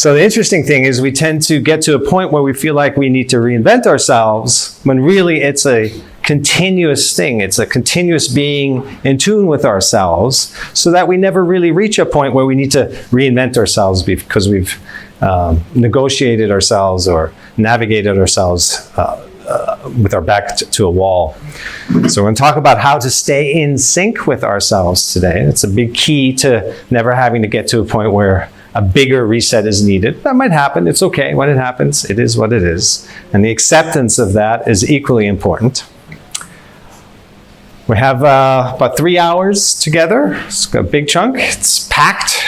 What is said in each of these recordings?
So the interesting thing is we tend to get to a point where we feel like we need to reinvent ourselves when really it's a continuous thing. It's a continuous being in tune with ourselves so that we never really reach a point where we need to reinvent ourselves because we've negotiated ourselves or navigated ourselves with our back to a wall. So we're going to talk about how to stay in sync with ourselves today. It's a big key to never having to get to a point where a bigger reset is needed. That might happen. It's okay when it happens. It is what it is. And the acceptance of that is equally important. We have about 3 hours together. It's a big chunk. It's packed.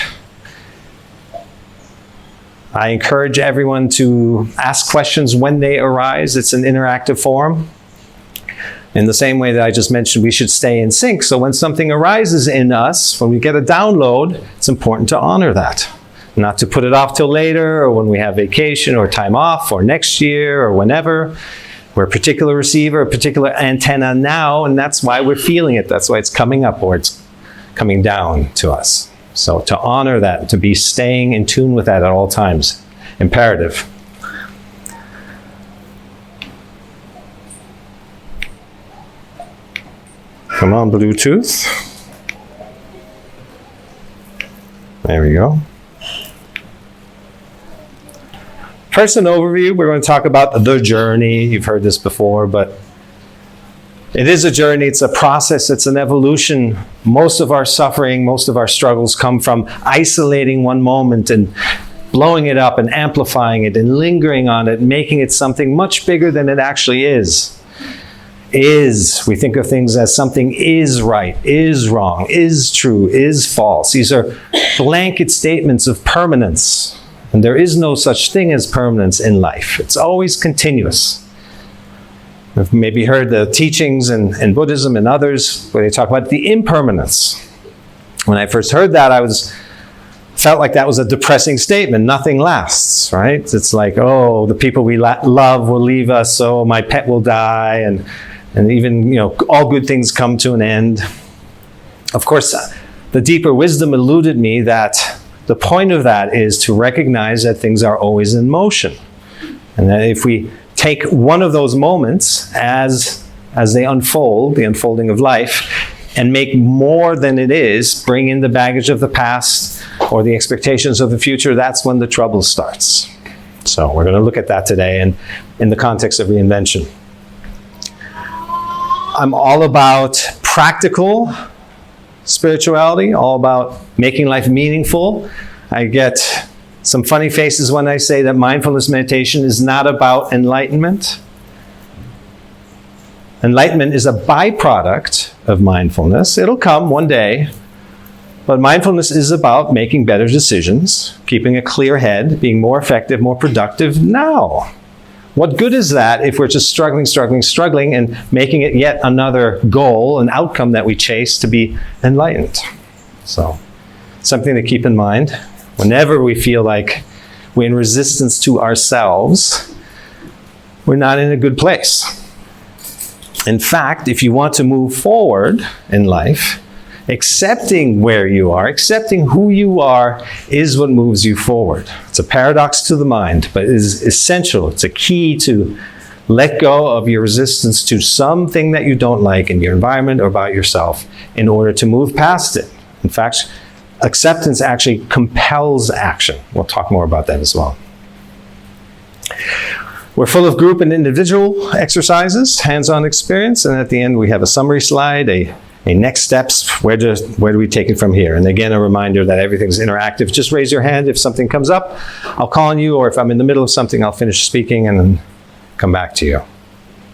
I encourage everyone to ask questions when they arise. It's an interactive forum. In the same way that I just mentioned, we should stay in sync. So when something arises in us, when we get a download, it's important to honor that. Not to put it off till later, or when we have vacation or time off, or next year, or whenever. We're a particular receiver, a particular antenna now, and that's why we're feeling it. That's why it's coming up or it's coming down to us. So to honor that, to be staying in tune with that at all times, imperative. Come on, Bluetooth. There we go. First, an overview. We're going to talk about the journey. You've heard this before, but it is a journey. It's a process. It's an evolution. Most of our suffering, most of our struggles come from isolating one moment and blowing it up and amplifying it and lingering on it, making it something much bigger than it actually is. We think of things as something is right, is wrong, is true, is false. These are blanket statements of permanence. And there is no such thing as permanence in life. It's always continuous. You've maybe heard the teachings in Buddhism and others where they talk about the impermanence. When I first heard that, I felt like that was a depressing statement. Nothing lasts, right? It's like, oh, the people we love will leave us, so my pet will die, and even, all good things come to an end. Of course, the deeper wisdom eluded me that the point of that is to recognize that things are always in motion. And that if we take one of those moments as they unfold, the unfolding of life, and make more than it is, bring in the baggage of the past or the expectations of the future, that's when the trouble starts. So we're going to look at that today and in the context of reinvention. I'm all about practical spirituality, all about making life meaningful. I get some funny faces when I say that mindfulness meditation is not about enlightenment. Enlightenment is a byproduct of mindfulness. It'll come one day. But mindfulness is about making better decisions, keeping a clear head, being more effective, more productive now. What good is that if we're just struggling, and making it yet another goal, an outcome that we chase to be enlightened? So, something to keep in mind. Whenever we feel like we're in resistance to ourselves, we're not in a good place. In fact, if you want to move forward in life, accepting where you are, accepting who you are, is what moves you forward. It's a paradox to the mind, but it is essential. It's a key to let go of your resistance to something that you don't like in your environment or about yourself in order to move past it. In fact, acceptance actually compels action. We'll talk more about that as well. We're full of group and individual exercises, hands-on experience, and at the end we have a summary slide, a next steps, where do we take it from here? And again, a reminder that everything's interactive. Just raise your hand if something comes up. I'll call on you, or if I'm in the middle of something, I'll finish speaking and then come back to you.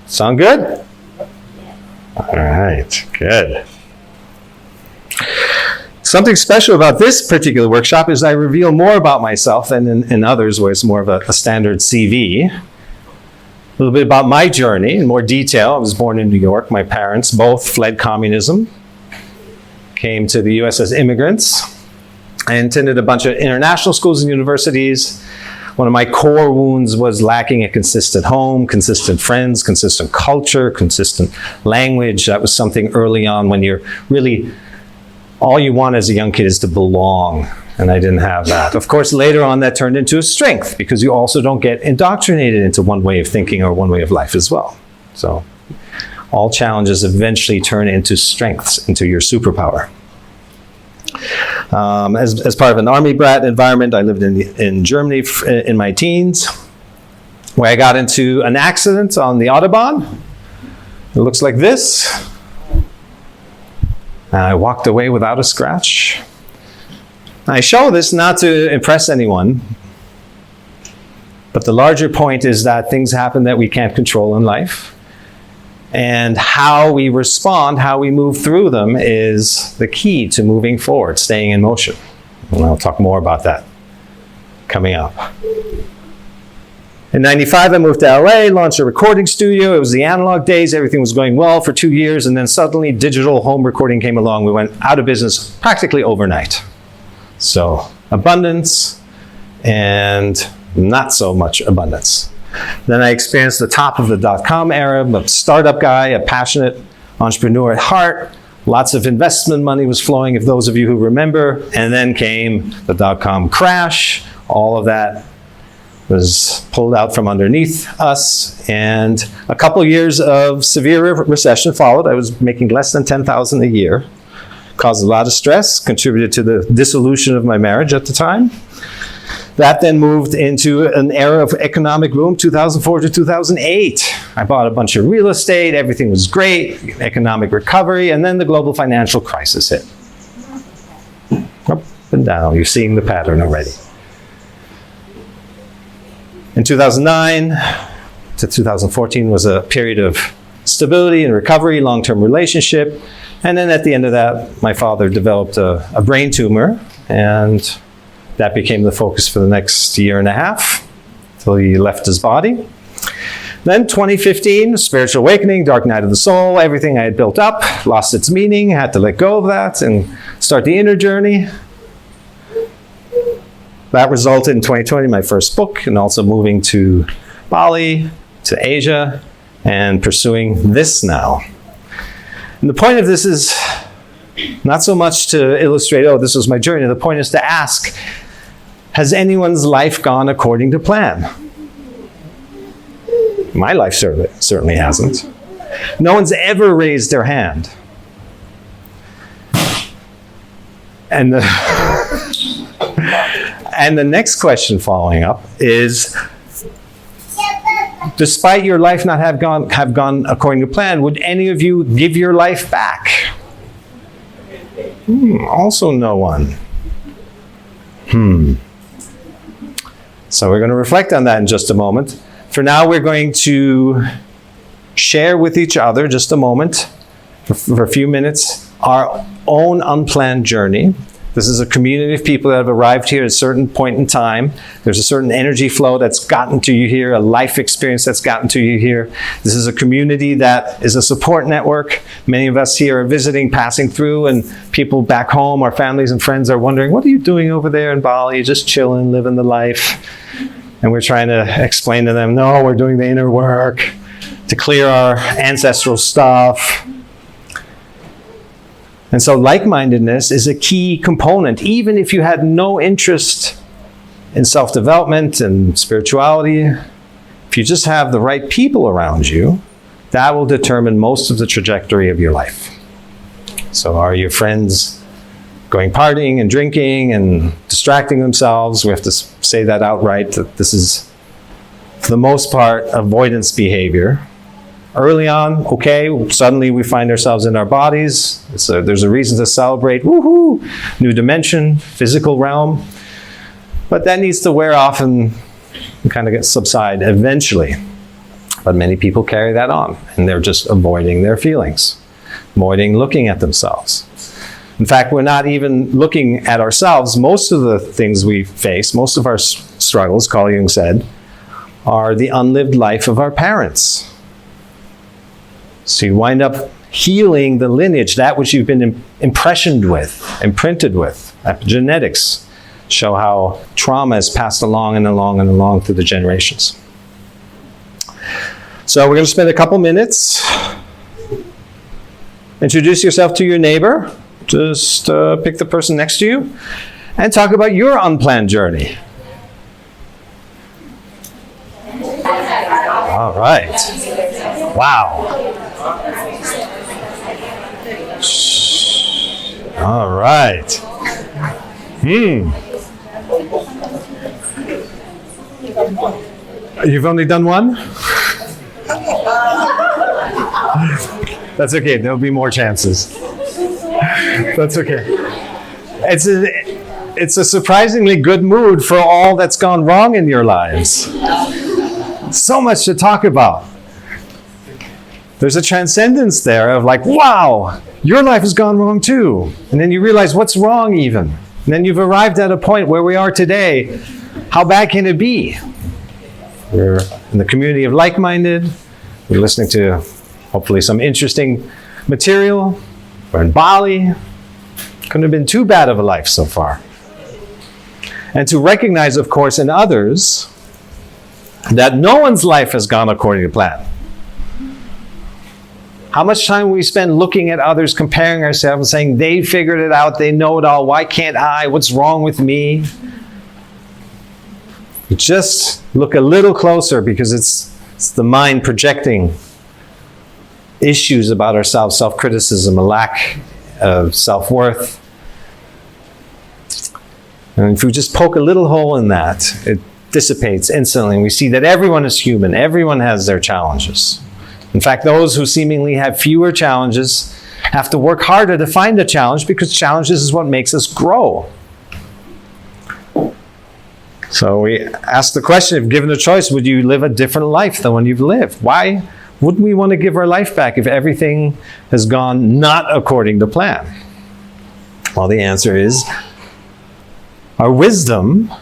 Sound good? All right, good. Something special about this particular workshop is I reveal more about myself than in others where it's more of a standard CV. A little bit about my journey in more detail. I was born in New York. My parents both fled communism, came to the US as immigrants. I attended a bunch of international schools and universities. One of my core wounds was lacking a consistent home, consistent friends, consistent culture, consistent language. That was something early on when you're really, all you want as a young kid is to belong. And I didn't have that. Of course, later on that turned into a strength because you also don't get indoctrinated into one way of thinking or one way of life as well. So all challenges eventually turn into strengths, into your superpower. As part of an army brat environment, I lived in Germany in my teens, where I got into an accident on the Autobahn. It looks like this. And I walked away without a scratch. I show this not to impress anyone, but the larger point is that things happen that we can't control in life. And how we respond, how we move through them is the key to moving forward, staying in motion. And I'll talk more about that coming up. In '95, I moved to LA, launched a recording studio. It was the analog days. Everything was going well for 2 years. And then suddenly digital home recording came along. We went out of business practically overnight. So abundance and not so much abundance. Then I experienced the top of the dot-com era. I'm a startup guy, a passionate entrepreneur at heart. Lots of investment money was flowing, if those of you who remember. And then came the dot-com crash. All of that was pulled out from underneath us. And a couple years of severe recession followed. I was making less than $10,000 a year. Caused a lot of stress, contributed to the dissolution of my marriage at the time. That then moved into an era of economic boom, 2004 to 2008. I bought a bunch of real estate, everything was great, economic recovery, and then the global financial crisis hit. Up and down, you're seeing the pattern already. In 2009 to 2014 was a period of stability and recovery, long-term relationship. And then at the end of that, my father developed a brain tumor, and that became the focus for the next year and a half, until he left his body. Then 2015, spiritual awakening, dark night of the soul, everything I had built up lost its meaning, had to let go of that and start the inner journey. That resulted in 2020, my first book, and also moving to Bali, to Asia, and pursuing this now. And the point of this is not so much to illustrate, oh, this was my journey. The point is to ask, has anyone's life gone according to plan? My life certainly hasn't. No one's ever raised their hand. And the next question following up is, despite your life not have gone according to plan, would any of you give your life back? Also no one. So we're going to reflect on that in just a moment. For now, we're going to share with each other, just a moment, for a few minutes, our own unplanned journey. This is a community of people that have arrived here at a certain point in time. There's a certain energy flow that's gotten to you here, a life experience that's gotten to you here. This is a community that is a support network. Many of us here are visiting, passing through, and people back home, our families and friends are wondering, what are you doing over there in Bali? Just chilling, living the life. And we're trying to explain to them, no, we're doing the inner work to clear our ancestral stuff. And so like-mindedness is a key component. Even if you had no interest in self-development and spirituality, if you just have the right people around you, that will determine most of the trajectory of your life. So are your friends going partying and drinking and distracting themselves? We have to say that outright, that this is, for the most part, avoidance behavior. Early on, okay, suddenly we find ourselves in our bodies. There's a reason to celebrate, woohoo, new dimension, physical realm. But that needs to wear off and kind of subside eventually. But many people carry that on, and they're just avoiding their feelings, avoiding looking at themselves. In fact, we're not even looking at ourselves. Most of the things we face, most of our struggles, Carl Jung said, are the unlived life of our parents. So you wind up healing the lineage, that which you've been imprinted with. Epigenetics show how trauma is passed along and along and along through the generations. So we're going to spend a couple minutes. Introduce yourself to your neighbor. Just pick the person next to you and talk about your unplanned journey. All right. Wow. All right. You've only done one? That's okay. There'll be more chances. That's okay. It's a surprisingly good mood for all that's gone wrong in your lives. So much to talk about. There's a transcendence there of like, wow, your life has gone wrong too. And then you realize what's wrong even. And then you've arrived at a point where we are today. How bad can it be? We're in the community of like-minded. We're listening to hopefully some interesting material. We're in Bali. Couldn't have been too bad of a life so far. And to recognize, of course, in others that no one's life has gone according to plan. How much time we spend looking at others, comparing ourselves, and saying, they figured it out, they know it all, why can't I? What's wrong with me? Just look a little closer, because it's the mind projecting issues about ourselves, self-criticism, a lack of self-worth. And if we just poke a little hole in that, it dissipates instantly. And we see that everyone is human. Everyone has their challenges. In fact, those who seemingly have fewer challenges have to work harder to find a challenge, because challenges is what makes us grow. So we ask the question, if given a choice, would you live a different life than one you've lived? Why wouldn't we want to give our life back if everything has gone not according to plan? Well, the answer is our wisdom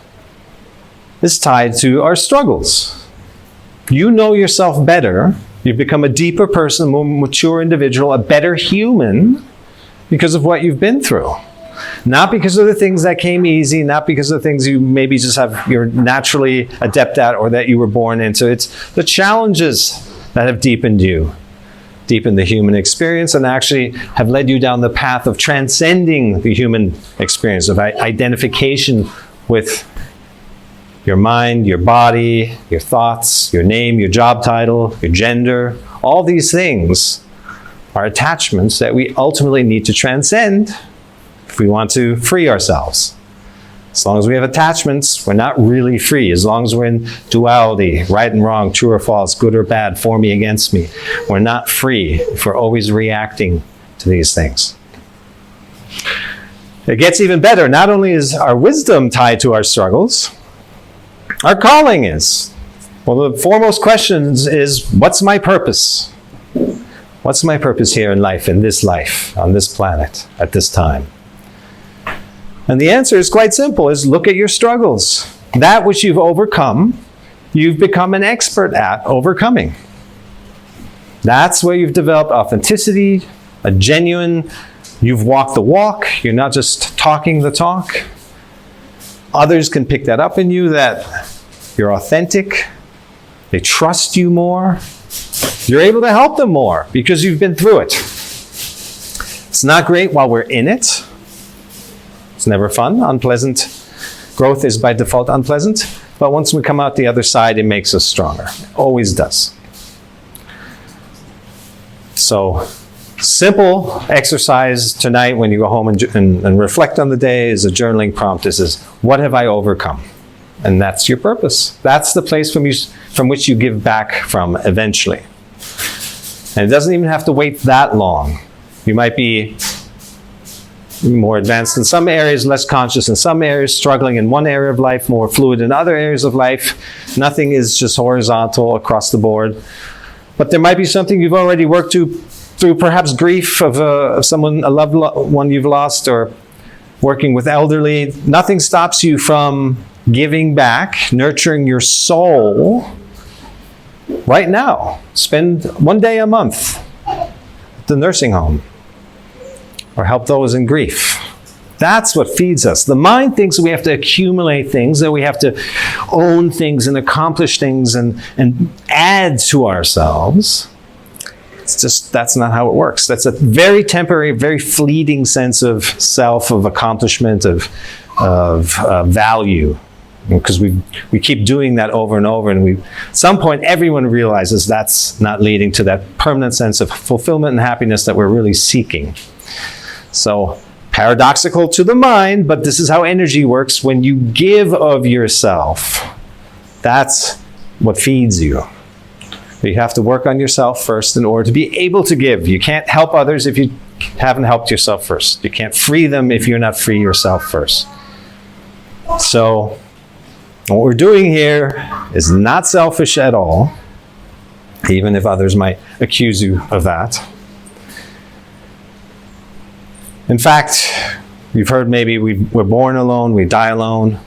is tied to our struggles. You know yourself better. You've become a deeper person, a more mature individual, a better human because of what you've been through. Not because of the things that came easy, not because of the things you maybe just you're naturally adept at or that you were born into. It's the challenges that have deepened you, deepened the human experience, and actually have led you down the path of transcending the human experience, of identification with your mind, your body, your thoughts, your name, your job title, your gender. All these things are attachments that we ultimately need to transcend if we want to free ourselves. As long as we have attachments, we're not really free. As long as we're in duality, right and wrong, true or false, good or bad, for me, against me, we're not free if we're always reacting to these things. It gets even better. Not only is our wisdom tied to our struggles, our calling is. Well, the foremost question is, what's my purpose? What's my purpose here in life, on this planet, at this time? And the answer is quite simple, is look at your struggles. That which you've overcome, you've become an expert at overcoming. That's where you've developed authenticity, a genuine, you've walked the walk, you're not just talking the talk. Others can pick that up in you, that you're authentic, they trust you more, you're able to help them more because you've been through it. It's not great while we're in it. It's never fun. Unpleasant growth is by default unpleasant. But once we come out the other side, it makes us stronger. It always does. So, simple exercise tonight when you go home and reflect on the day is a journaling prompt. This is, what have I overcome? And that's your purpose. That's the place from which you give back from eventually. And it doesn't even have to wait that long. You might be more advanced in some areas, less conscious in some areas, struggling in one area of life, more fluid in other areas of life. Nothing is just horizontal across the board. But there might be something you've already worked through perhaps grief of someone, a loved one you've lost, or working with elderly. Nothing stops you from giving back, nurturing your soul right now. Spend one day a month at the nursing home, or help those in grief. That's what feeds us. The mind thinks we have to accumulate things, that we have to own things and accomplish things and add to ourselves. It's just, that's not how it works. That's a very temporary, very fleeting sense of self, of accomplishment, of value, because we keep doing that over and over, and at some point everyone realizes that's not leading to that permanent sense of fulfillment and happiness that we're really seeking. So paradoxical to the mind, but this is how energy works. When you give of yourself, that's what feeds you. You have to work on yourself first in order to be able to give. You can't help others if you haven't helped yourself first. You can't free them if you're not free yourself first. So what we're doing here is not selfish at all, even if others might accuse you of that. In fact, you've heard maybe we're born alone, we die alone.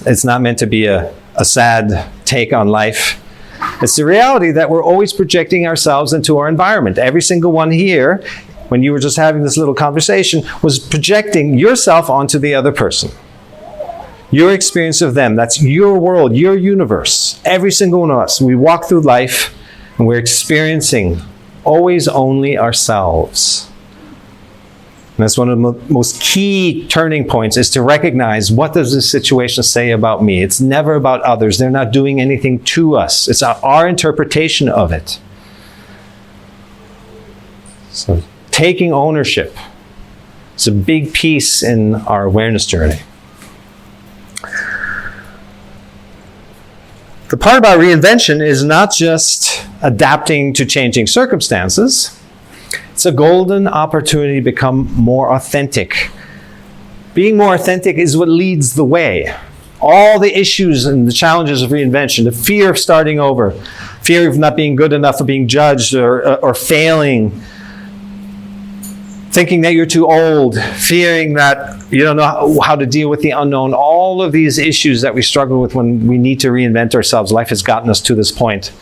It's not meant to be a sad take on life. It's the reality that we're always projecting ourselves into our environment. Every single one here, when you were just having this little conversation, was projecting yourself onto the other person. Your experience of them, that's your world, your universe. Every single one of us. We walk through life and we're experiencing always only ourselves. And that's one of the most key turning points, is to recognize, what does this situation say about me? It's never about others. They're not doing anything to us. It's our interpretation of it. So taking ownership is a big piece in our awareness journey. The part about reinvention is not just adapting to changing circumstances. It's a golden opportunity to become more authentic. Being more authentic is what leads the way. All the issues and the challenges of reinvention, the fear of starting over, fear of not being good enough, of being judged or failing, thinking that you're too old, fearing that you don't know how to deal with the unknown, all of these issues that we struggle with when we need to reinvent ourselves. Life has gotten us to this point.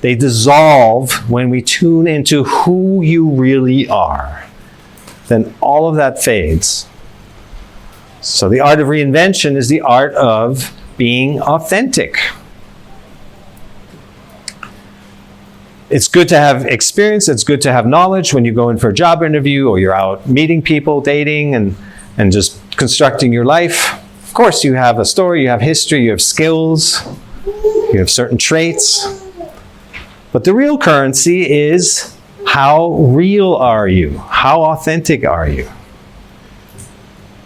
They dissolve when we tune into who you really are. Then all of that fades. So the art of reinvention is the art of being authentic. It's good to have experience, it's good to have knowledge when you go in for a job interview or you're out meeting people, dating, and just constructing your life. Of course, you have a story, you have history, you have skills, you have certain traits. But the real currency is, how real are you? How authentic are you?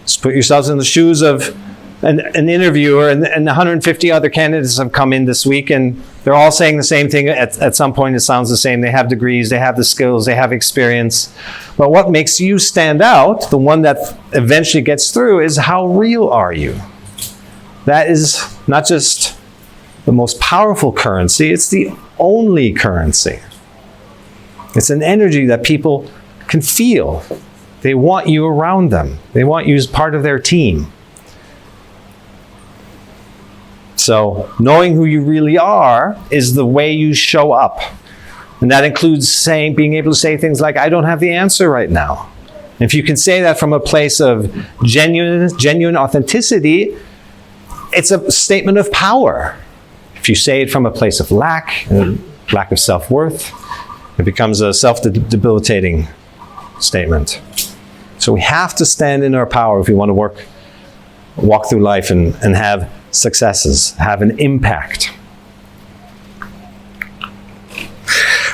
Just put yourselves in the shoes of an interviewer, and 150 other candidates have come in this week, and they're all saying the same thing. At some point it sounds the same. They have degrees, they have the skills, they have experience. But what makes you stand out, the one that eventually gets through, is how real are you? That is not just the most powerful currency, it's the only currency. It's an energy that people can feel. They want you around them. They want you as part of their team. So knowing who you really are is the way you show up. And that includes being able to say things like, I don't have the answer right now. And if you can say that from a place of genuine authenticity, it's a statement of power. If you say it from a place of lack of self-worth, it becomes a self-debilitating statement. So we have to stand in our power if we want to walk through life and have successes, have an impact.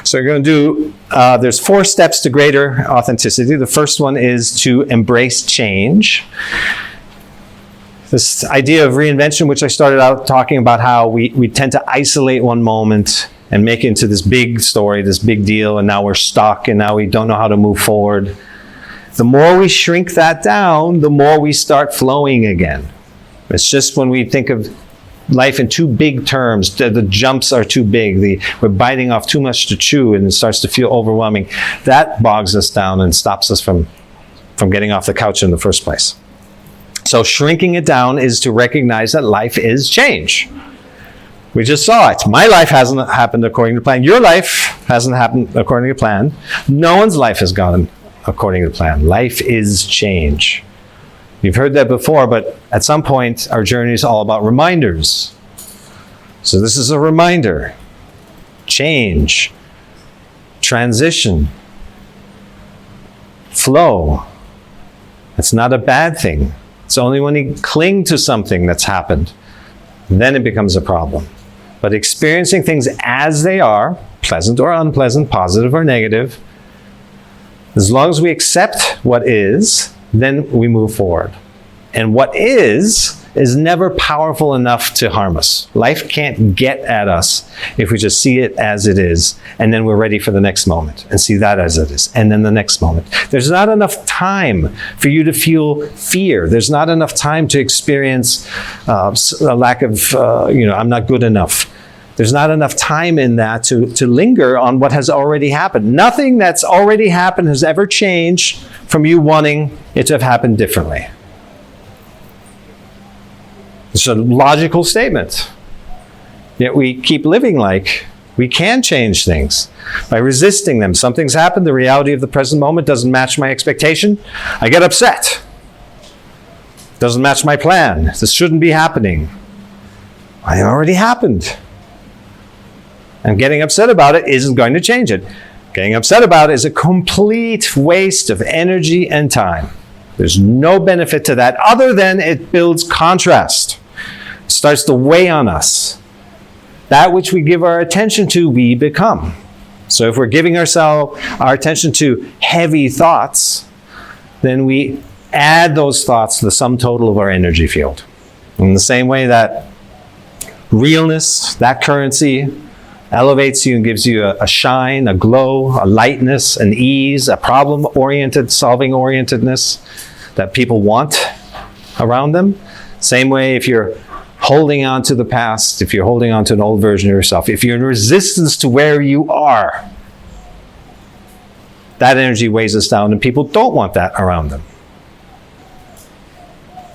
So we're going to do, there's 4 steps to greater authenticity. The first one is to embrace change. This idea of reinvention, which I started out talking about, how we tend to isolate one moment and make it into this big story, this big deal, and now we're stuck, and now we don't know how to move forward. The more we shrink that down, the more we start flowing again. It's just when we think of life in too big terms, the jumps are too big, we're biting off too much to chew, and it starts to feel overwhelming. That bogs us down and stops us from getting off the couch in the first place. So shrinking it down is to recognize that life is change. We just saw it. My life hasn't happened according to plan. Your life hasn't happened according to plan. No one's life has gone according to plan. Life is change. You've heard that before, but at some point, our journey is all about reminders. So this is a reminder. Change. Transition. Flow. It's not a bad thing. It's only when you cling to something that's happened, then it becomes a problem. But experiencing things as they are, pleasant or unpleasant, positive or negative, as long as we accept what is, then we move forward. And what is never powerful enough to harm us. Life can't get at us if we just see it as it is, and then we're ready for the next moment, and see that as it is, and then the next moment. There's not enough time for you to feel fear. There's not enough time to experience a lack of, I'm not good enough. There's not enough time in that to linger on what has already happened. Nothing that's already happened has ever changed from you wanting it to have happened differently. It's a logical statement. Yet we keep living like we can change things by resisting them. Something's happened, the reality of the present moment doesn't match my expectation. I get upset. Doesn't match my plan. This shouldn't be happening. It already happened. And getting upset about it isn't going to change it. Getting upset about it is a complete waste of energy and time. There's no benefit to that other than it builds contrast. It starts to weigh on us. That which we give our attention to, we become. So if we're giving our attention to heavy thoughts, then we add those thoughts to the sum total of our energy field. In the same way that realness, that currency, elevates you and gives you a shine, a glow, a lightness, an ease, a problem-oriented, solving-orientedness that people want around them. Same way if you're holding on to the past, if you're holding on to an old version of yourself, if you're in resistance to where you are, that energy weighs us down, and people don't want that around them.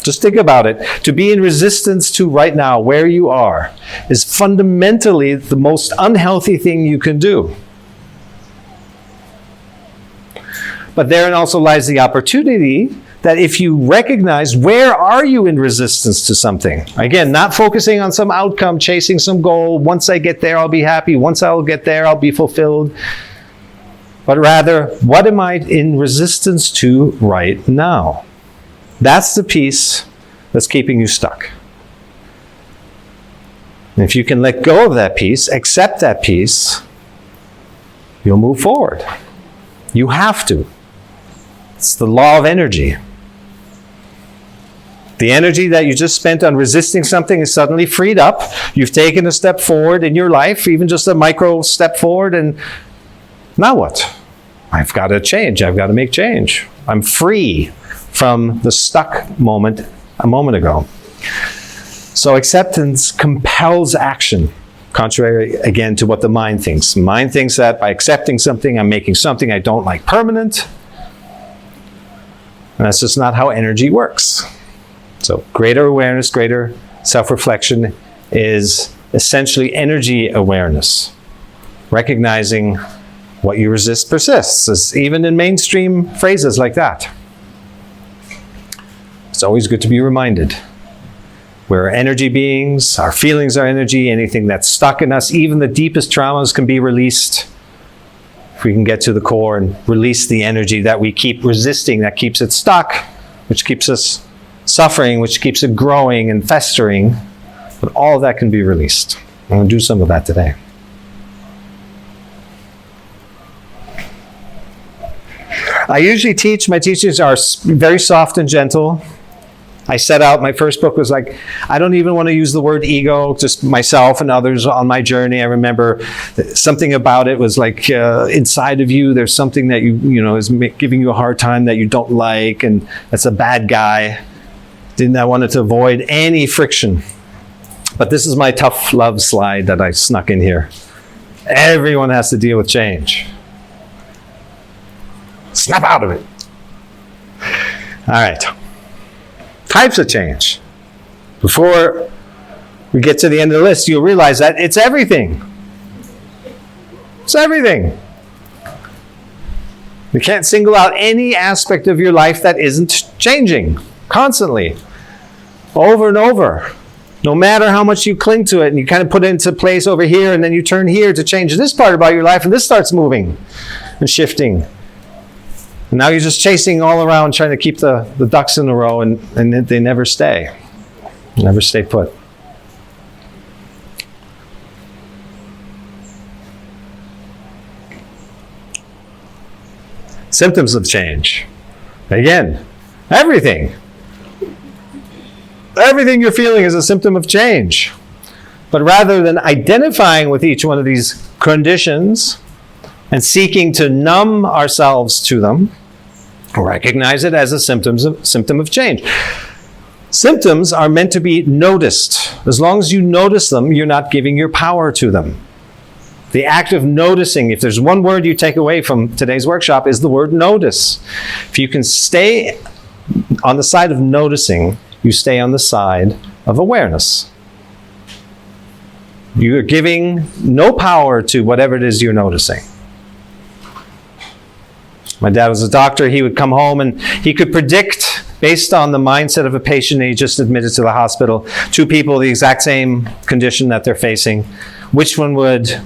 Just think about it. To be in resistance to right now, where you are, is fundamentally the most unhealthy thing you can do. But therein also lies the opportunity that if you recognize where are you in resistance to something, again, not focusing on some outcome, chasing some goal, once I get there, I'll be happy, once I'll get there, I'll be fulfilled, but rather, what am I in resistance to right now? That's the piece that's keeping you stuck. And if you can let go of that piece, accept that piece, you'll move forward. You have to. It's the law of energy. The energy that you just spent on resisting something is suddenly freed up. You've taken a step forward in your life, even just a micro step forward, and now what? I've got to change. I've got to make change. I'm free from the stuck moment a moment ago. So acceptance compels action, contrary again to what the mind thinks. The mind thinks that by accepting something, I'm making something I don't like permanent. And that's just not how energy works. So greater awareness, greater self-reflection is essentially energy awareness. Recognizing what you resist persists, as even in mainstream phrases like that. It's always good to be reminded. We're energy beings, our feelings are energy, anything that's stuck in us, even the deepest traumas can be released. If we can get to the core and release the energy that we keep resisting, that keeps it stuck, which keeps us suffering, which keeps it growing and festering, but all of that can be released. I'm going to do some of that today. I usually teach, my teachings are very soft and gentle. I set out, my first book was like, I don't even want to use the word ego, just myself and others on my journey. I remember something about it was like inside of you, there's something that you know is giving you a hard time that you don't like, and that's a bad guy. I wanted to avoid any friction. But this is my tough love slide that I snuck in here. Everyone has to deal with change. Snap out of it. All right. Types of change. Before we get to the end of the list, you'll realize that it's everything. It's everything. You can't single out any aspect of your life that isn't changing constantly, over and over. No matter how much you cling to it and you kind of put it into place over here, and then you turn here to change this part about your life, and this starts moving and shifting. Now you're just chasing all around trying to keep the ducks in a row, and they never stay. Never stay put. Symptoms of change. Again, everything you're feeling is a symptom of change. But rather than identifying with each one of these conditions and seeking to numb ourselves to them, recognize it as a symptom of change. Symptoms are meant to be noticed. As long as you notice them, you're not giving your power to them. The act of noticing, if there's one word you take away from today's workshop, is the word notice. If you can stay on the side of noticing, you stay on the side of awareness. You're giving no power to whatever it is you're noticing. My dad was a doctor. He would come home and he could predict, based on the mindset of a patient he just admitted to the hospital, two people, the exact same condition that they're facing, which one would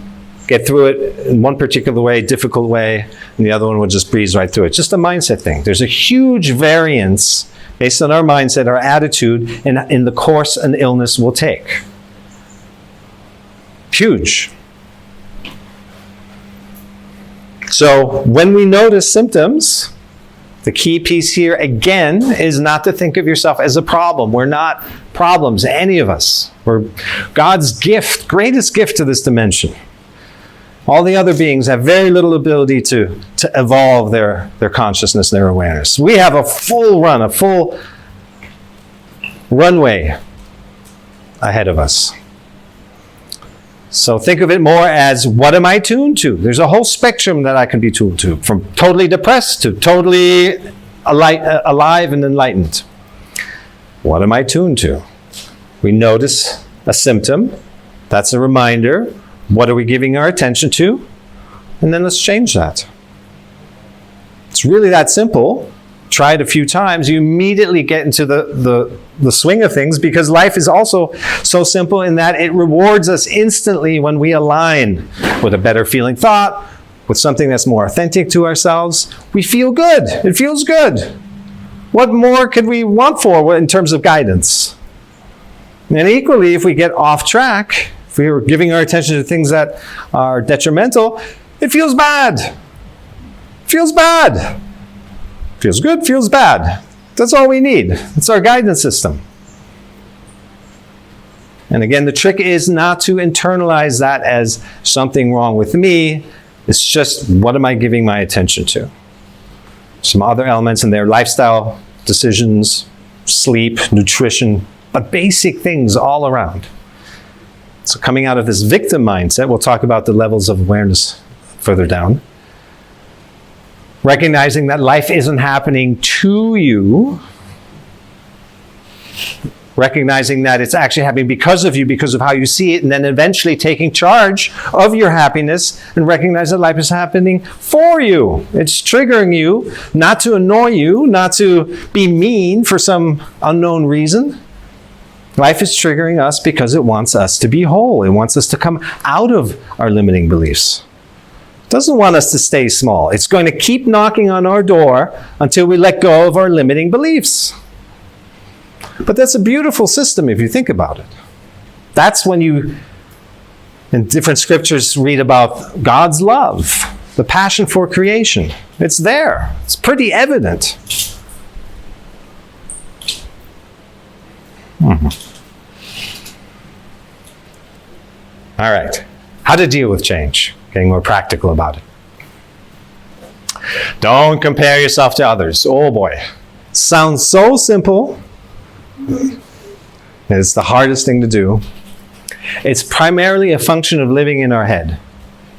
get through it in one particular way, difficult way, and the other one would just breeze right through it. Just a mindset thing. There's a huge variance based on our mindset, our attitude, in the course an illness will take. Huge. So when we notice symptoms, the key piece here again is not to think of yourself as a problem. We're not problems, any of us. We're God's gift, greatest gift to this dimension. All the other beings have very little ability to evolve their consciousness, their awareness. We have a full runway ahead of us. So think of it more as, what am I tuned to? There's a whole spectrum that I can be tuned to, from totally depressed to totally alive and enlightened. What am I tuned to? We notice a symptom. That's a reminder. What are we giving our attention to? And then let's change that. It's really that simple. Try it a few times. You immediately get into the swing of things, because life is also so simple in that it rewards us instantly when we align with a better feeling thought, with something that's more authentic to ourselves. We feel good. It feels good. What more could we want for in terms of guidance? And equally, if we get off track, if we're giving our attention to things that are detrimental, it feels bad. It feels bad. Feels good, feels bad. That's all we need. It's our guidance system. And again, the trick is not to internalize that as something wrong with me. It's just, what am I giving my attention to? Some other elements in there: lifestyle decisions, sleep, nutrition, but basic things all around. So coming out of this victim mindset, we'll talk about the levels of awareness further down. Recognizing that life isn't happening to you. Recognizing that it's actually happening because of you, because of how you see it, and then eventually taking charge of your happiness and recognize that life is happening for you. It's triggering you, not to annoy you, not to be mean for some unknown reason. Life is triggering us because it wants us to be whole. It wants us to come out of our limiting beliefs. It doesn't want us to stay small. It's going to keep knocking on our door until we let go of our limiting beliefs. But that's a beautiful system if you think about it. That's when you, in different scriptures, read about God's love, the passion for creation. It's there. It's pretty evident. All right. How to deal with change. Getting more practical about it. Don't compare yourself to others. Oh boy. Sounds so simple. It's the hardest thing to do. It's primarily a function of living in our head,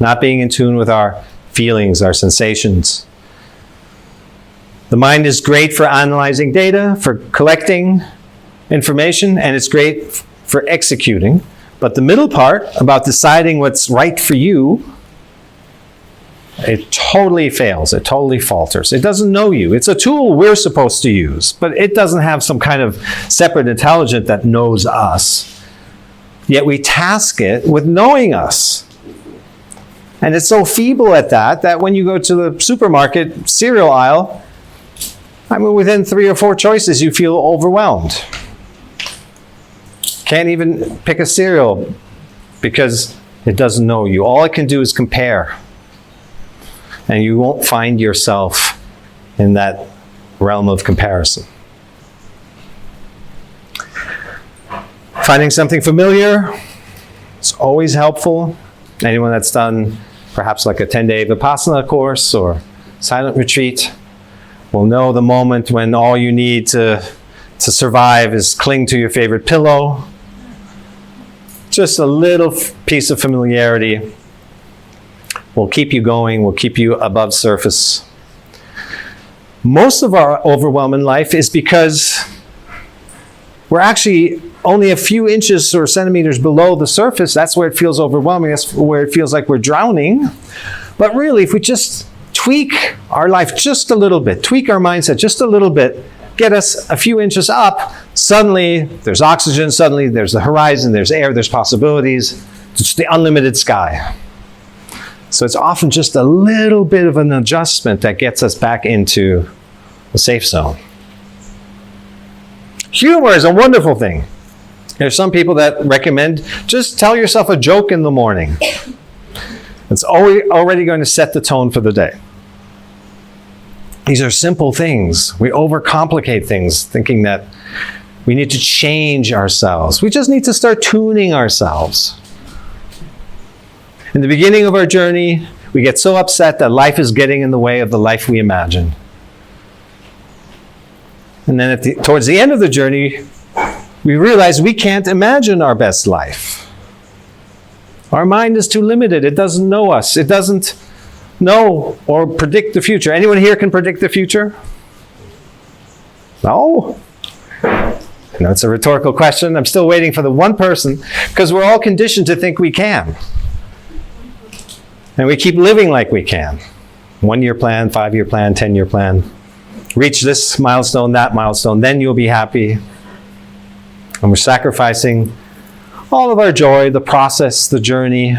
not being in tune with our feelings, our sensations. The mind is great for analyzing data, for collecting information, and it's great for executing. But the middle part, about deciding what's right for you, it totally fails. It totally falters. It doesn't know you. It's a tool we're supposed to use, but it doesn't have some kind of separate intelligence that knows us. Yet we task it with knowing us. And it's so feeble at that when you go to the supermarket cereal aisle, I mean, within 3 or 4 choices, you feel overwhelmed. Can't even pick a cereal because it doesn't know you. All it can do is compare. And you won't find yourself in that realm of comparison. Finding something familiar is always helpful. Anyone that's done perhaps like a 10-day Vipassana course or silent retreat will know the moment when all you need to survive is cling to your favorite pillow. Just a little piece of familiarity will keep you going, will keep you above surface. Most of our overwhelm in life is because we're actually only a few inches or centimeters below the surface. That's where it feels overwhelming. That's where it feels like we're drowning. But really, if we just tweak our life just a little bit, tweak our mindset just a little bit, get us a few inches up, suddenly there's oxygen, suddenly there's the horizon, there's air, there's possibilities. It's the unlimited sky. So it's often just a little bit of an adjustment that gets us back into the safe zone. Humor is a wonderful thing. There's some people that recommend just tell yourself a joke in the morning. It's already going to set the tone for the day. These are simple things. We overcomplicate things, thinking that we need to change ourselves. We just need to start tuning ourselves. In the beginning of our journey, we get so upset that life is getting in the way of the life we imagine. And then towards the end of the journey, we realize we can't imagine our best life. Our mind is too limited. It doesn't know us. It doesn't know or predict the future. Anyone here can predict the future? No? I know it's a rhetorical question. I'm still waiting for the one person, because we're all conditioned to think we can. And we keep living like we can. 1-year plan, 5-year plan, 10-year plan. Reach this milestone, that milestone, then you'll be happy. And we're sacrificing all of our joy, the process, the journey,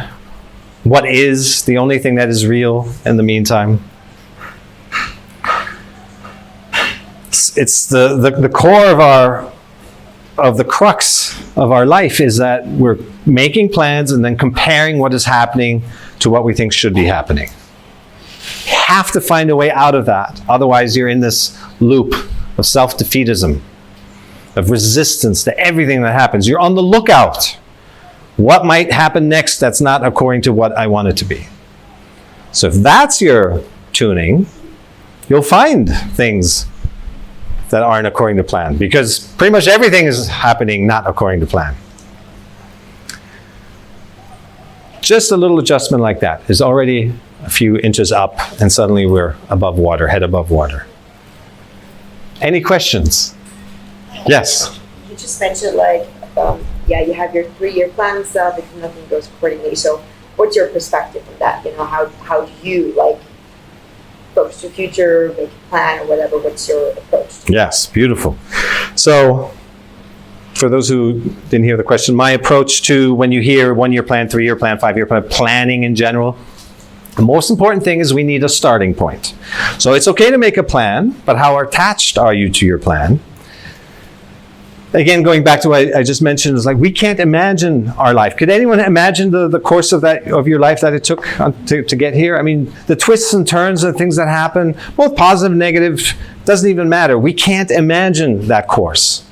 what is the only thing that is real in the meantime. It's the core of the crux of our life is that we're making plans and then comparing what is happening to what we think should be happening. You have to find a way out of that. Otherwise, you're in this loop of self-defeatism, of resistance to everything that happens. You're on the lookout. What might happen next that's not according to what I want it to be? So if that's your tuning, you'll find things that aren't according to plan, because pretty much everything is happening not according to plan. Just a little adjustment like that is already a few inches up, and suddenly we're above water, head above water. Any questions? Yes? You just mentioned you have your 3-year plan and stuff, if nothing goes accordingly. So what's your perspective on that? How do you approach the future, make a plan or whatever? What's your approach? Yes, beautiful. So for those who didn't hear the question, my approach to when you hear 1-year plan, 3-year plan, 5-year plan, planning in general, the most important thing is we need a starting point. So it's okay to make a plan, but how attached are you to your plan? Again, going back to what I just mentioned, is we can't imagine our life. Could anyone imagine the course of your life that it took to get here? I mean, the twists and turns and things that happen, both positive and negative, doesn't even matter. We can't imagine that course.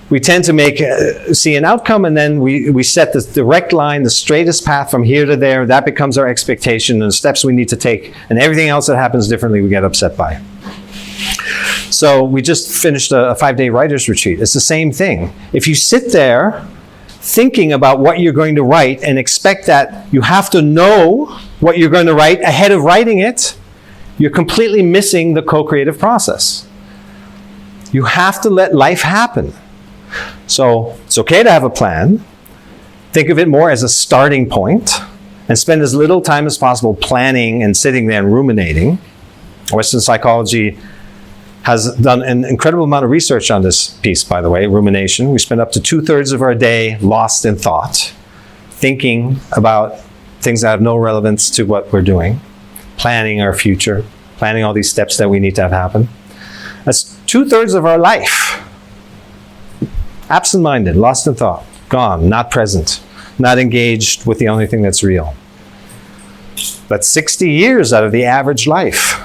We tend to see an outcome, and then we set this direct line, the straightest path from here to there. That becomes our expectation and the steps we need to take, and everything else that happens differently we get upset by. So we just finished a 5-day writer's retreat. It's the same thing. If you sit there thinking about what you're going to write and expect that you have to know what you're going to write ahead of writing it, you're completely missing the co-creative process. You have to let life happen. So it's okay to have a plan. Think of it more as a starting point and spend as little time as possible planning and sitting there and ruminating. Western psychology has done an incredible amount of research on this piece, by the way, rumination. We spend up to 2/3 of our day lost in thought. thinking about things that have no relevance to what we're doing, planning our future, planning all these steps that we need to have happen. That's 2/3 of our life. Absent-minded, lost in thought, gone, not present, not engaged with the only thing that's real. That's 60 years out of the average life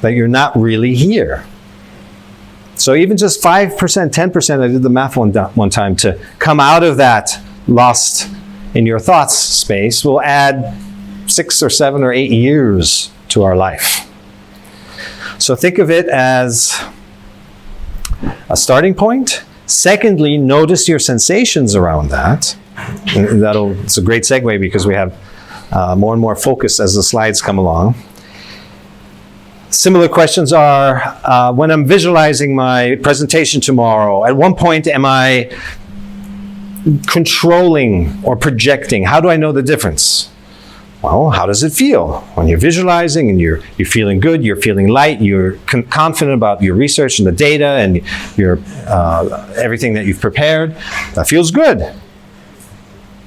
that you're not really here. So even just 5%, 10%, I did the math one time, to come out of that lost in your thoughts space will add 6 or 7 or 8 years to our life. So think of it as a starting point. Secondly, notice your sensations around that. And it's a great segue because we have more and more focus as the slides come along. Similar questions are, when I'm visualizing my presentation tomorrow, at one point am I controlling or projecting? How do I know the difference? Well, how does it feel? When you're visualizing and you're feeling good, you're feeling light, you're confident about your research and the data and your everything that you've prepared, that feels good.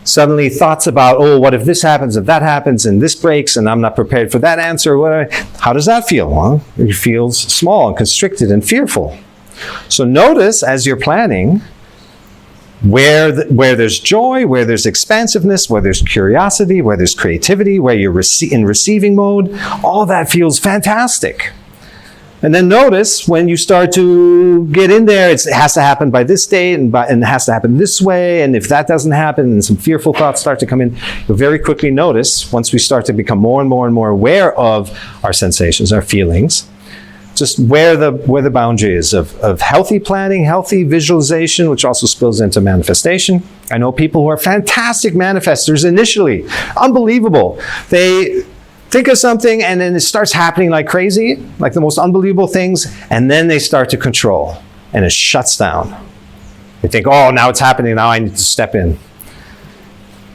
Suddenly thoughts about, oh, what if this happens, if that happens, and this breaks, and I'm not prepared for that answer, how does that feel? Well, it feels small and constricted and fearful. So notice as you're planning, where there's joy, where there's expansiveness, where there's curiosity, where there's creativity, where you're in receiving mode, all that feels fantastic. And then notice when you start to get in there, it has to happen by this date and it has to happen this way. And if that doesn't happen and some fearful thoughts start to come in, you'll very quickly notice, once we start to become more and more and more aware of our sensations, our feelings, just where the boundary is of healthy planning, healthy visualization, which also spills into manifestation. I know people who are fantastic manifestors initially, unbelievable. They think of something and then it starts happening like crazy, like the most unbelievable things, and then they start to control and it shuts down. They think, oh, now it's happening, now I need to step in.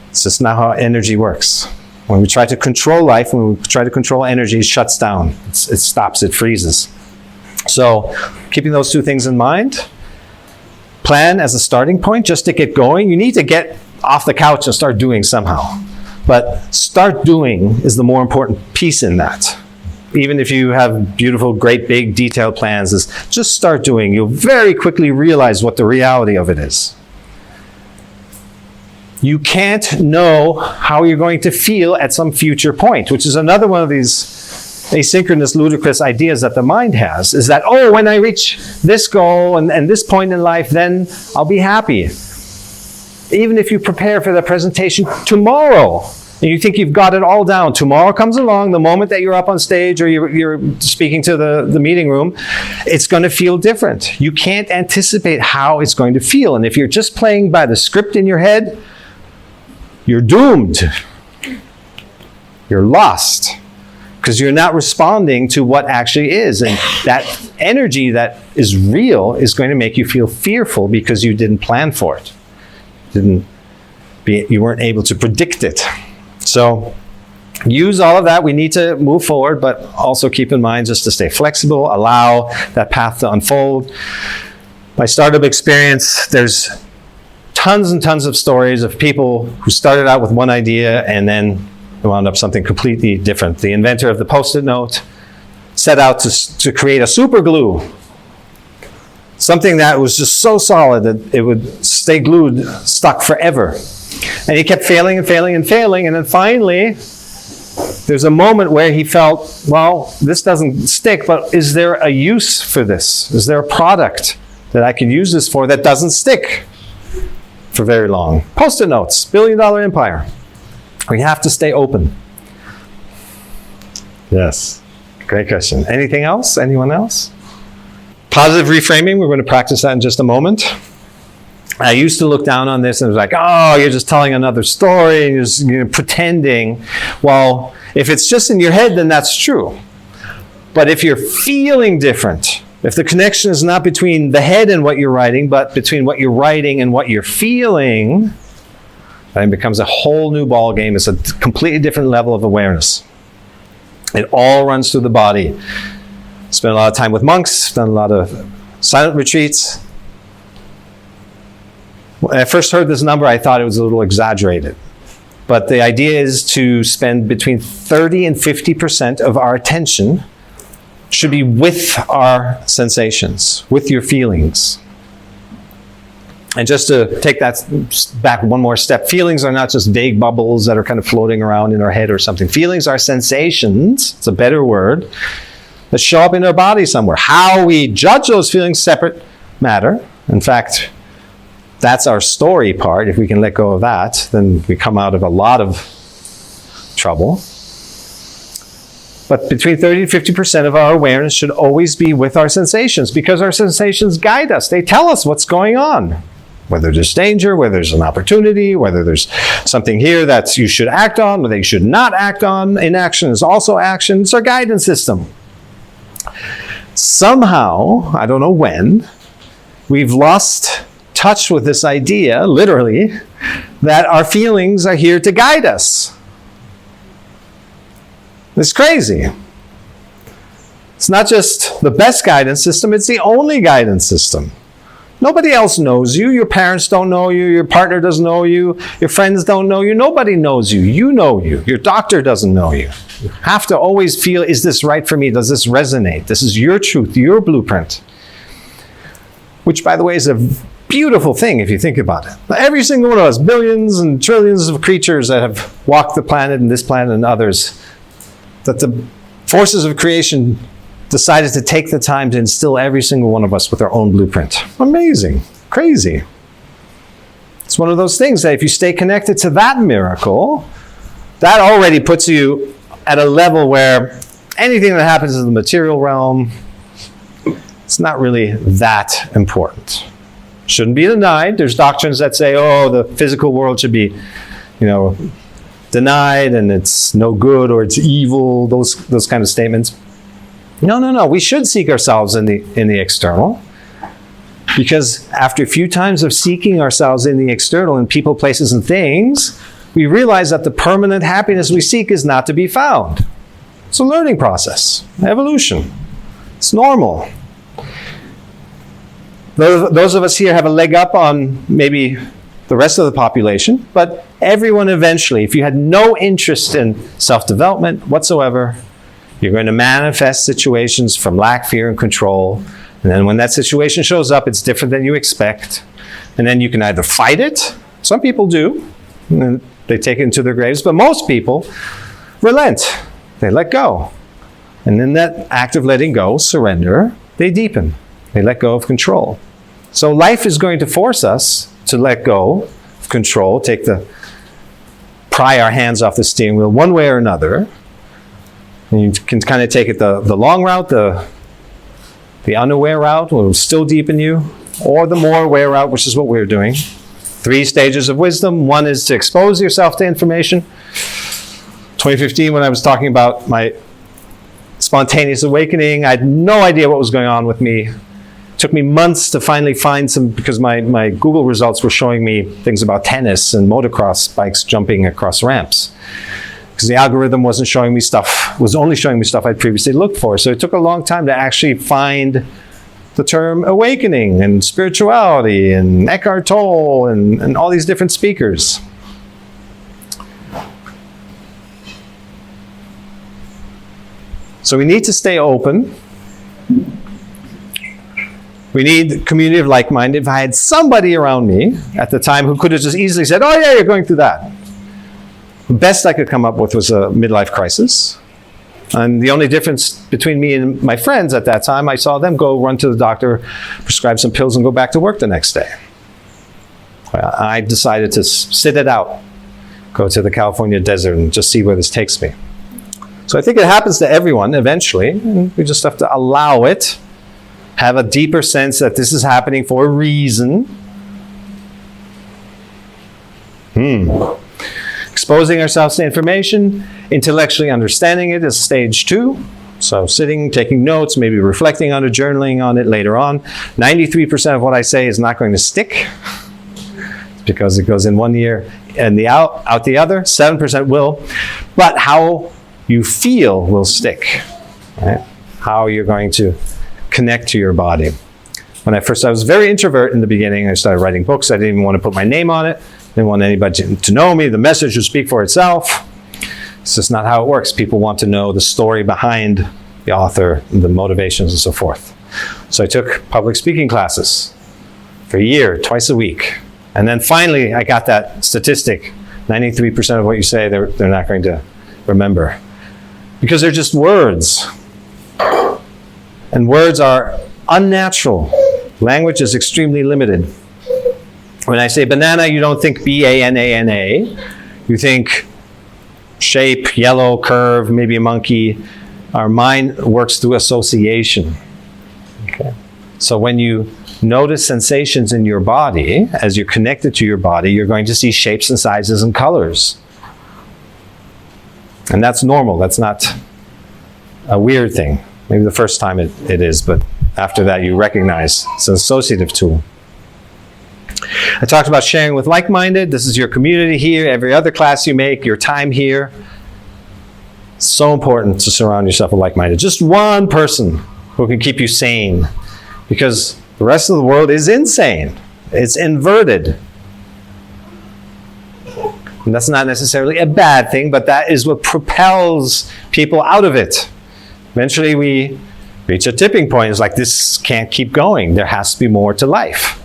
It's just not how energy works. When we try to control life, when we try to control energy, it shuts down. It stops, it freezes. So keeping those two things in mind, plan as a starting point just to get going. You need to get off the couch and start doing somehow. But start doing is the more important piece in that. Even if you have beautiful, great, big, detailed plans, just start doing. You'll very quickly realize what the reality of it is. You can't know how you're going to feel at some future point, which is another one of these asynchronous, ludicrous ideas that the mind has, is that, oh, when I reach this goal and this point in life, then I'll be happy. Even if you prepare for the presentation tomorrow, and you think you've got it all down, tomorrow comes along, the moment that you're up on stage or you're speaking to the meeting room, it's going to feel different. You can't anticipate how it's going to feel. And if you're just playing by the script in your head, you're doomed. You're lost. Because you're not responding to what actually is. And that energy that is real is going to make you feel fearful because you didn't plan for it. You weren't able to predict it. So use all of that. We need to move forward, but also keep in mind just to stay flexible, allow that path to unfold. My startup experience, there's tons and tons of stories of people who started out with one idea and then wound up something completely different. The inventor of the Post-it note set out to create a super glue. Something that was just so solid that it would stay glued, stuck forever. And he kept failing and failing and failing, and then finally, there's a moment where he felt, well, this doesn't stick, but is there a use for this? Is there a product that I can use this for that doesn't stick for very long? Post-it notes, billion-dollar empire. We have to stay open. Yes, great question. Anything else? Anyone else? Positive reframing, we're going to practice that in just a moment. I used to look down on this and it was like, oh, you're just telling another story, and you're pretending. Well, if it's just in your head, then that's true. But if you're feeling different, if the connection is not between the head and what you're writing, but between what you're writing and what you're feeling, then it becomes a whole new ball game. It's a completely different level of awareness. It all runs through the body. Spent a lot of time with monks, done a lot of silent retreats. When I first heard this number, I thought it was a little exaggerated. But the idea is to spend between 30 and 50% of our attention should be with our sensations, with your feelings. And just to take that back one more step, feelings are not just vague bubbles that are kind of floating around in our head or something. Feelings are sensations, it's a better word, that show up in our body somewhere. How we judge those feelings, separate matter. In fact, that's our story part. If we can let go of that, then we come out of a lot of trouble. But between 30 to 50% of our awareness should always be with our sensations, because our sensations guide us. They tell us what's going on. Whether there's danger, whether there's an opportunity, whether there's something here that you should act on, whether you should not act on. Inaction is also action. It's our guidance system. Somehow, I don't know when, we've lost touch with this idea, literally, that our feelings are here to guide us. It's crazy. It's not just the best guidance system, it's the only guidance system. Nobody else knows you. Your parents don't know you. Your partner doesn't know you. Your friends don't know you. Nobody knows you. You know you. Your doctor doesn't know you. You have to always feel, is this right for me? Does this resonate? This is your truth, your blueprint. Which, by the way, is a beautiful thing if you think about it. Every single one of us, billions and trillions of creatures that have walked the planet and this planet and others, that the forces of creation decided to take the time to instill every single one of us with our own blueprint. Amazing. Crazy. It's one of those things that if you stay connected to that miracle, that already puts you at a level where anything that happens in the material realm, it's not really that important. Shouldn't be denied. There's doctrines that say, oh, the physical world should be, denied and it's no good or it's evil, those kind of statements. No. We should seek ourselves in the external, because after a few times of seeking ourselves in the external, in people, places, and things, we realize that the permanent happiness we seek is not to be found. It's a learning process, evolution. It's normal. Those of us here have a leg up on maybe the rest of the population, but everyone eventually, if you had no interest in self-development whatsoever, you're going to manifest situations from lack, fear, and control. And then when that situation shows up, it's different than you expect. And then you can either fight it. Some people do. And they take it into their graves. But most people relent. They let go. And in that act of letting go, surrender, they deepen. They let go of control. So life is going to force us to let go of control, pry our hands off the steering wheel one way or another. And you can kind of take it the long route, the unaware route will still deepen you, or the more aware route, which is what we're doing. 3 stages of wisdom. One is to expose yourself to information. 2015, when I was talking about my spontaneous awakening, I had no idea what was going on with me. It took me months to finally find some, because my Google results were showing me things about tennis and motocross bikes jumping across ramps. Because the algorithm was only showing me stuff I'd previously looked for. So it took a long time to actually find the term awakening and spirituality and Eckhart Tolle and all these different speakers. So we need to stay open. We need a community of like-minded. If I had somebody around me at the time who could have just easily said, oh yeah, you're going through that. The best I could come up with was a midlife crisis. And the only difference between me and my friends at that time, I saw them go run to the doctor, prescribe some pills, and go back to work the next day. I decided to sit it out, go to the California desert and just see where this takes me. So I think it happens to everyone eventually, and we just have to allow it, have a deeper sense that this is happening for a reason. Exposing ourselves to information, intellectually understanding it is stage 2. So sitting, taking notes, maybe reflecting on it, journaling on it later on. 93% of what I say is not going to stick because it goes in one ear and out the other. 7% will. But how you feel will stick. Right? How you're going to connect to your body. When I was very introvert in the beginning. I started writing books. I didn't even want to put my name on it. Didn't want anybody to know me. The message would speak for itself. It's just not how it works. People want to know the story behind the author, the motivations, and so forth. So I took public speaking classes for a year, twice a week. And then finally, I got that statistic. 93% of what you say, they're not going to remember. Because they're just words. And words are unnatural. Language is extremely limited. When I say banana, you don't think B-A-N-A-N-A. You think shape, yellow, curve, maybe a monkey. Our mind works through association. Okay. So when you notice sensations in your body, as you're connected to your body, you're going to see shapes and sizes and colors. And that's normal. That's not a weird thing. Maybe the first time it is, but after that you recognize it's an associative tool. I talked about sharing with like-minded. This is your community here. Every other class you make, your time here. It's so important to surround yourself with like-minded. Just one person who can keep you sane, because the rest of the world is insane. It's inverted. And that's not necessarily a bad thing, but that is what propels people out of it. Eventually we reach a tipping point. It's like, this can't keep going. There has to be more to life.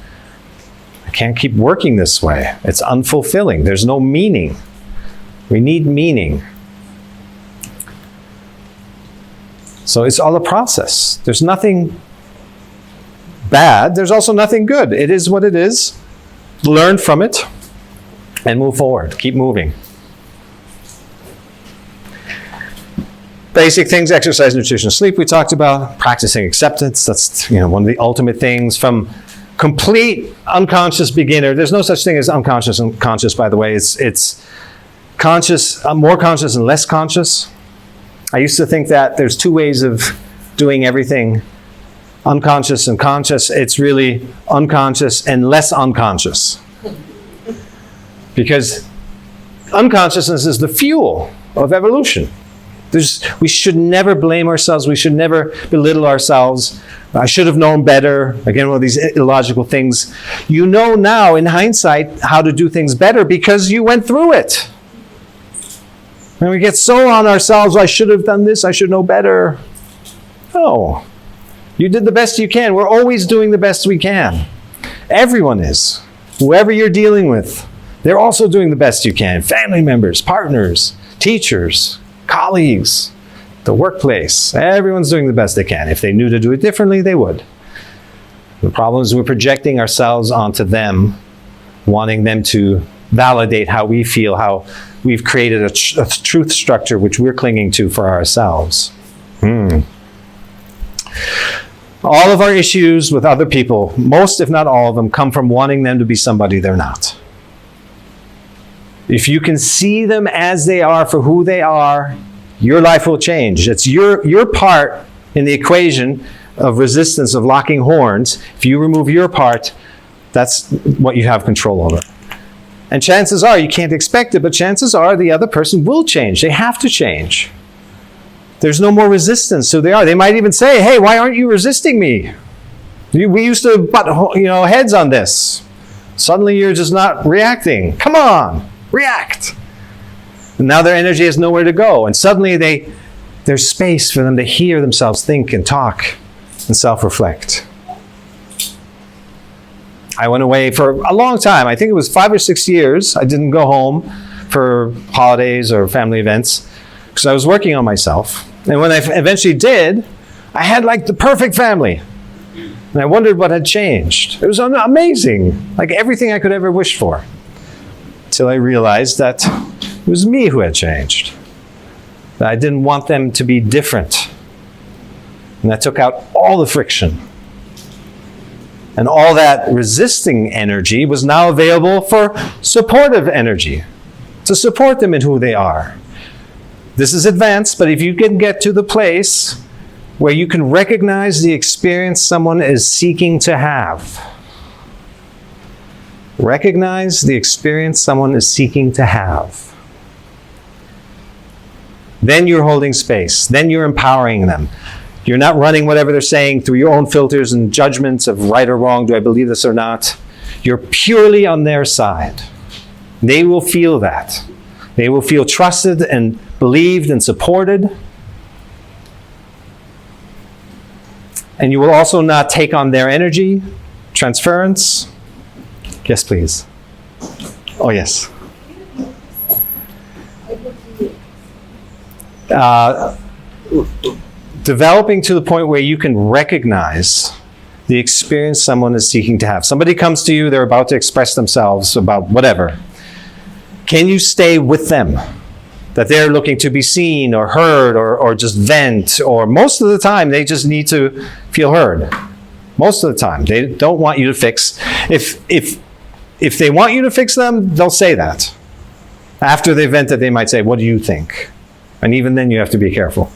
I can't keep working this way. It's unfulfilling. There's no meaning. We need meaning. So it's all a process. There's nothing bad. There's also nothing good. It is what it is. Learn from it and move forward. Keep moving. Basic things: exercise, nutrition, sleep. We talked about practicing acceptance. That's one of the ultimate things. From complete unconscious beginner. There's no such thing as unconscious and conscious, by the way. It's conscious, more conscious and less conscious. I used to think that there's two ways of doing everything, unconscious and conscious. It's really unconscious and less unconscious. Because unconsciousness is the fuel of evolution. We should never blame ourselves. We should never belittle ourselves. I should have known better. Again, one of these illogical things. You know now, in hindsight, how to do things better because you went through it. And we get so on ourselves, I should have done this, I should know better. No. You did the best you can. We're always doing the best we can. Everyone is. Whoever you're dealing with, they're also doing the best you can. Family members, partners, teachers, colleagues, the workplace. Everyone's doing the best they can. If they knew to do it differently, they would. The problem is we're projecting ourselves onto them, wanting them to validate how we feel, how we've created a truth structure which we're clinging to for ourselves. All of our issues with other people, most if not all of them, come from wanting them to be somebody they're not. If you can see them as they are for who they are, your life will change. It's your part in the equation of resistance, of locking horns. If you remove your part, that's what you have control over. And chances are, you can't expect it, but chances are the other person will change. They have to change. There's no more resistance, so they are. They might even say, hey, why aren't you resisting me? We used to butt heads on this. Suddenly you're just not reacting. Come on, react. And now their energy has nowhere to go. And suddenly there's space for them to hear themselves think and talk and self-reflect. I went away for a long time. I think it was 5 or 6 years. I didn't go home for holidays or family events because I was working on myself. And when I eventually did, I had like the perfect family. And I wondered what had changed. It was amazing, like everything I could ever wish for. Until I realized that it was me who had changed. That I didn't want them to be different. And that took out all the friction. And all that resisting energy was now available for supportive energy, to support them in who they are. This is advanced, but if you can get to the place where you can recognize the experience someone is seeking to have. Recognize the experience someone is seeking to have. Then you're holding space. Then you're empowering them. You're not running whatever they're saying through your own filters and judgments of right or wrong. Do I believe this or not? You're purely on their side. They will feel that. They will feel trusted and believed and supported. And you will also not take on their energy, transference. Yes, please. Oh, yes. Developing to the point where you can recognize the experience someone is seeking to have. Somebody comes to you, they're about to express themselves about whatever. Can you stay with them? That they're looking to be seen or heard or just vent, or most of the time they just need to feel heard. Most of the time. They don't want you to fix. If they want you to fix them, they'll say that. After they vented, they might say, what do you think? And even then you have to be careful.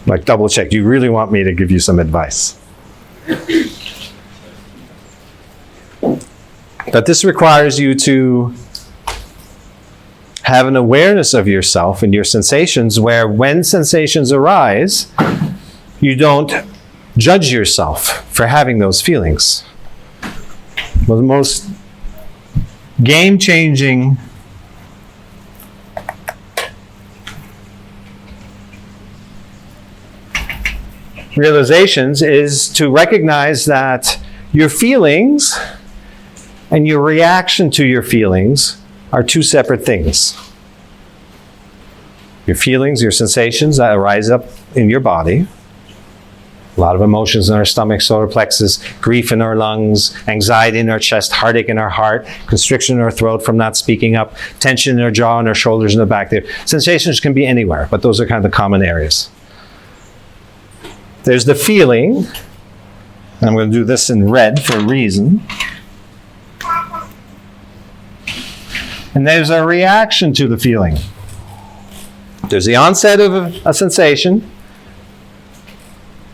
Like double check. Do you really want me to give you some advice? But this requires you to have an awareness of yourself and your sensations, where when sensations arise, you don't judge yourself for having those feelings. Well, the most game-changing realizations is to recognize that your feelings and your reaction to your feelings are two separate things. Your feelings, your sensations that arise up in your body. A lot of emotions in our stomach, solar plexus, grief in our lungs, anxiety in our chest, heartache in our heart, constriction in our throat from not speaking up, tension in our jaw and our shoulders in the back there. Sensations can be anywhere, but those are kind of the common areas. There's the feeling, and I'm going to do this in red for a reason. And there's a reaction to the feeling. There's the onset of a sensation,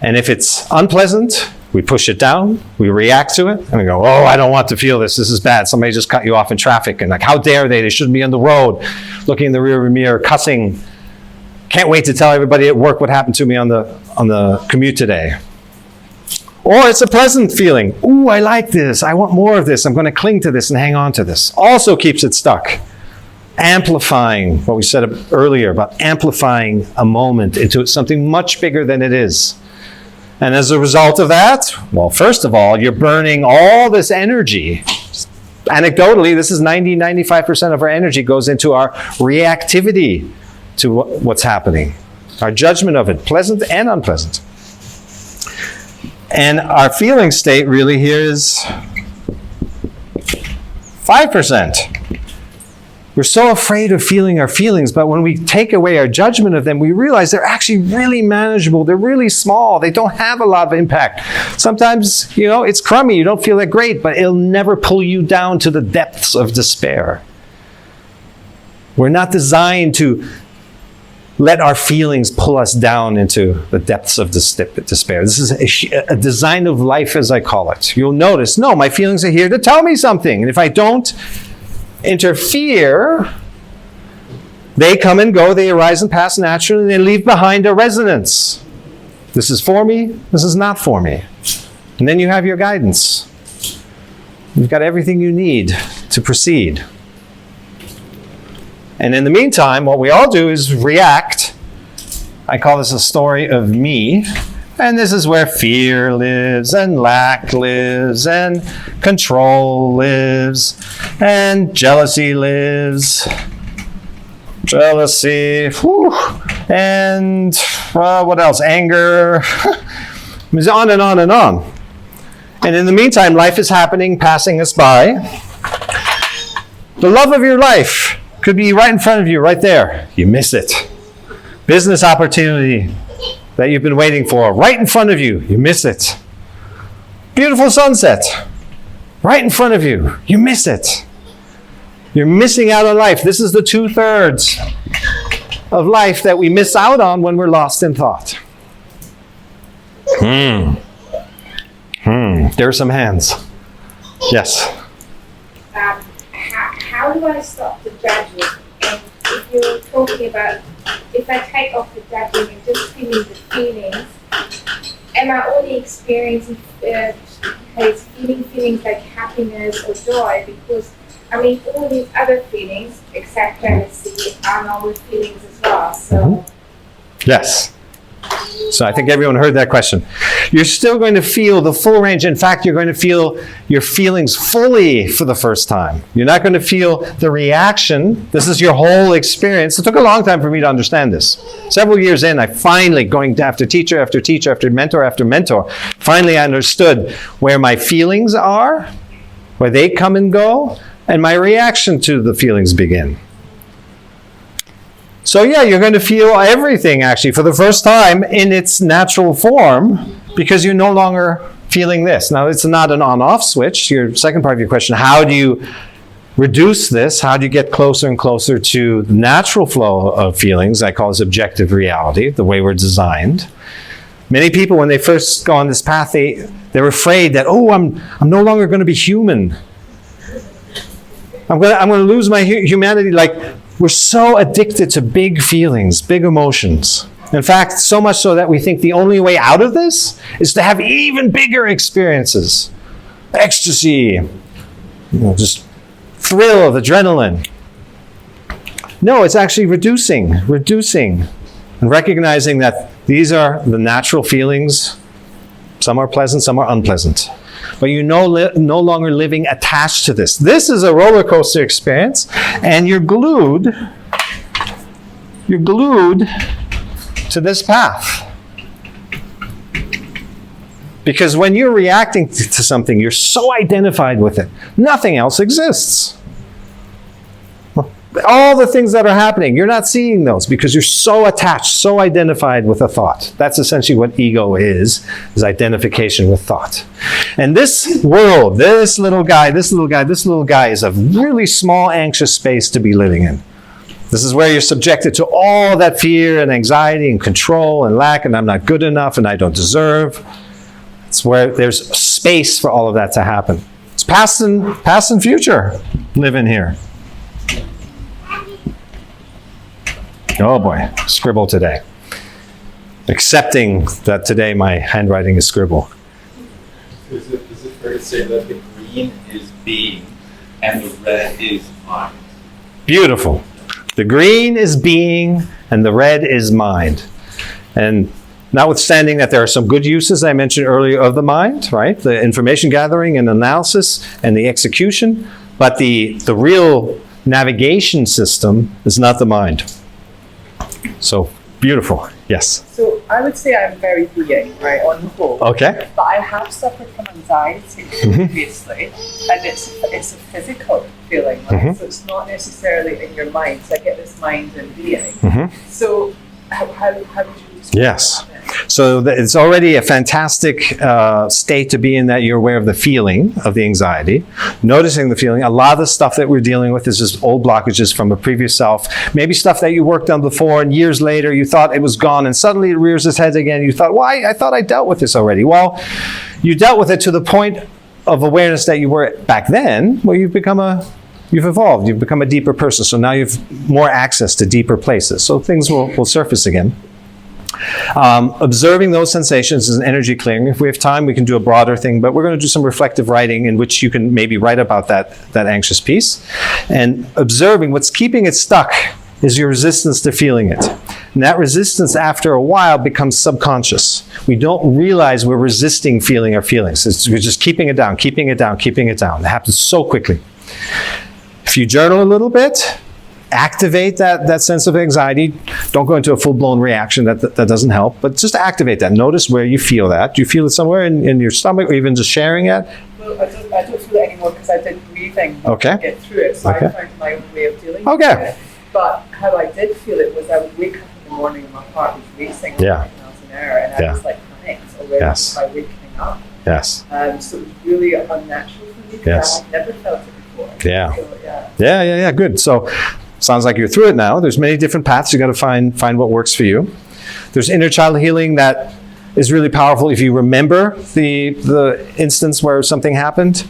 and if it's unpleasant, we push it down, we react to it, and we go, oh, I don't want to feel this, this is bad. Somebody just cut you off in traffic, and like, how dare they? They shouldn't be on the road, looking in the rearview mirror, cussing. Can't wait to tell everybody at work what happened to me on the commute today. Or it's a pleasant feeling. Ooh, I like this. I want more of this. I'm going to cling to this and hang on to this. Also keeps it stuck. Amplifying what we said earlier about amplifying a moment into something much bigger than it is. And as a result of that, well, first of all, you're burning all this energy. Anecdotally, this is 95% of our energy goes into our reactivity to what's happening. Our judgment of it, pleasant and unpleasant. And our feeling state really here is 5%. We're so afraid of feeling our feelings, but when we take away our judgment of them, we realize they're actually really manageable. They're really small. They don't have a lot of impact. Sometimes, it's crummy. You don't feel that great, but it'll never pull you down to the depths of despair. We're not designed to let our feelings pull us down into the depths of despair. This is a design of life, as I call it. You'll notice, no, my feelings are here to tell me something. And if I don't interfere, they come and go, they arise and pass naturally, and they leave behind a resonance. This is for me, this is not for me. And then you have your guidance. You've got everything you need to proceed. And in the meantime, what we all do is react. I call this a story of me. And this is where fear lives, and lack lives, and control lives, and jealousy lives. Jealousy, and what else? Anger. It's on and on and on. And in the meantime, life is happening, passing us by. The love of your life could be right in front of you, right there. You miss it. Business opportunity that you've been waiting for, right in front of you. You miss it. Beautiful sunset, right in front of you. You miss it. You're missing out on life. This is the 2/3 of life that we miss out on when we're lost in thought. There are some hands. Yes. How do I stop the judging? And if you're talking about, if I take off the judging and just feeling the feelings, am I only experiencing feelings like happiness or joy? Because I mean, all these other feelings, except jealousy, are normal feelings as well. So, Yes. So I think everyone heard that question. You're still going to feel the full range. In fact, you're going to feel your feelings fully for the first time. You're not going to feel the reaction. This is your whole experience. It took a long time for me to understand this. Several years in, I finally, going after teacher after teacher, after mentor, finally I understood where my feelings are, where they come and go, and my reaction to the feelings begin. So yeah, you're going to feel everything actually for the first time in its natural form because you're no longer feeling this. Now, it's not an on-off switch. Your second part of your question, how do you reduce this? How do you get closer and closer to the natural flow of feelings? I call this objective reality, the way we're designed. Many people, when they first go on this path, they're afraid that, oh, I'm no longer going to be human. I'm going to lose my humanity. Like, we're so addicted to big feelings, big emotions. In fact, so much so that we think the only way out of this is to have even bigger experiences. Ecstasy, just thrill of adrenaline. No, it's actually reducing, and recognizing that these are the natural feelings. Some are pleasant, some are unpleasant. But you're no longer living attached to this. This is a roller coaster experience, and you're glued to this path. Because when you're reacting to something, you're so identified with it. Nothing else exists. All the things that are happening, you're not seeing those because you're so attached, so identified with a thought. That's essentially what ego is identification with thought. And this world, this little guy is a really small, anxious space to be living in. This is where you're subjected to all that fear and anxiety and control and lack, and I'm not good enough and I don't deserve. It's where there's space for all of that to happen. It's past and future living here. Oh boy, scribble today. Accepting that today my handwriting is scribble. Is it fair to say that the green is being and the red is mind? Beautiful. The green is being and the red is mind. And notwithstanding that there are some good uses I mentioned earlier of the mind, right? The information gathering and analysis and the execution, but the real navigation system is not the mind. So, beautiful. Yes. So I would say I'm very being, right, on the whole. Okay. But I have suffered from anxiety previously, and it's a physical feeling, right? So it's not necessarily in your mind. So I get this mind and being. So how would you describe Yes. that then? So it's already a fantastic state to be in, that you're aware of the feeling of the anxiety, noticing the feeling. A lot of the stuff that we're dealing with is just old blockages from a previous self, maybe stuff that you worked on before, and years later you thought it was gone, and suddenly it rears its head again. You thought, why? I thought I dealt with this already. Well, you dealt with it to the point of awareness that you were back then, where you've evolved, you've become a deeper person. So now you have more access to deeper places. So things will surface again. Observing those sensations is an energy clearing. If we have time, we can do a broader thing, but we're going to do some reflective writing in which you can maybe write about that anxious piece. And observing what's keeping it stuck is your resistance to feeling it. And that resistance, after a while, becomes subconscious. We don't realize we're resisting feeling our feelings. We're just keeping it down. It happens so quickly. If you journal a little bit, activate that sense of anxiety. Don't go into a full-blown reaction. That doesn't help. But just activate that. Notice where you feel that. Do you feel it somewhere in your stomach, or even just sharing it? Well, I don't feel it anymore because I did breathing to get through it. So I found my own way of dealing with it. But how I did feel it was I would wake up in the morning and my heart was racing 100 miles an hour, and I was like panicked already by waking up. Yes. So it was really unnatural for me because I had never felt it before. Yeah. So, Yeah. Good. So sounds like you're through it now. There's many different paths. You got to find what works for you. There's inner child healing that is really powerful if you remember the instance where something happened.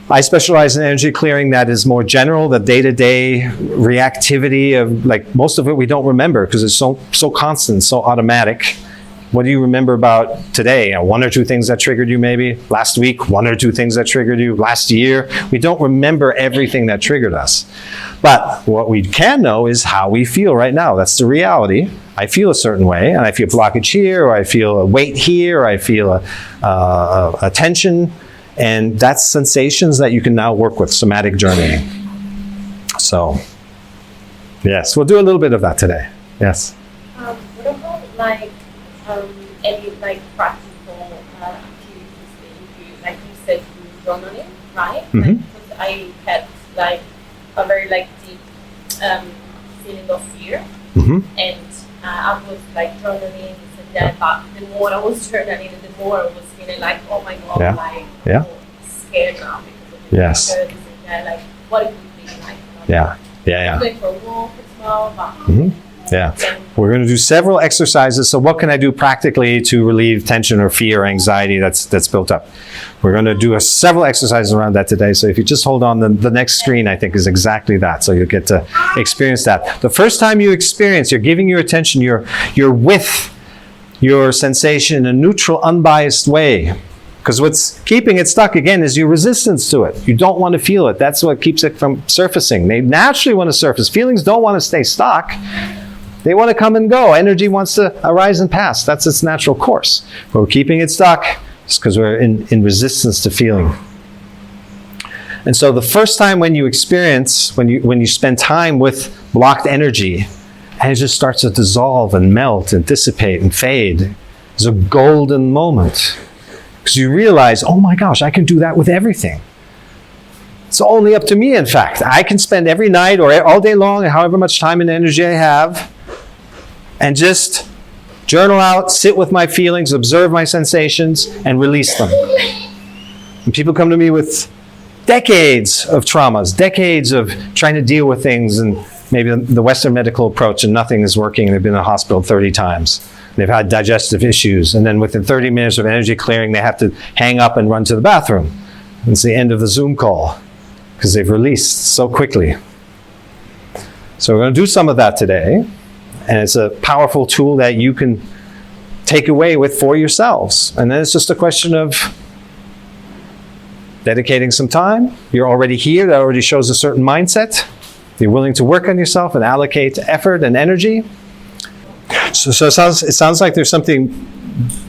I specialize in energy clearing that is more general, the day-to-day reactivity of, like, most of it we don't remember because it's so constant, so automatic. What do you remember about today? One or two things that triggered you maybe? Last week, one or two things that triggered you? Last year? We don't remember everything that triggered us. But what we can know is how we feel right now. That's the reality. I feel a certain way, and I feel blockage here, or I feel a weight here, or I feel a tension. And that's sensations that you can now work with, somatic journeying. So, yes, we'll do a little bit of that today. Yes. What about any practical activities that you do? Like you said, you journaling, right? Mm-hmm. Because I had a very deep feeling of fear, Mm-hmm. and I was journaling this and that. But the more I was journaling, the more I was feeling oh my god, Yeah. scared now because of the Yes. fear, this and that. What it would be like. Yeah. Going for a walk as well, but Mm-hmm. Yeah. then We're going to do several exercises. So what can I do practically to relieve tension or fear or anxiety that's built up? We're going to do several exercises around that today. So if you just hold on, the next screen, I think, is exactly that. So you'll get to experience that. The first time you experience, you're giving your attention, you're with your sensation in a neutral, unbiased way. Because what's keeping it stuck, again, is your resistance to it. You don't want to feel it. That's what keeps it from surfacing. They naturally want to surface. Feelings don't want to stay stuck. They want to come and go. Energy wants to arise and pass. That's its natural course. But we're keeping it stuck just because we're in resistance to feeling. And so the first time when you experience, when you spend time with blocked energy, and it just starts to dissolve and melt and dissipate and fade, it's a golden moment. Because you realize, oh my gosh, I can do that with everything. It's only up to me, in fact. I can spend every night or all day long, however much time and energy I have, and just journal out, sit with my feelings, observe my sensations, and release them. And people come to me with decades of traumas, decades of trying to deal with things, and maybe the Western medical approach, and nothing is working. They've been in the hospital 30 times. They've had digestive issues, and then within 30 minutes of energy clearing, they have to hang up and run to the bathroom. And it's the end of the Zoom call, because they've released so quickly. So we're going to do some of that today. And it's a powerful tool that you can take away with for yourselves. And then it's just a question of dedicating some time. You're already here. That already shows a certain mindset. You're willing to work on yourself and allocate effort and energy. So it sounds like there's something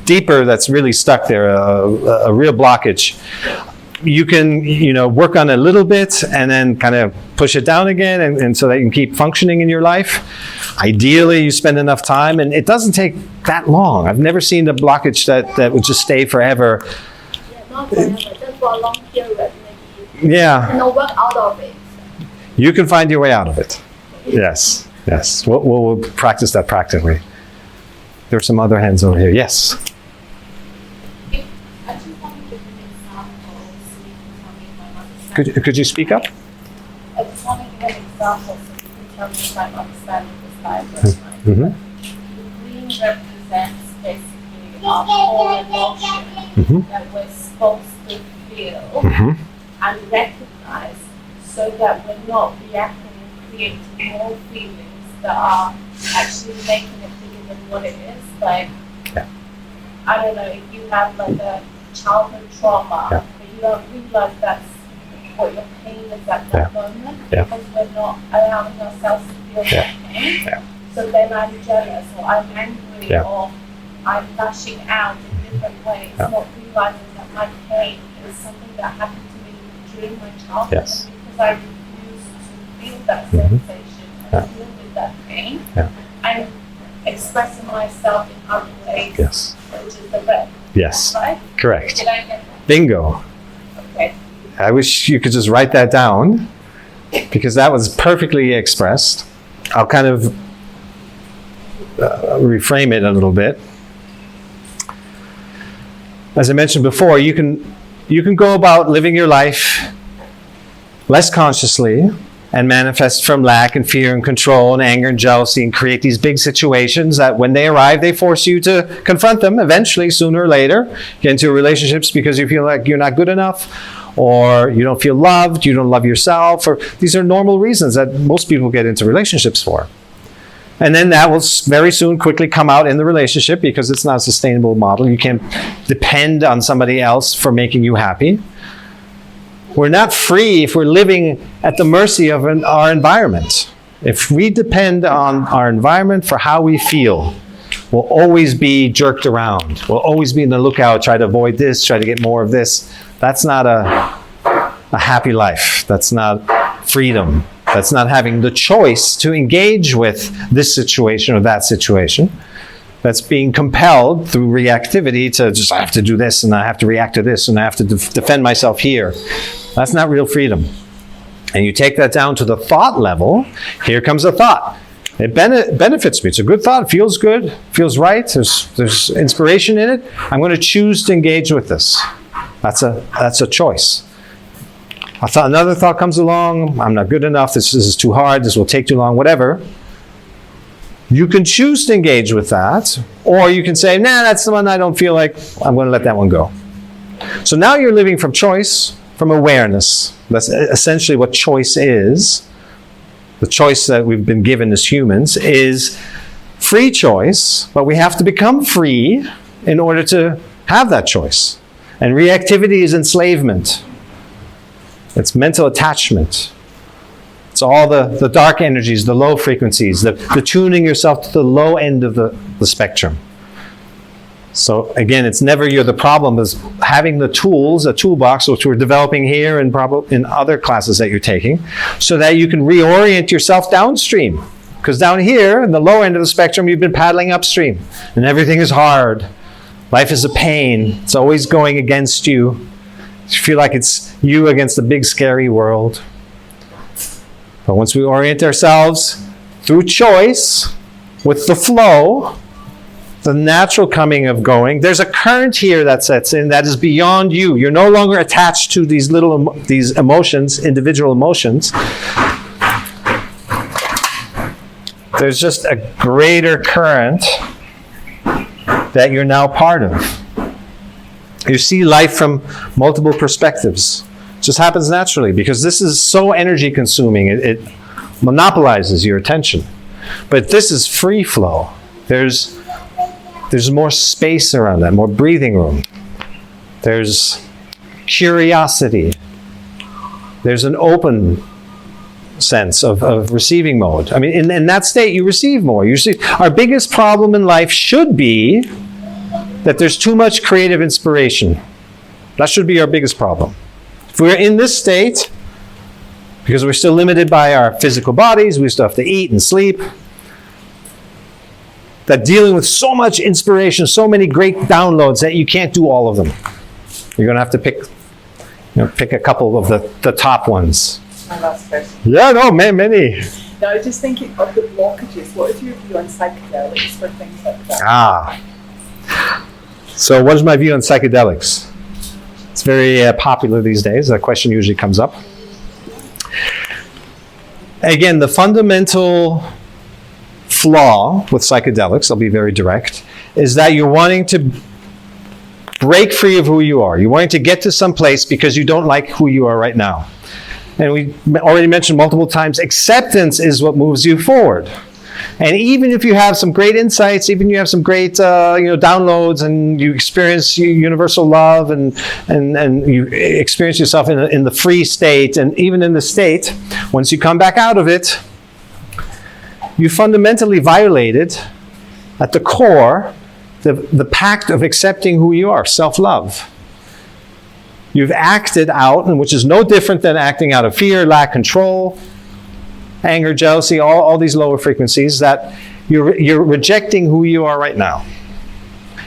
deeper that's really stuck there, a real blockage. You can, work on it a little bit and then kind of push it down again, and so that you can keep functioning in your life. Ideally, you spend enough time, and it doesn't take that long. I've never seen a blockage that would just stay forever. Yeah, not forever, just for a long period, maybe. Yeah. Work out of it. You can find your way out of it. Yes. We'll practice that practically. There are some other hands over here. Yes. I just want to give an example so you can tell me if I'm understanding. Could you speak up? I just want to give an example so you can tell me if I'm understanding this diagram. Mm-hmm. The green represents basically our core emotion Mm-hmm. that we're supposed to feel Mm-hmm. and recognize, so that we're not reacting and creating more feelings that are actually making it bigger than what it is. Yeah. I don't know, if you have a childhood trauma, Yeah. but you don't realize that's what your pain is at that moment, Yeah. because we're not allowing ourselves to feel that pain. Yeah. So then I'm jealous, or I'm angry, Yeah. or I'm lashing out in different ways, Yeah. not realizing that my pain is something that happened to me during my childhood. Yes. And because I refuse to feel that Mhm. sensation and Yeah. deal with that pain, Yeah. I'm expressing myself in other ways, Yes. which is the red. Yes. Right? Correct. Did I get that? Bingo. Okay. I wish you could just write that down, because that was perfectly expressed. I'll kind of reframe it a little bit. As I mentioned before, you can go about living your life less consciously and manifest from lack and fear and control and anger and jealousy, and create these big situations that when they arrive, they force you to confront them eventually, sooner or later. Get into relationships because you feel like you're not good enough, or you don't feel loved, you don't love yourself, or these are normal reasons that most people get into relationships for. And then that will very soon quickly come out in the relationship because it's not a sustainable model. You can't depend on somebody else for making you happy. We're not free if we're living at the mercy of our environment. If we depend on our environment for how we feel, we'll always be jerked around. We'll always be in the lookout, try to avoid this, try to get more of this. That's not a happy life. That's not freedom. That's not having the choice to engage with this situation or that situation. That's being compelled through reactivity to just, I have to do this, and I have to react to this, and I have to defend myself here. That's not real freedom. And you take that down to the thought level, here comes a thought. It benefits me. It's a good thought. It feels good. Feels right. There's inspiration in it. I'm going to choose to engage with this. That's a choice. Another thought comes along. I'm not good enough. This is too hard. This will take too long. Whatever. You can choose to engage with that, or you can say, nah, that's the one I don't feel like. I'm going to let that one go. So now you're living from choice, from awareness. That's essentially what choice is. The choice that we've been given as humans is free choice, but we have to become free in order to have that choice. And reactivity is enslavement. It's mental attachment. It's all the dark energies, the low frequencies, the tuning yourself to the low end of the spectrum. So again, it's never you're the problem, is having the tools, a toolbox, which we're developing here and probably in other classes that you're taking, so that you can reorient yourself downstream. Because down here, in the low end of the spectrum, you've been paddling upstream, and everything is hard. Life is a pain. It's always going against you. You feel like it's you against the big, scary world. But once we orient ourselves through choice, with the flow, the natural coming of going, there's a current here that sets in that is beyond you. You're no longer attached to these emotions, individual emotions. There's just a greater current that you're now part of. You see life from multiple perspectives. It just happens naturally because this is so energy consuming. It monopolizes your attention. But this is free flow. There's more space around that, more breathing room. There's curiosity. There's an open sense of receiving mode. I mean, in that state, you receive more. You see, our biggest problem in life should be that there's too much creative inspiration. That should be our biggest problem. If we're in this state, because we're still limited by our physical bodies, we still have to eat and sleep, that dealing with so much inspiration, so many great downloads that you can't do all of them. You're going to have to pick a couple of the top ones. My last question. Yeah, no, many. Now, I was just thinking of the blockages. What is your view on psychedelics for things like that? So what is my view on psychedelics? It's very popular these days. That question usually comes up. Again, the fundamental flaw with psychedelics, I'll be very direct, is that you're wanting to break free of who you are. You're wanting to get to some place because you don't like who you are right now. And we already mentioned multiple times, acceptance is what moves you forward. And even if you have some great insights, even you have some great downloads, and you experience universal love, and you experience yourself in the free state, and even in the state, once you come back out of it, you fundamentally violated, at the core, the pact of accepting who you are, self-love. You've acted out, and which is no different than acting out of fear, lack, control, anger, jealousy, all these lower frequencies, that you're rejecting who you are right now.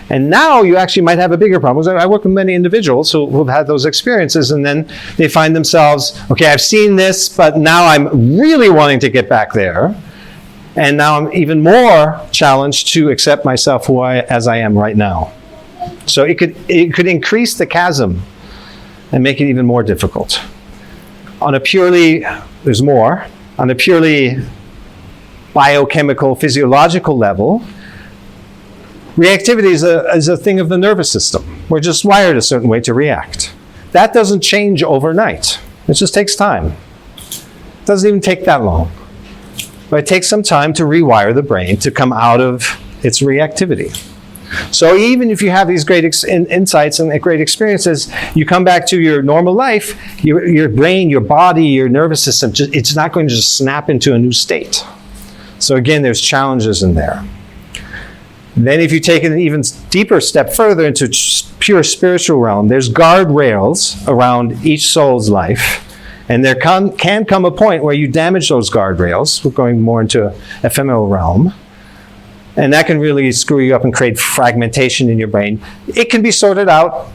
And now you actually might have a bigger problem. I work with many individuals who've had those experiences, and then they find themselves, okay, I've seen this, but now I'm really wanting to get back there. And now I'm even more challenged to accept myself as I am right now. So it could increase the chasm and make it even more difficult. There's more. On a purely biochemical, physiological level, reactivity is a thing of the nervous system. We're just wired a certain way to react. That doesn't change overnight. It just takes time. It doesn't even take that long. but it takes some time to rewire the brain to come out of its reactivity. So even if you have these great insights and great experiences, you come back to your normal life, your brain, your body, your nervous system, it's not going to just snap into a new state. So again, there's challenges in there. Then if you take it an even deeper step further into pure spiritual realm, there's guardrails around each soul's life. And there can come a point where you damage those guardrails. We're going more into ephemeral realm. And that can really screw you up and create fragmentation in your brain. It can be sorted out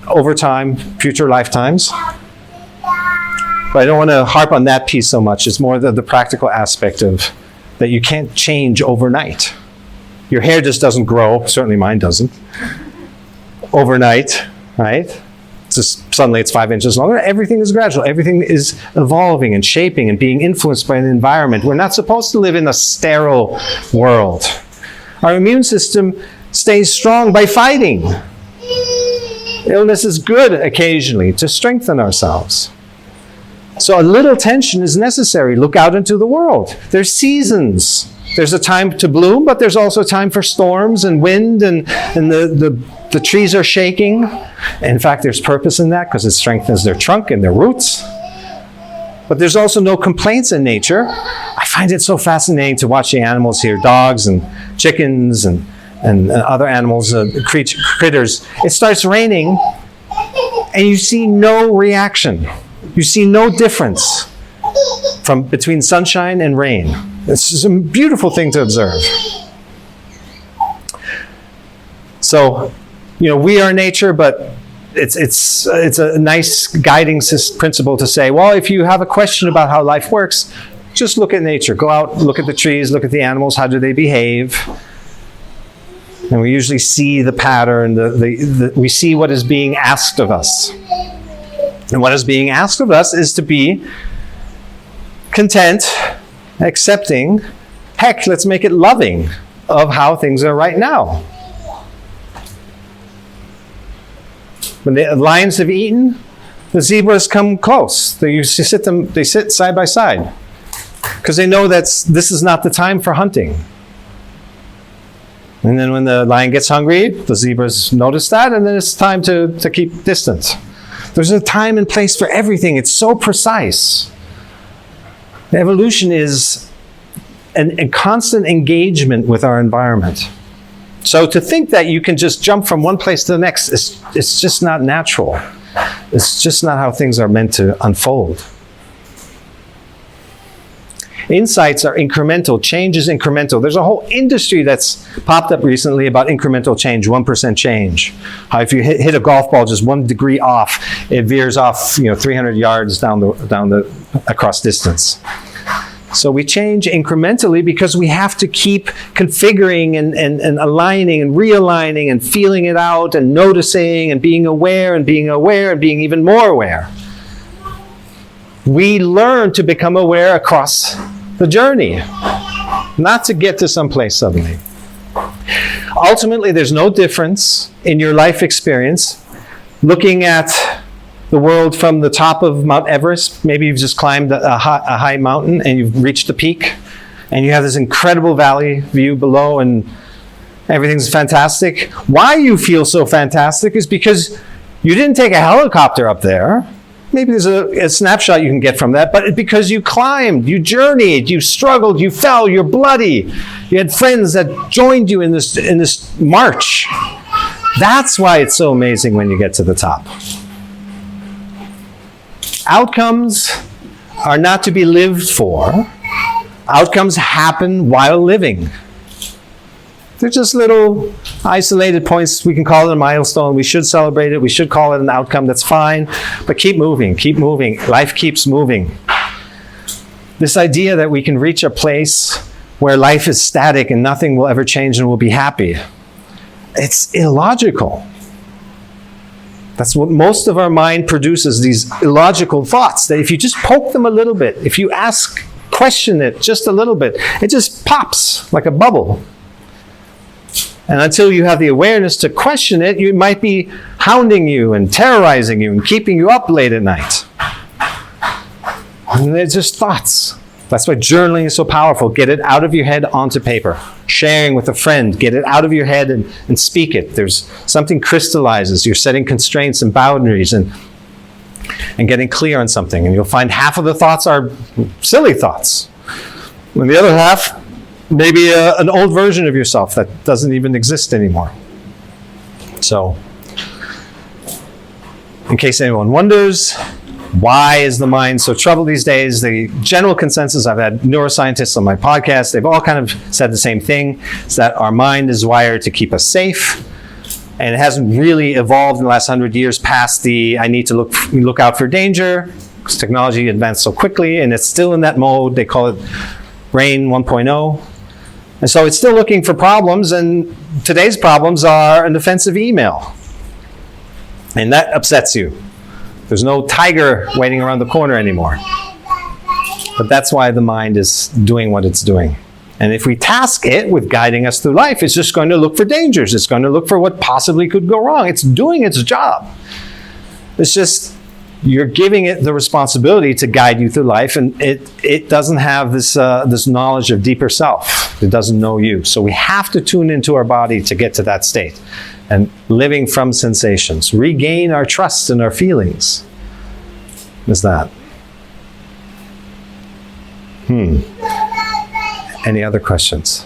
over time, future lifetimes. But I don't want to harp on that piece so much. It's more the practical aspect of that you can't change overnight. Your hair just doesn't grow, certainly mine doesn't, overnight, right? Just suddenly it's 5 inches longer. Everything is gradual. Everything is evolving and shaping and being influenced by the environment. We're not supposed to live in a sterile world. Our immune system stays strong by fighting. Illness is good occasionally to strengthen ourselves. So a little tension is necessary. Look out into the world. There's seasons. There's a time to bloom, but there's also time for storms and wind, and the trees are shaking. In fact, there's purpose in that because it strengthens their trunk and their roots. But there's also no complaints in nature. I find it so fascinating to watch the animals here, dogs and chickens and other animals, critters. It starts raining, and you see no reaction. You see no difference between sunshine and rain. It's just a beautiful thing to observe. So, we are nature, but it's a nice guiding principle to say, well, if you have a question about how life works, just look at nature. Go out, look at the trees, look at the animals, how do they behave? And we usually see the pattern, we see what is being asked of us. And what is being asked of us is to be content, accepting, heck, let's make it loving of how things are right now. When the lions have eaten, the zebras come close. They sit side by side because they know that this is not the time for hunting. And then when the lion gets hungry, the zebras notice that, and then it's time to keep distance. There's a time and place for everything. It's so precise. Evolution is a constant engagement with our environment. So to think that you can just jump from one place to the next, it's just not natural. It's just not how things are meant to unfold. Insights are incremental. Change is incremental. There's a whole industry that's popped up recently about incremental change, 1% change. How if you hit a golf ball just 1 degree off, it veers off 300 yards down the across distance. So we change incrementally because we have to keep configuring and aligning and realigning and feeling it out and noticing and being aware and being even more aware. We learn to become aware across the journey, not to get to someplace suddenly. Ultimately, there's no difference in your life experience looking at the world from the top of Mount Everest. Maybe you've just climbed a high mountain and you've reached the peak and you have this incredible valley view below and everything's fantastic. Why you feel so fantastic is because you didn't take a helicopter up there. Maybe there's a snapshot you can get from that, but because you climbed, you journeyed, you struggled, you fell, you're bloody. You had friends that joined you in this march. That's why it's so amazing when you get to the top. Outcomes are not to be lived for. Outcomes happen while living. They're just little isolated points. We can call it a milestone. We should celebrate it. We should call it an outcome. That's fine. But keep moving. Keep moving. Life keeps moving. This idea that we can reach a place where life is static and nothing will ever change and we'll be happy, it's illogical. That's what most of our mind produces, these illogical thoughts that if you just poke them a little bit, if you question it just a little bit, it just pops like a bubble. And until you have the awareness to question it, it might be hounding you and terrorizing you and keeping you up late at night. And they're just thoughts. That's why journaling is so powerful. Get it out of your head onto paper. Sharing with a friend, get it out of your head and speak it. There's something crystallizes. You're setting constraints and boundaries and getting clear on something. And you'll find half of the thoughts are silly thoughts. And the other half, maybe an old version of yourself that doesn't even exist anymore. So, in case anyone wonders, why is the mind so troubled these days? The general consensus, I've had neuroscientists on my podcast, they've all kind of said the same thing, is that our mind is wired to keep us safe, and it hasn't really evolved in the last 100 years past the I need to look out for danger, because technology advanced so quickly, and it's still in that mode. They call it brain 1.0. And so it's still looking for problems, and today's problems are an offensive email. And that upsets you. There's no tiger waiting around the corner anymore. But that's why the mind is doing what it's doing. And if we task it with guiding us through life, it's just going to look for dangers. It's going to look for what possibly could go wrong. It's doing its job. It's just, you're giving it the responsibility to guide you through life, and it doesn't have this knowledge of deeper self. It doesn't know you. So we have to tune into our body to get to that state. And living from sensations. Regain our trust in our feelings. Is that? Any other questions?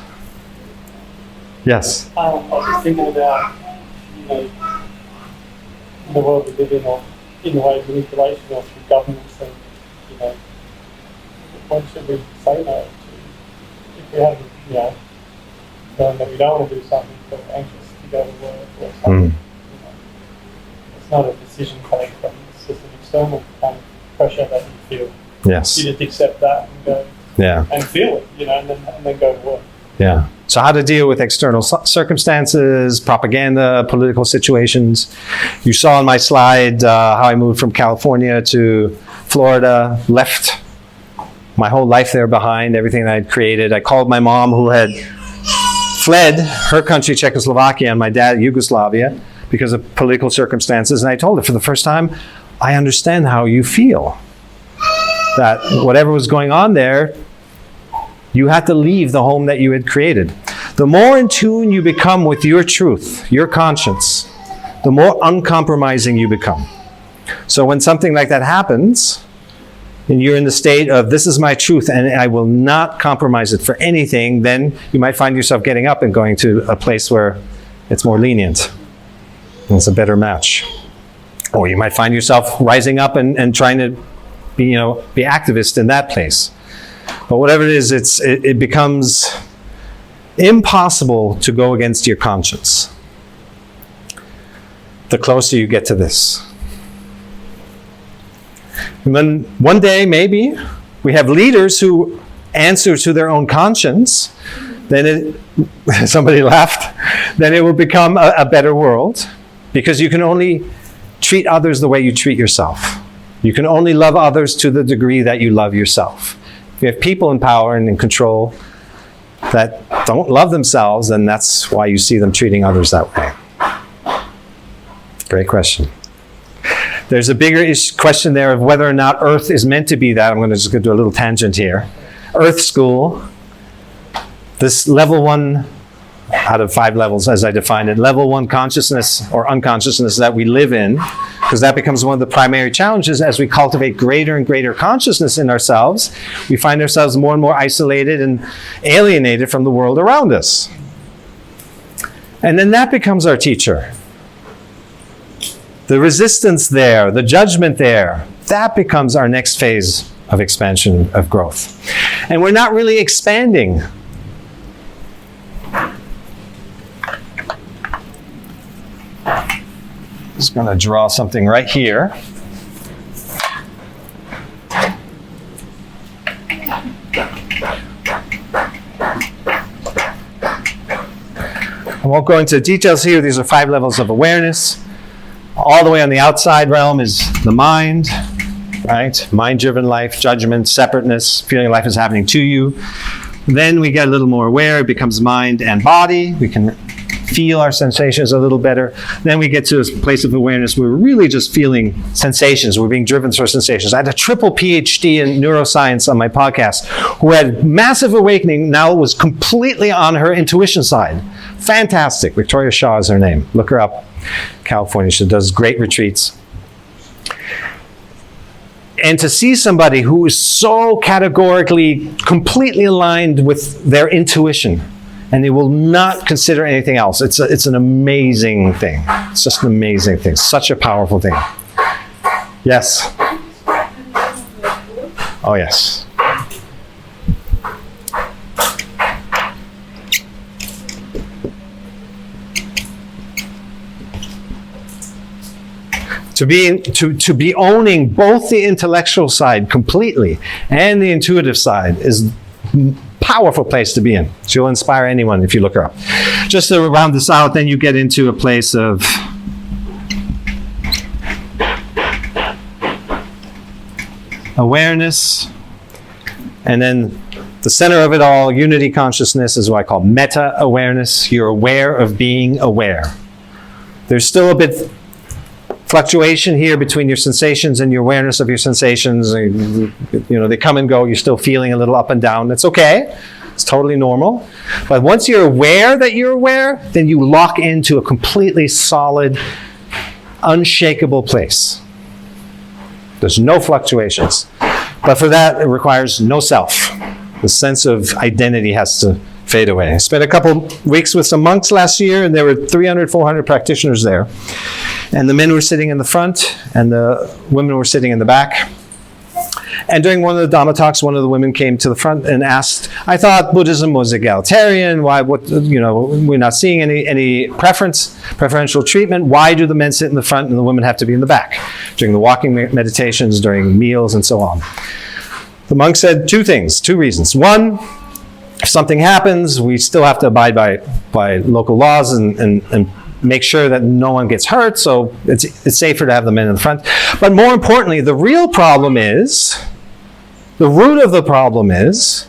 Yes? I was just thinking about, the world we live in, or in a way manipulation or through governments, and, what should we say no to? If we have, knowing that we don't want to do something, but we're anxious to go to work or something. It's not a decision coming from, it's just an external kind of pressure that you feel. Yes. You just accept that and go, and feel it, and then go to work. Yeah. So how to deal with external circumstances, propaganda, political situations. You saw on my slide how I moved from California to Florida, left my whole life there behind, everything I had created. I called my mom, who had fled her country, Czechoslovakia, and my dad, Yugoslavia, because of political circumstances. And I told her, for the first time, I understand how you feel. That whatever was going on there, you had to leave the home that you had created. The more in tune you become with your truth, your conscience, the more uncompromising you become. So when something like that happens, and you're in the state of, this is my truth and I will not compromise it for anything, then you might find yourself getting up and going to a place where it's more lenient. And it's a better match. Or you might find yourself rising up and trying to be activist in that place. But whatever it is, it becomes impossible to go against your conscience the closer you get to this. And then one day, maybe, we have leaders who answer to their own conscience, then somebody laughed, then it will become a better world, because you can only treat others the way you treat yourself. You can only love others to the degree that you love yourself. If you have people in power and in control that don't love themselves, then that's why you see them treating others that way. Great question. There's a bigger question there of whether or not Earth is meant to be that. I'm going to just go do a little tangent here. Earth School, this level 1 out of 5 levels as I define it, level 1 consciousness or unconsciousness that we live in, because that becomes one of the primary challenges as we cultivate greater and greater consciousness in ourselves. We find ourselves more and more isolated and alienated from the world around us. And then that becomes our teacher. The resistance there, the judgment there, that becomes our next phase of expansion, of growth. And we're not really expanding. Just going to draw something right here. I won't go into details here. These are 5 levels of awareness. All the way on the outside realm is the mind, right? Mind-driven life, judgment, separateness, feeling life is happening to you. Then we get a little more aware. It becomes mind and body. We can feel our sensations a little better. Then we get to this place of awareness where we're really just feeling sensations. We're being driven through sensations. I had a triple PhD in neuroscience on my podcast who had massive awakening, now was completely on her intuition side. Fantastic. Victoria Shaw is her name. Look her up. California. She does great retreats. And to see somebody who is so categorically, completely aligned with their intuition, and they will not consider anything else. It's an amazing thing. It's just an amazing thing. Such a powerful thing. Yes. Oh, yes. To be owning both the intellectual side completely and the intuitive side is a powerful place to be in. She'll inspire anyone if you look her up. Just to round this out, then you get into a place of awareness, and then the center of it all, unity consciousness, is what I call meta-awareness. You're aware of being aware. There's still a bit fluctuation here between your sensations and your awareness of your sensations. You know, they come and go. You're still feeling a little up and down. That's okay. It's totally normal. But once you're aware that you're aware, then you lock into a completely solid, unshakable place. There's no fluctuations. But for that, it requires no self. The sense of identity has to fade away. I spent a couple weeks with some monks last year, and there were 300, 400 practitioners there. And the men were sitting in the front, and the women were sitting in the back. And during one of the Dhamma talks, one of the women came to the front and asked, I thought Buddhism was egalitarian. Why, we're not seeing any preferential treatment. Why do the men sit in the front and the women have to be in the back? During the walking meditations, during meals, and so on. The monk said two reasons. One, if something happens, we still have to abide by local laws and make sure that no one gets hurt, so it's safer to have the men in the front. But more importantly, the root of the problem is,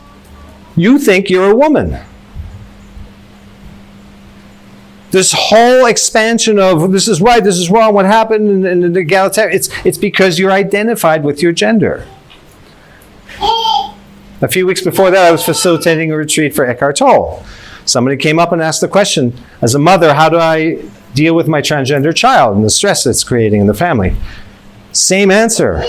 you think you're a woman. This whole expansion of this is right, this is wrong, what happened, and the egalitarian, it's because you're identified with your gender. A few weeks before that, I was facilitating a retreat for Eckhart Tolle. Somebody came up and asked the question, as a mother, how do I deal with my transgender child and the stress it's creating in the family? Same answer.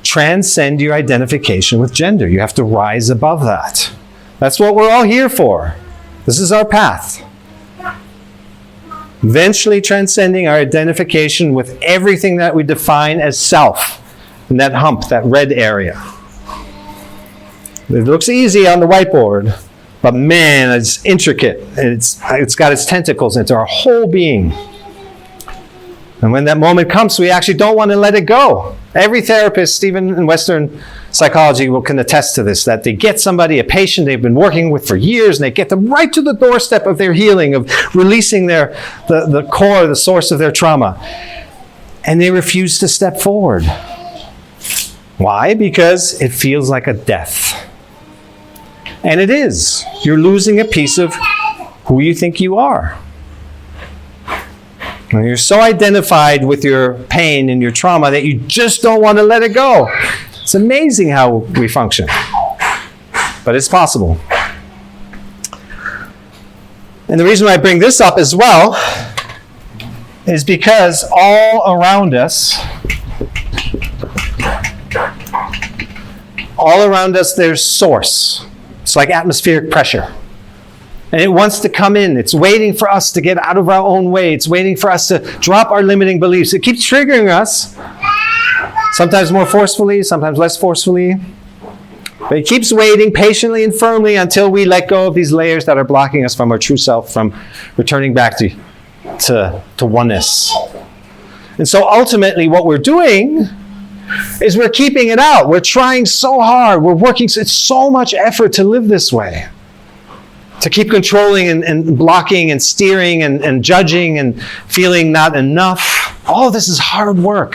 Transcend your identification with gender. You have to rise above that. That's what we're all here for. This is our path. Eventually transcending our identification with everything that we define as self, and that hump, that red area. It looks easy on the whiteboard, but man, it's intricate. It's got its tentacles into our whole being. And when that moment comes, we actually don't want to let it go. Every therapist, even in Western psychology, can attest to this, that they get somebody, a patient they've been working with for years, and they get them right to the doorstep of their healing, of releasing the core, the source of their trauma. And they refuse to step forward. Why? Because it feels like a death. And it is. You're losing a piece of who you think you are. And you're so identified with your pain and your trauma that you just don't want to let it go. It's amazing how we function. But it's possible. And the reason why I bring this up as well is because all around us, there's source. It's like atmospheric pressure. And it wants to come in. It's waiting for us to get out of our own way. It's waiting for us to drop our limiting beliefs. It keeps triggering us, sometimes more forcefully, sometimes less forcefully. But it keeps waiting patiently and firmly until we let go of these layers that are blocking us from our true self, from returning back to oneness. And so ultimately what we're doing is we're keeping it out. We're trying so hard. We're working. It's so much effort to live this way. To keep controlling and blocking and steering and judging and feeling not enough. All of this is hard work.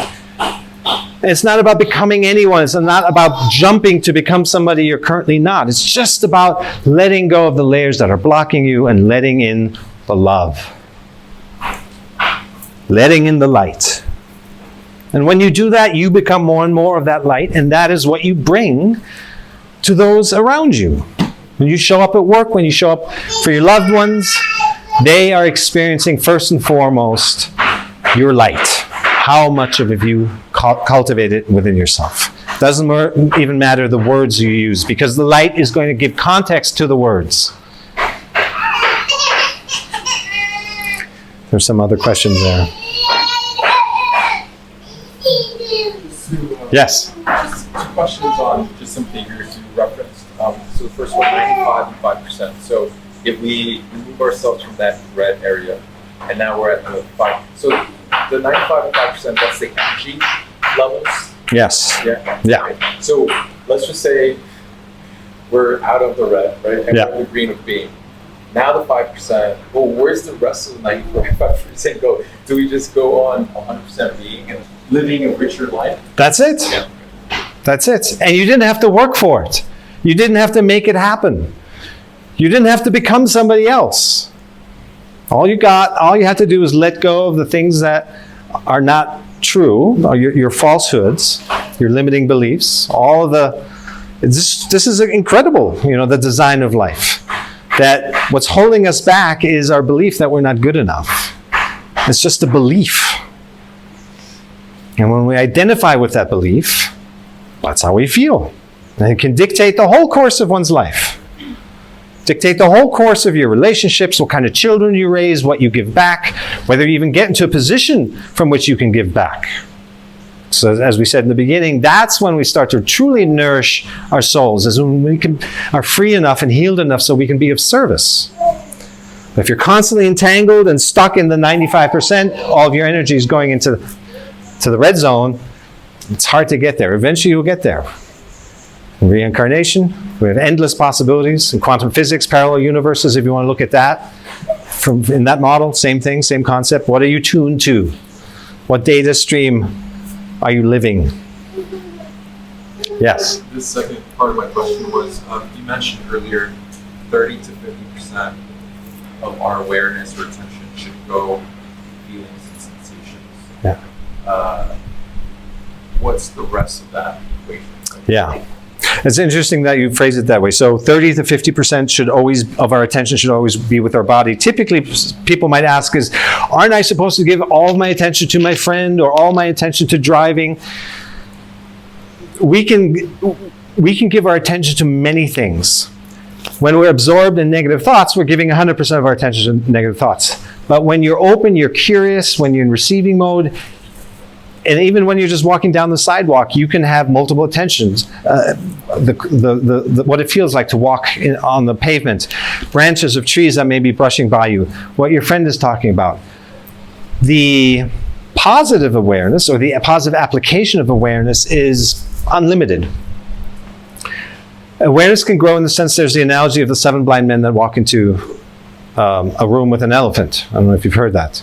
And it's not about becoming anyone. It's not about jumping to become somebody you're currently not. It's just about letting go of the layers that are blocking you and letting in the love. Letting in the light. And when you do that, you become more and more of that light, and that is what you bring to those around you. When you show up at work, when you show up for your loved ones, they are experiencing first and foremost your light. How much of it you cultivate it within yourself. Doesn't even matter the words you use, because the light is going to give context to the words. There's some other questions there. Yes? Just two questions on just some figures you referenced. So the first one, 95 and 5%. So if we remove ourselves from that red area, and now we're at the 5. So the 95 and 5%, that's the energy levels? Yes. Yeah? Yeah. Okay. So let's just say we're out of the red, right? And Yeah. we're in the green of being. Now the 5%, well, where's the rest of the 95% go? Do we just go on 100% being and living a richer life? That's it. Yeah. That's it. And you didn't have to work for it. You didn't have to make it happen. You didn't have to become somebody else. All you had to do is let go of the things that are not true, your falsehoods, your limiting beliefs, all of the, this is incredible, the design of life. That what's holding us back is our belief that we're not good enough. It's just a belief. And when we identify with that belief, that's how we feel. And it can dictate the whole course of one's life. Dictate the whole course of your relationships, what kind of children you raise, what you give back, whether you even get into a position from which you can give back. So as we said in the beginning, that's when we start to truly nourish our souls, is when we are free enough and healed enough so we can be of service. But if you're constantly entangled and stuck in the 95%, all of your energy is going into the red zone, it's hard to get there. Eventually you'll get there. In reincarnation, we have endless possibilities. In quantum physics, parallel universes, if you want to look at that, in that model, same thing, same concept. What are you tuned to? What data stream are you living? Yes? The second part of my question was, you mentioned earlier 30 to 50% of our awareness or attention should go feelings and sensations. Yeah. What's the rest of that equation? Yeah. It's interesting that you phrase it that way. So 30 to 50% of our attention should always be with our body. Typically, people might ask aren't I supposed to give all of my attention to my friend or all my attention to driving? We can give our attention to many things. When we're absorbed in negative thoughts, we're giving 100% of our attention to negative thoughts. But when you're open, you're curious, when you're in receiving mode, and even when you're just walking down the sidewalk, you can have multiple attentions. What it feels like to walk on the pavement, branches of trees that may be brushing by you, what your friend is talking about. The positive awareness or the positive application of awareness is unlimited. Awareness can grow in the sense there's the analogy of the 7 blind men that walk into a room with an elephant. I don't know if you've heard that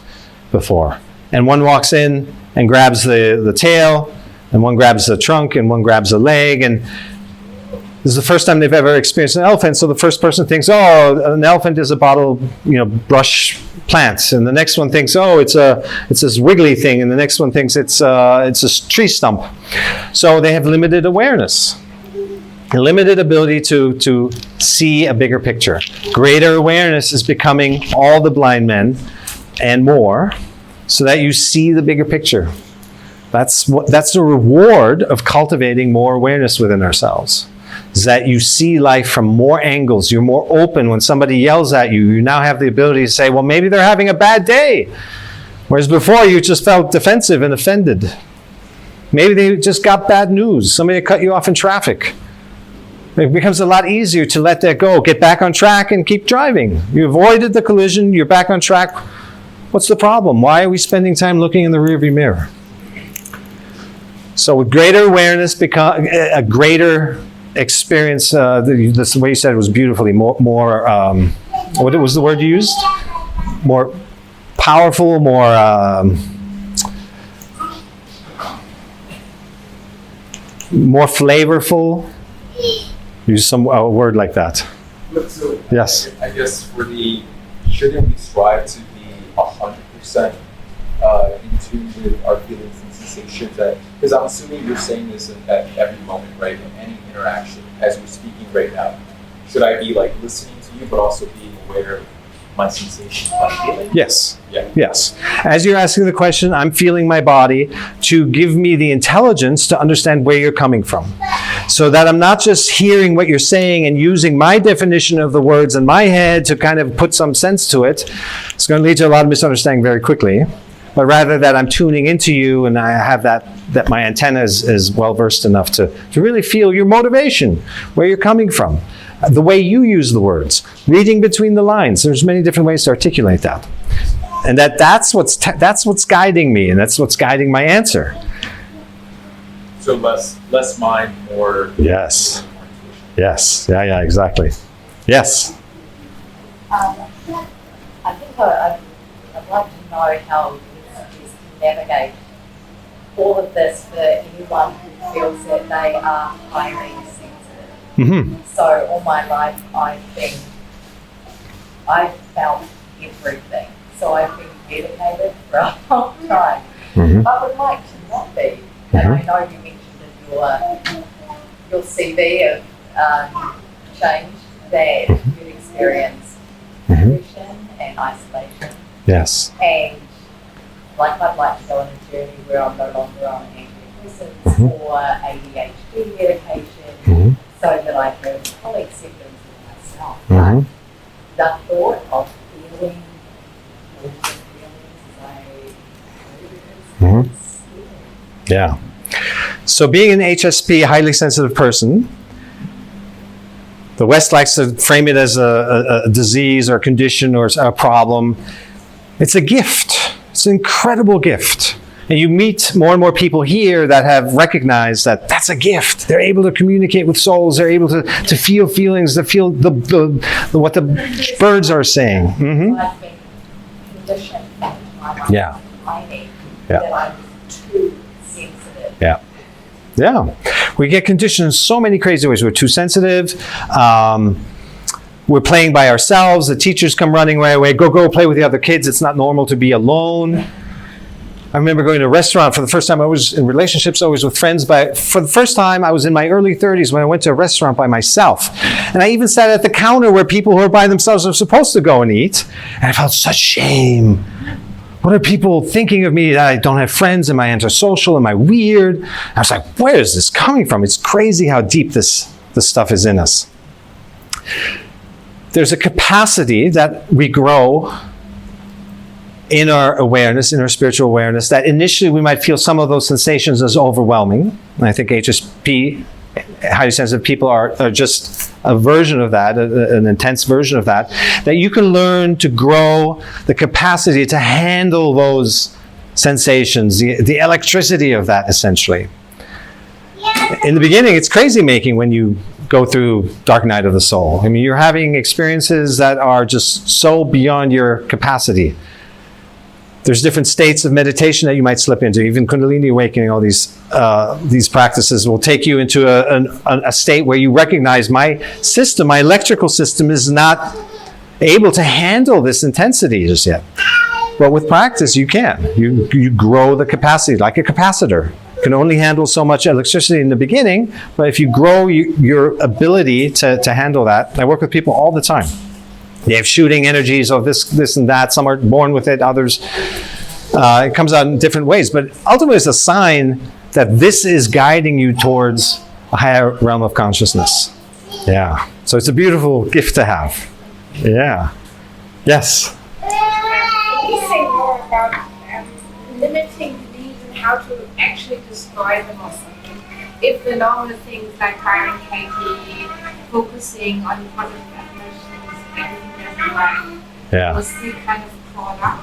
before. And one walks in and grabs the tail, and one grabs the trunk, and one grabs the leg, and this is the first time they've ever experienced an elephant, so the first person thinks, oh, an elephant is a bottle of brush plants, and the next one thinks, oh, it's this wiggly thing, and the next one thinks it's a tree stump. So they have limited awareness, a limited ability to see a bigger picture. Greater awareness is becoming all the blind men and more, so that you see the bigger picture. That's the reward of cultivating more awareness within ourselves. Is that you see life from more angles. You're more open. When somebody yells at you, you now have the ability to say, well, maybe they're having a bad day. Whereas before, you just felt defensive and offended. Maybe they just got bad news. Somebody cut you off in traffic. It becomes a lot easier to let that go. Get back on track and keep driving. You avoided the collision. You're back on track. What's the problem? Why are we spending time looking in the rearview mirror? So with greater awareness, a greater experience, the way you said it was beautifully, more what was the word you used? More powerful, more flavorful. Use a word like that. So yes. I guess for the shouldn't we strive to be 100% in tune with our feelings and sensations? Because I'm assuming you're saying this at every moment, right? In any interaction, as we're speaking right now. Should I be like listening to you, but also being aware of my sensations, my feelings? Yes. Yeah. Yes. As you're asking the question, I'm feeling my body to give me the intelligence to understand where you're coming from. So that I'm not just hearing what you're saying and using my definition of the words in my head to kind of put some sense to it. It's going to lead to a lot of misunderstanding very quickly. But rather that I'm tuning into you and I have that my antenna is well versed enough to really feel your motivation, where you're coming from, the way you use the words, reading between the lines. There's many different ways to articulate that. And that's what's guiding me, and that's what's guiding my answer. So less mind, more. Yes. Yes. Yeah, exactly. Yes. I think I'd like to know how listeners can navigate all of this for anyone who feels that they are highly sensitive. Mm-hmm. So all my life I've felt everything. So I've been dedicated for a long time. Mm-hmm. I would like to not be. And I know you mentioned in your CV of change that you've experienced depression and isolation. Yes. And like I'd like to go on a journey where I'm no longer on antidepressants or ADHD medication so that I can full acceptance of myself. But the thought of feeling all the feelings as I Yeah. So being an HSP, highly sensitive person, the West likes to frame it as a disease or a condition or a problem. It's a gift. It's an incredible gift. And you meet more and more people here that have recognized that that's a gift. They're able to communicate with souls. They're able to feel feelings, to feel what the birds are saying. I've been conditioned by my Yeah. that I'm too sensitive. Yeah. Yeah. We get conditioned in so many crazy ways. We're too sensitive. We're playing by ourselves. The teachers come running right away. Go play with the other kids. It's not normal to be alone. I remember going to a restaurant for the first time. I was in relationships always with friends, but for the first time I was in my early 30s when I went to a restaurant by myself. And I even sat at the counter where people who are by themselves are supposed to go and eat. And I felt such shame. What are people thinking of me? That I don't have friends? Am I antisocial? Am I weird? I was like, where is this coming from? It's crazy how deep this stuff is in us. There's a capacity that we grow in our awareness, in our spiritual awareness, that initially we might feel some of those sensations as overwhelming. And I think HSP, highly sensitive people, are just a version of that, an intense version of that, that you can learn to grow the capacity to handle those sensations, the electricity of that, essentially. In the beginning, it's crazy making when you go through dark night of the soul. I mean, you're having experiences that are just so beyond your capacity. There's different states of meditation that you might slip into. Even Kundalini awakening, all these practices will take you into a state where you recognize my system, my electrical system is not able to handle this intensity just yet. But with practice, you can. You grow the capacity, like a capacitor. You can only handle so much electricity in the beginning, but if you grow your ability to handle that, I work with people all the time. They have shooting energies of this and that. Some are born with it, others, it comes out in different ways. But ultimately, it's a sign that this is guiding you towards a higher realm of consciousness. Yeah. So it's a beautiful gift to have. Yeah. Yes. Can you say more about limiting beliefs and how to actually destroy them or something? If the normal things like Byron Katie, focusing on positive affirmations, everything doesn't work, Yeah. was still kind of caught up.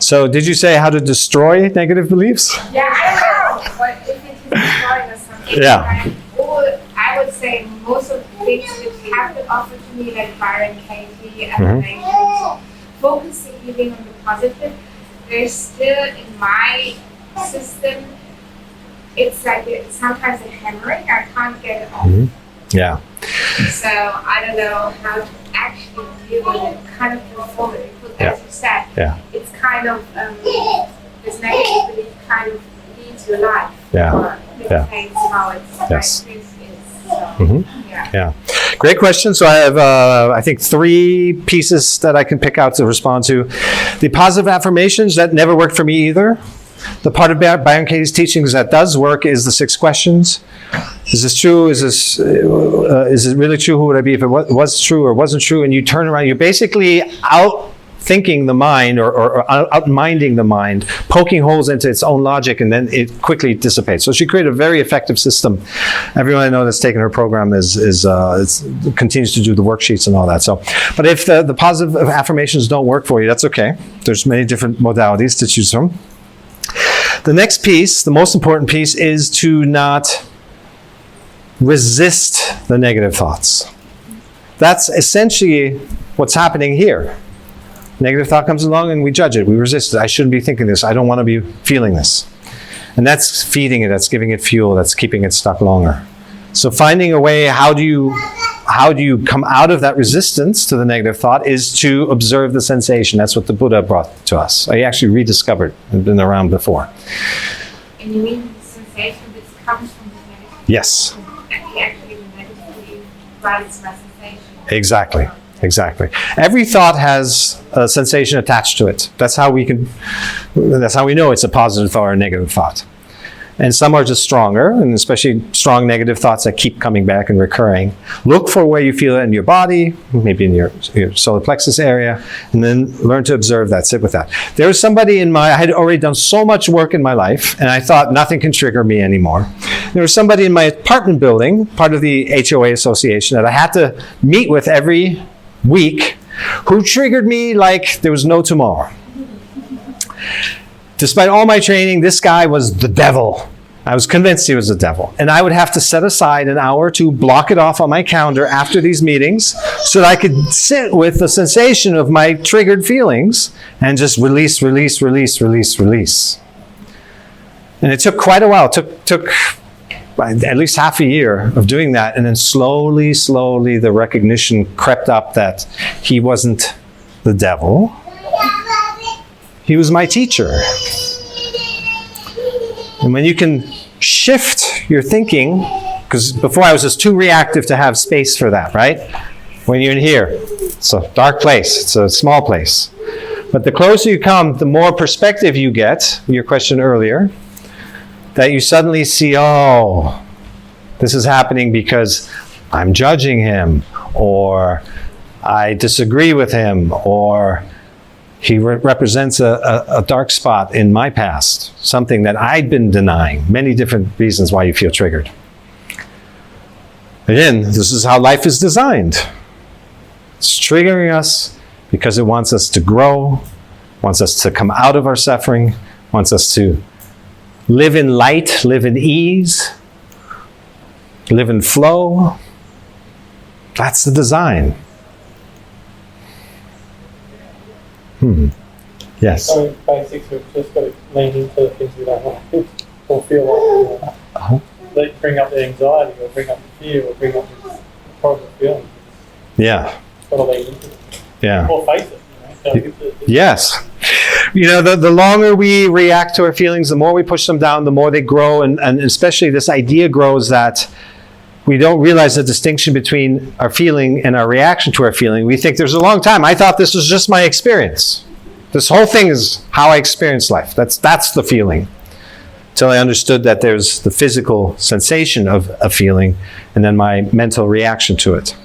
So did you say how to destroy negative beliefs? Yeah, I don't know, but if it is destroying or something. Yeah. Or I would say most of the things which have been offered to me, like Byron Katie, affirmations, focusing even on the positive, there's still in my system, it's like sometimes a hammering. I can't get it off. Yeah. So I don't know how to actually you and kind of transform it. Because Yeah. as you said, Yeah. it's kind of, this negative belief kind of leads your life. Yeah. Or Yeah. dictates how it's how Yes. it is. So, Mhm. yeah. Great question. So I have, I think, 3 pieces that I can pick out to respond to. The positive affirmations, that never worked for me either. The part of Byron Katie's teachings that does work is the 6 questions. Is this true? Is it really true? Who would I be if it was true or wasn't true? And you turn around, you're basically out thinking the mind or out-minding the mind, poking holes into its own logic, and then it quickly dissipates. So she created a very effective system. Everyone I know that's taken her program continues to do the worksheets and all that. So, but if the positive affirmations don't work for you, that's okay. There's many different modalities to choose from. The next piece, the most important piece, is to not resist the negative thoughts. That's essentially what's happening here. Negative thought comes along and we judge it. We resist it. I shouldn't be thinking this. I don't want to be feeling this. And that's feeding it. That's giving it fuel. That's keeping it stuck longer. So finding a way, how do you come out of that resistance to the negative thought, is to observe the sensation. That's what the Buddha brought to us. I actually rediscovered. I've been around before. And you mean the sensation that comes from the negative? Yes. Actually, the negative belief rises my sensation. Exactly. Every thought has a sensation attached to it. That's how we know it's a positive thought or a negative thought. And some are just stronger, and especially strong negative thoughts that keep coming back and recurring. Look for where you feel it in your body, maybe in your solar plexus area, and then learn to observe that, sit with that. There was somebody I had already done so much work in my life, and I thought nothing can trigger me anymore. There was somebody in my apartment building, part of the HOA association, that I had to meet with every week, who triggered me like there was no tomorrow. Despite all my training, this guy was the devil. I was convinced he was the devil. And I would have to set aside an hour to block it off on my calendar after these meetings so that I could sit with the sensation of my triggered feelings and just release. And it took quite a while. It took at least half a year of doing that. And then slowly, the recognition crept up that he wasn't the devil. He was my teacher. And when you can shift your thinking, because before I was just too reactive to have space for that, right? When you're in here, it's a dark place, it's a small place. But the closer you come, the more perspective you get, your question earlier, that you suddenly see, oh, this is happening because I'm judging him, or I disagree with him, or he represents a dark spot in my past, something that I'd been denying, many different reasons why you feel triggered. Again, this is how life is designed. It's triggering us because it wants us to grow, wants us to come out of our suffering, wants us to live in light, live in ease, live in flow. That's the design. Yes. So basically, we've just got to lean into the things we don't like or feel like. They bring up the anxiety, or bring up the fear, or bring up the positive feelings. Yeah. Got to lean into it. Yeah. Or face it. Yes. The longer we react to our feelings, the more we push them down, the more they grow, and especially this idea grows that we don't realize the distinction between our feeling and our reaction to our feeling. We think there's a long time. I thought this was just my experience. This whole thing is how I experience life. That's the feeling. Till I understood that there's the physical sensation of a feeling and then my mental reaction to it.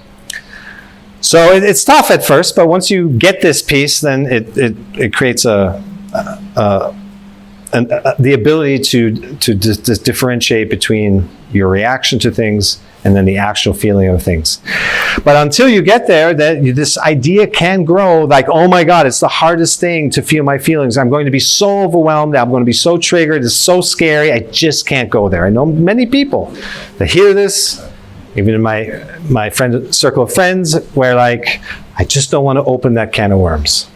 So it's tough at first, but once you get this piece, then it creates the ability to differentiate between your reaction to things and then the actual feeling of things. But until you get there, this idea can grow like, oh my God, it's the hardest thing to feel my feelings. I'm going to be so overwhelmed. I'm going to be so triggered. It's so scary. I just can't go there. I know many people that hear this, even in my circle of friends, where like, I just don't want to open that can of worms.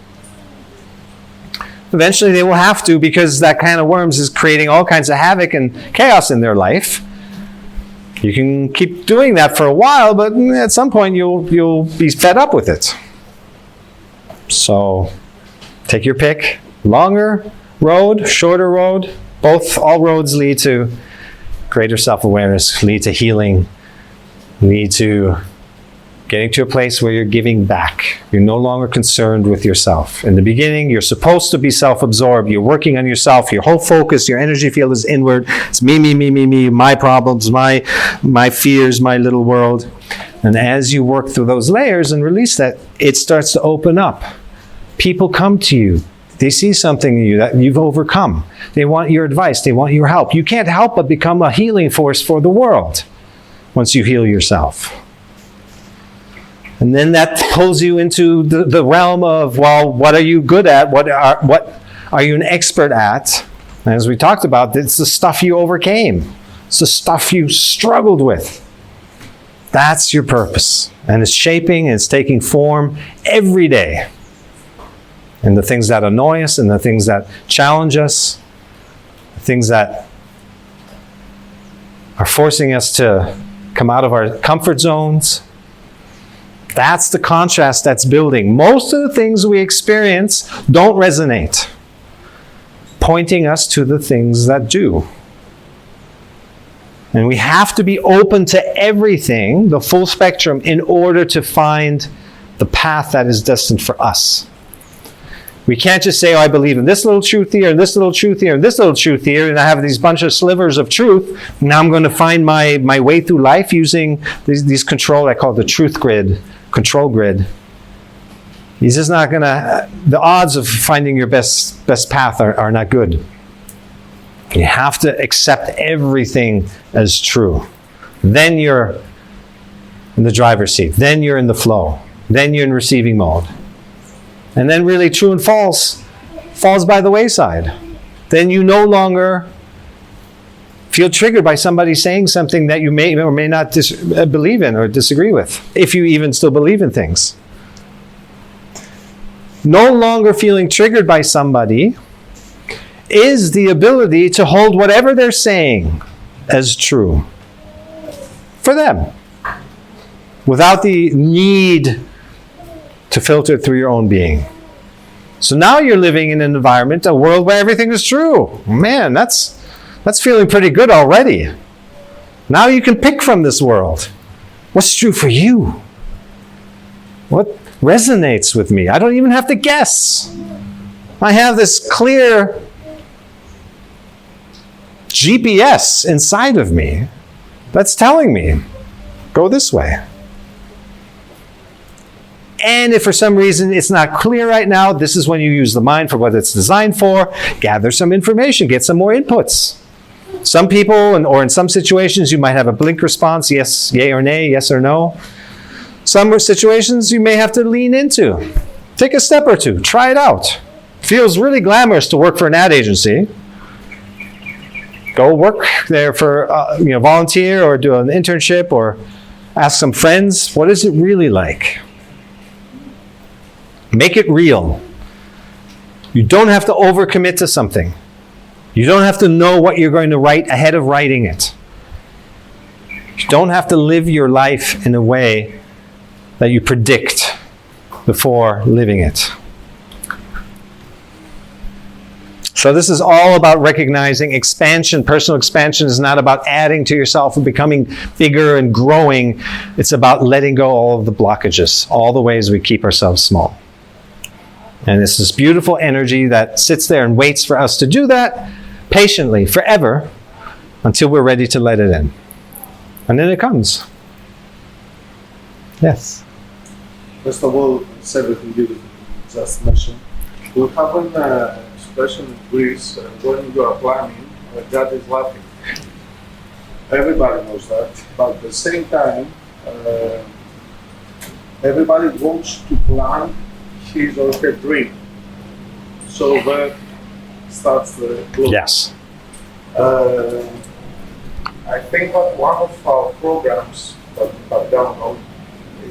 Eventually they will have to, because that can of worms is creating all kinds of havoc and chaos in their life. You can keep doing that for a while, but at some point you'll be fed up with it. So take your pick. Longer road, shorter road, all roads lead to greater self-awareness, lead to healing, lead to getting to a place where you're giving back. You're no longer concerned with yourself. In the beginning, you're supposed to be self-absorbed. You're working on yourself. Your whole focus, your energy field is inward. It's me, my problems, my fears, my little world. And as you work through those layers and release that, it starts to open up. People come to you. They see something in you that you've overcome. They want your advice. They want your help. You can't help but become a healing force for the world once you heal yourself. And then that pulls you into the realm of, well, what are you good at? What are you an expert at? And as we talked about, it's the stuff you overcame. It's the stuff you struggled with. That's your purpose. And it's shaping and it's taking form every day. And the things that annoy us and the things that challenge us, the things that are forcing us to come out of our comfort zones, that's the contrast that's building. Most of the things we experience don't resonate, pointing us to the things that do. And we have to be open to everything, the full spectrum, in order to find the path that is destined for us. We can't just say, oh, I believe in this little truth here, and this little truth here, and this little truth here, and I have these bunch of slivers of truth. Now I'm going to find my way through life using these control, I call it the truth grid, control grid. He's just not going to, the odds of finding your best path are not good. You have to accept everything as true. Then you're in the driver's seat. Then you're in the flow. Then you're in receiving mode. And then really true and false falls by the wayside. Then you no longer feel triggered by somebody saying something that you may or may not believe in or disagree with, if you even still believe in things. No longer feeling triggered by somebody is the ability to hold whatever they're saying as true for them, without the need to filter it through your own being. So now you're living in an environment, a world where everything is true. Man, that's feeling pretty good already. Now you can pick from this world. What's true for you? What resonates with me? I don't even have to guess. I have this clear GPS inside of me that's telling me, go this way. And if for some reason it's not clear right now, this is when you use the mind for what it's designed for. Gather some information, get some more inputs. Some people, or in some situations, you might have a blink response, yes, yay or nay, yes or no. Some situations you may have to lean into. Take a step or two, try it out. Feels really glamorous to work for an ad agency. Go work there for, volunteer or do an internship or ask some friends, what is it really like? Make it real. You don't have to overcommit to something. You don't have to know what you're going to write ahead of writing it. You don't have to live your life in a way that you predict before living it. So this is all about recognizing expansion. Personal expansion is not about adding to yourself and becoming bigger and growing. It's about letting go all of the blockages, all the ways we keep ourselves small. And it's this beautiful energy that sits there and waits for us to do that patiently, forever, until we're ready to let it in. And then it comes. Yes? First of all, it's everything you just mentioned. We have an expression in Greece, when you are planning, God is laughing. Everybody knows that. But at the same time, everybody wants to plan his or her dream. So that starts the book. Yes. I think that one of our programs that we have downloaded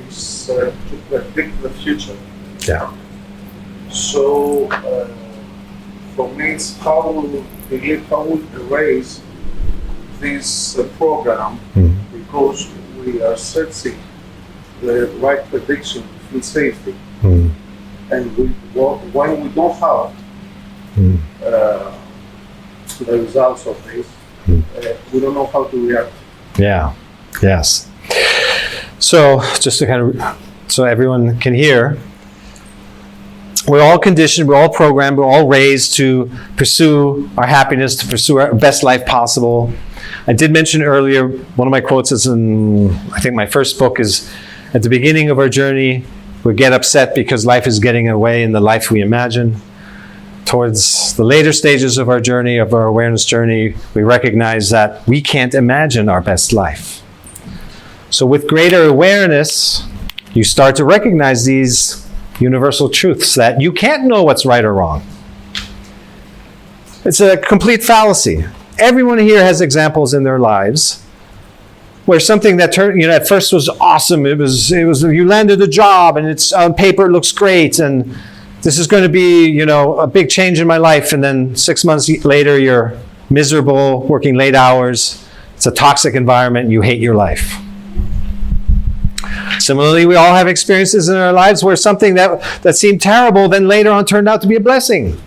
is to predict the future. Yeah. So for me, it's how we erase this program because we are searching the right prediction with safety. and when we don't have the results of this, we don't know how to react. Yeah. Yes. So just to kind of, so everyone can hear, we're all conditioned, we're all programmed, we're all raised to pursue our happiness, to pursue our best life possible. I did mention earlier, one of my quotes is in, I think my first book is, at the beginning of our journey, we get upset because life is getting away in the life we imagine. Towards the later stages of our journey, of our awareness journey, we recognize that we can't imagine our best life. So with greater awareness, you start to recognize these universal truths that you can't know what's right or wrong. It's a complete fallacy. Everyone here has examples in their lives where something that turned, at first was awesome. It was you landed a job and it's on paper it looks great and this is going to be, a big change in my life, and then 6 months later you're miserable, working late hours. It's a toxic environment, you hate your life. Similarly, we all have experiences in our lives where something that seemed terrible then later on turned out to be a blessing.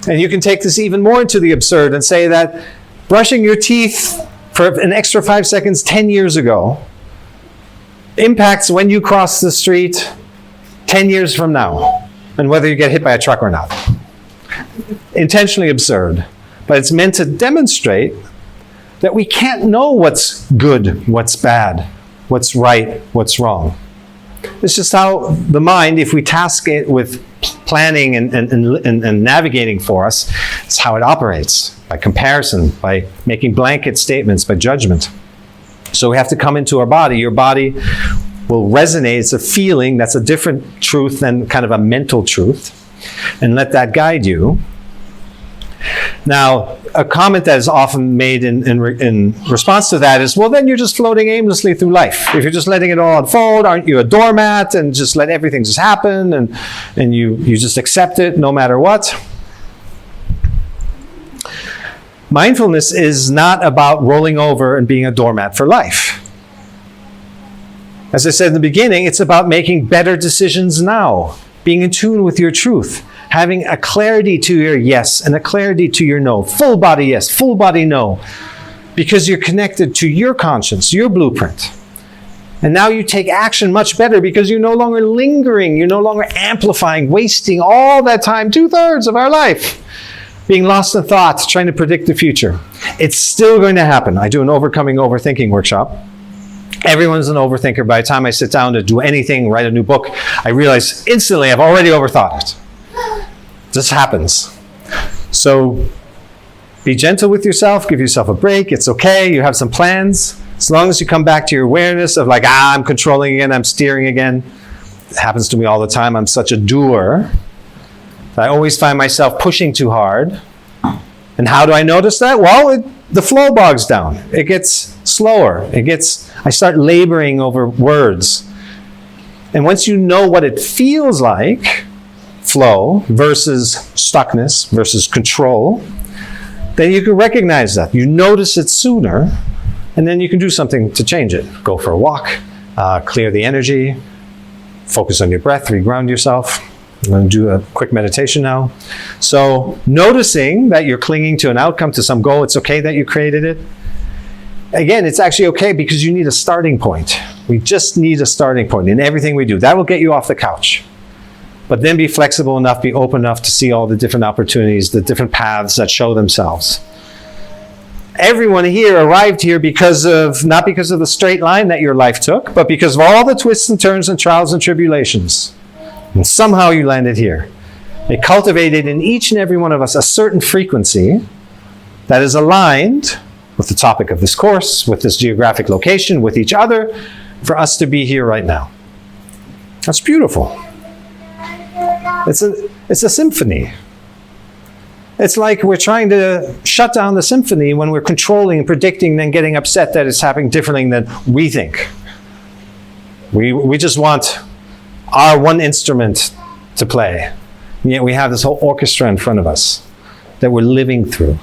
And you can take this even more into the absurd and say that brushing your teeth for an extra 5 seconds 10 years ago impacts when you cross the street 10 years from now, and whether you get hit by a truck or not. Intentionally absurd, but it's meant to demonstrate that we can't know what's good, what's bad, what's right, what's wrong. It's just how the mind, if we task it with planning and navigating for us, it's how it operates, by comparison, by making blanket statements, by judgment. So we have to come into our body. Your body will resonate. It's a feeling that's a different truth than kind of a mental truth, and let that guide you. Now, a comment that is often made in response to that is, well, then you're just floating aimlessly through life. If you're just letting it all unfold, aren't you a doormat and just let everything just happen and you just accept it no matter what? Mindfulness is not about rolling over and being a doormat for life. As I said in the beginning, it's about making better decisions now, being in tune with your truth, having a clarity to your yes and a clarity to your no. Full body yes, full body no. Because you're connected to your conscience, your blueprint. And now you take action much better because you're no longer lingering, you're no longer amplifying, wasting all that time, 2/3 of our life, being lost in thoughts, trying to predict the future. It's still going to happen. I do an overcoming overthinking workshop. Everyone's an overthinker. By the time I sit down to do anything, write a new book, I realize instantly I've already overthought it. This happens. So be gentle with yourself, give yourself a break. It's okay, you have some plans. As long as you come back to your awareness of like, I'm controlling again, I'm steering again. It happens to me all the time. I'm such a doer. I always find myself pushing too hard. And how do I notice that? Well, the flow bogs down. It gets slower. I start laboring over words. And once you know what it feels like, flow versus stuckness versus control, then you can recognize that. You notice it sooner, and then you can do something to change it. Go for a walk, clear the energy, focus on your breath, reground yourself. I'm going to do a quick meditation now. So noticing that you're clinging to an outcome, to some goal, it's okay that you created it. Again, it's actually okay because you need a starting point. We just need a starting point in everything we do. That will get you off the couch. But then be flexible enough, be open enough to see all the different opportunities, the different paths that show themselves. Everyone here arrived here not because of the straight line that your life took, but because of all the twists and turns and trials and tribulations. And somehow you landed here. It cultivated in each and every one of us a certain frequency that is aligned with the topic of this course, with this geographic location, with each other, for us to be here right now. That's beautiful. It's a symphony. It's like we're trying to shut down the symphony when we're controlling and predicting and then getting upset that it's happening differently than we think. We just want our one instrument to play. And yet we have this whole orchestra in front of us that we're living through.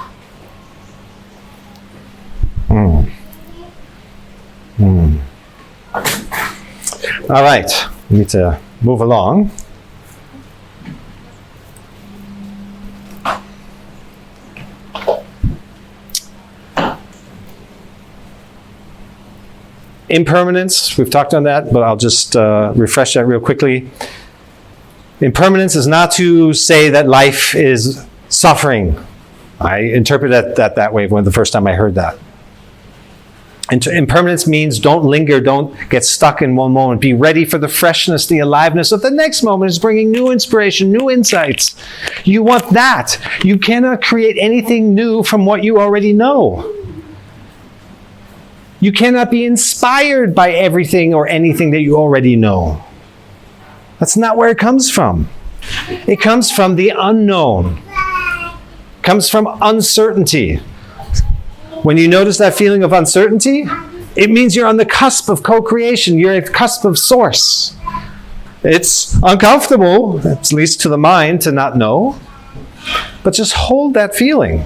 All right. I need to move along. Impermanence, we've talked on that, but I'll just refresh that real quickly. Impermanence is not to say that life is suffering. I interpreted that way when the first time I heard that. Impermanence means don't linger, don't get stuck in one moment. Be ready for the freshness, the aliveness of the next moment is bringing new inspiration, new insights. You want that. You cannot create anything new from what you already know. You cannot be inspired by everything or anything that you already know. That's not where it comes from. It comes from the unknown. It comes from uncertainty. When you notice that feeling of uncertainty, it means you're on the cusp of co-creation. You're at the cusp of source. It's uncomfortable, at least to the mind, to not know. But just hold that feeling.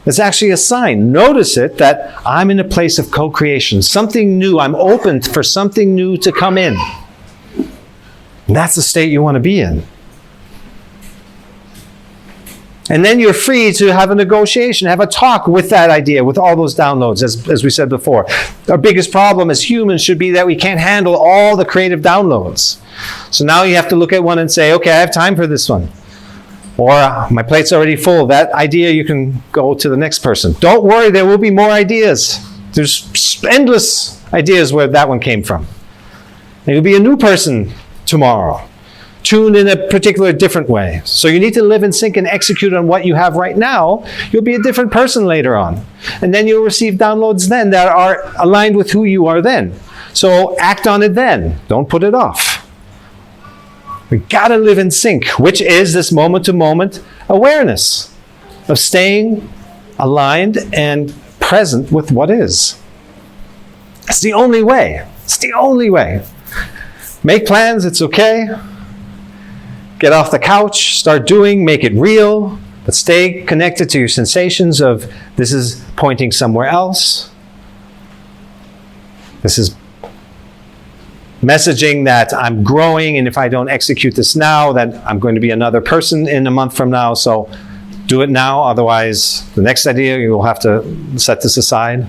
It's actually a sign. Notice it, that I'm in a place of co-creation. Something new. I'm open for something new to come in. And that's the state you want to be in. And then you're free to have a negotiation, have a talk with that idea, with all those downloads, as we said before. Our biggest problem as humans should be that we can't handle all the creative downloads. So now you have to look at one and say, okay, I have time for this one. Or my plate's already full. That idea, you can go to the next person. Don't worry, there will be more ideas. There's endless ideas where that one came from. And you'll be a new person tomorrow, tuned in a particular different way. So you need to live in sync and execute on what you have right now. You'll be a different person later on. And then you'll receive downloads then that are aligned with who you are then. So act on it then. Don't put it off. We gotta live in sync, which is this moment-to-moment awareness of staying aligned and present with what is. It's the only way. It's the only way. Make plans, it's okay. Get off the couch, start doing, make it real, but stay connected to your sensations of this is pointing somewhere else. This is messaging that I'm growing, and if I don't execute this now, then I'm going to be another person in a month from now, so do it now, otherwise the next idea you will have to set this aside.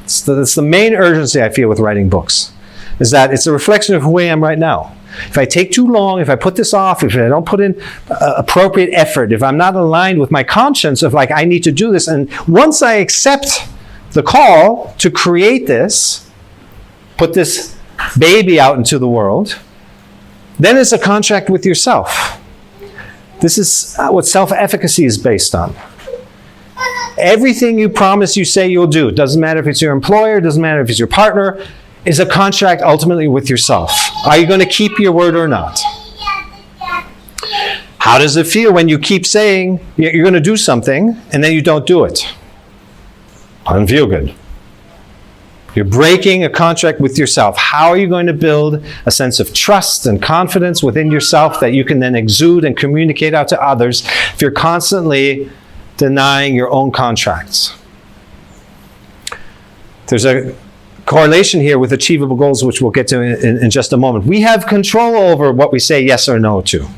It's the main urgency I feel with writing books, is that it's a reflection of who I am right now. If I take too long, if I put this off, if I don't put in appropriate effort, if I'm not aligned with my conscience of like, I need to do this, and once I accept the call to create this, put this baby out into the world, then it's a contract with yourself. This is what self-efficacy is based on. Everything you promise you say you'll do, doesn't matter if it's your employer, doesn't matter if it's your partner, is a contract ultimately with yourself. Are you going to keep your word or not? How does it feel when you keep saying you're going to do something and then you don't do it? Doesn't feel good. You're breaking a contract with yourself. How are you going to build a sense of trust and confidence within yourself that you can then exude and communicate out to others if you're constantly denying your own contracts? There's a correlation here with achievable goals, which we'll get to in just a moment. We have control over what we say yes or no to.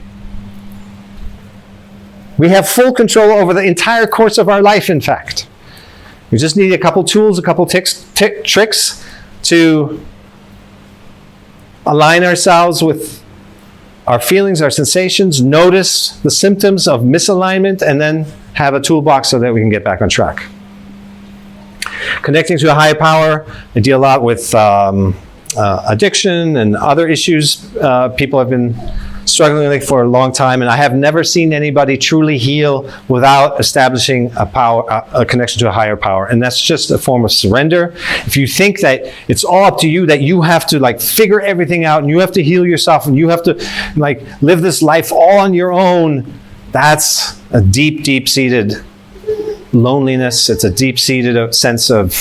We have full control over the entire course of our life, in fact. We just need a couple tools, a couple tricks to align ourselves with our feelings, our sensations, notice the symptoms of misalignment, and then have a toolbox so that we can get back on track. Connecting to a higher power, I deal a lot with addiction and other issues people have been struggling with for a long time, and I have never seen anybody truly heal without establishing a connection to a higher power. And that's just a form of surrender. If you think that it's all up to you, that you have to like figure everything out and you have to heal yourself and you have to like live this life all on your own, that's a deep, deep-seated loneliness. It's a deep-seated sense of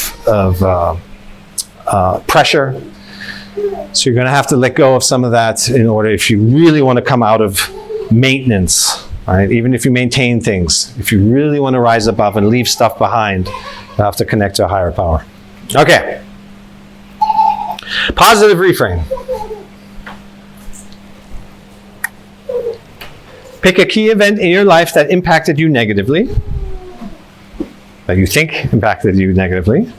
pressure. So you're going to have to let go of some of that in order, if you really want to come out of maintenance, right? Even if you maintain things, if you really want to rise above and leave stuff behind, you have to connect to a higher power. Okay. Positive reframe. Pick a key event in your life that impacted you negatively, that you think impacted you negatively.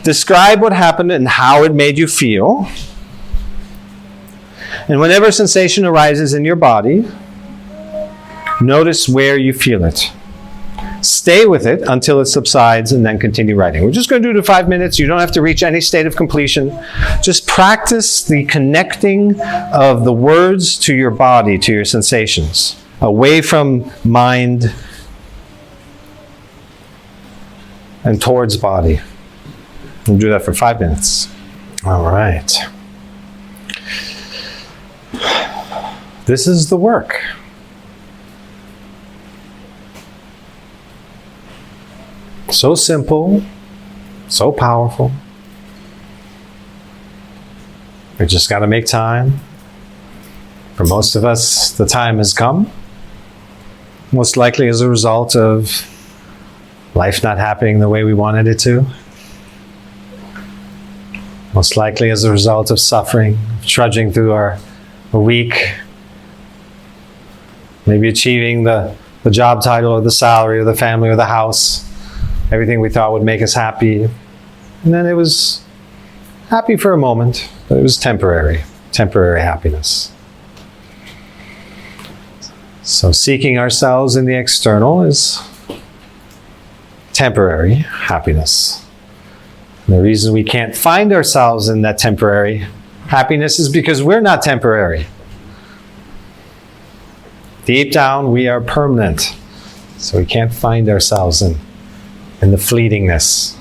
Describe what happened and how it made you feel. And whenever a sensation arises in your body, notice where you feel it. Stay with it until it subsides and then continue writing. We're just going to do it in 5 minutes. You don't have to reach any state of completion. Just practice the connecting of the words to your body, to your sensations, away from mind and towards body. We'll do that for 5 minutes. All right. This is the work. So simple, so powerful. We just got to make time. For most of us, the time has come. Most likely as a result of life not happening the way we wanted it to. Most likely as a result of suffering, trudging through our week, maybe achieving the job title or the salary or the family or the house, everything we thought would make us happy. And then it was happy for a moment, but it was temporary happiness. So seeking ourselves in the external is temporary happiness. And the reason we can't find ourselves in that temporary happiness is because we're not temporary. Deep down, we are permanent. So we can't find ourselves in the fleetingness.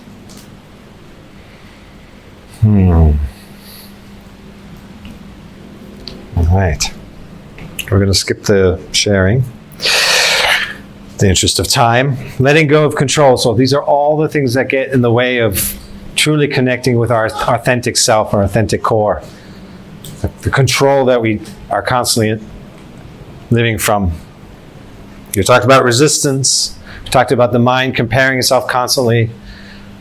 All right. We're going to skip the sharing. In the interest of time. Letting go of control. So these are all the things that get in the way of truly connecting with our authentic self, our authentic core. The control that we are constantly living from. You talked about resistance. We talked about the mind comparing itself constantly,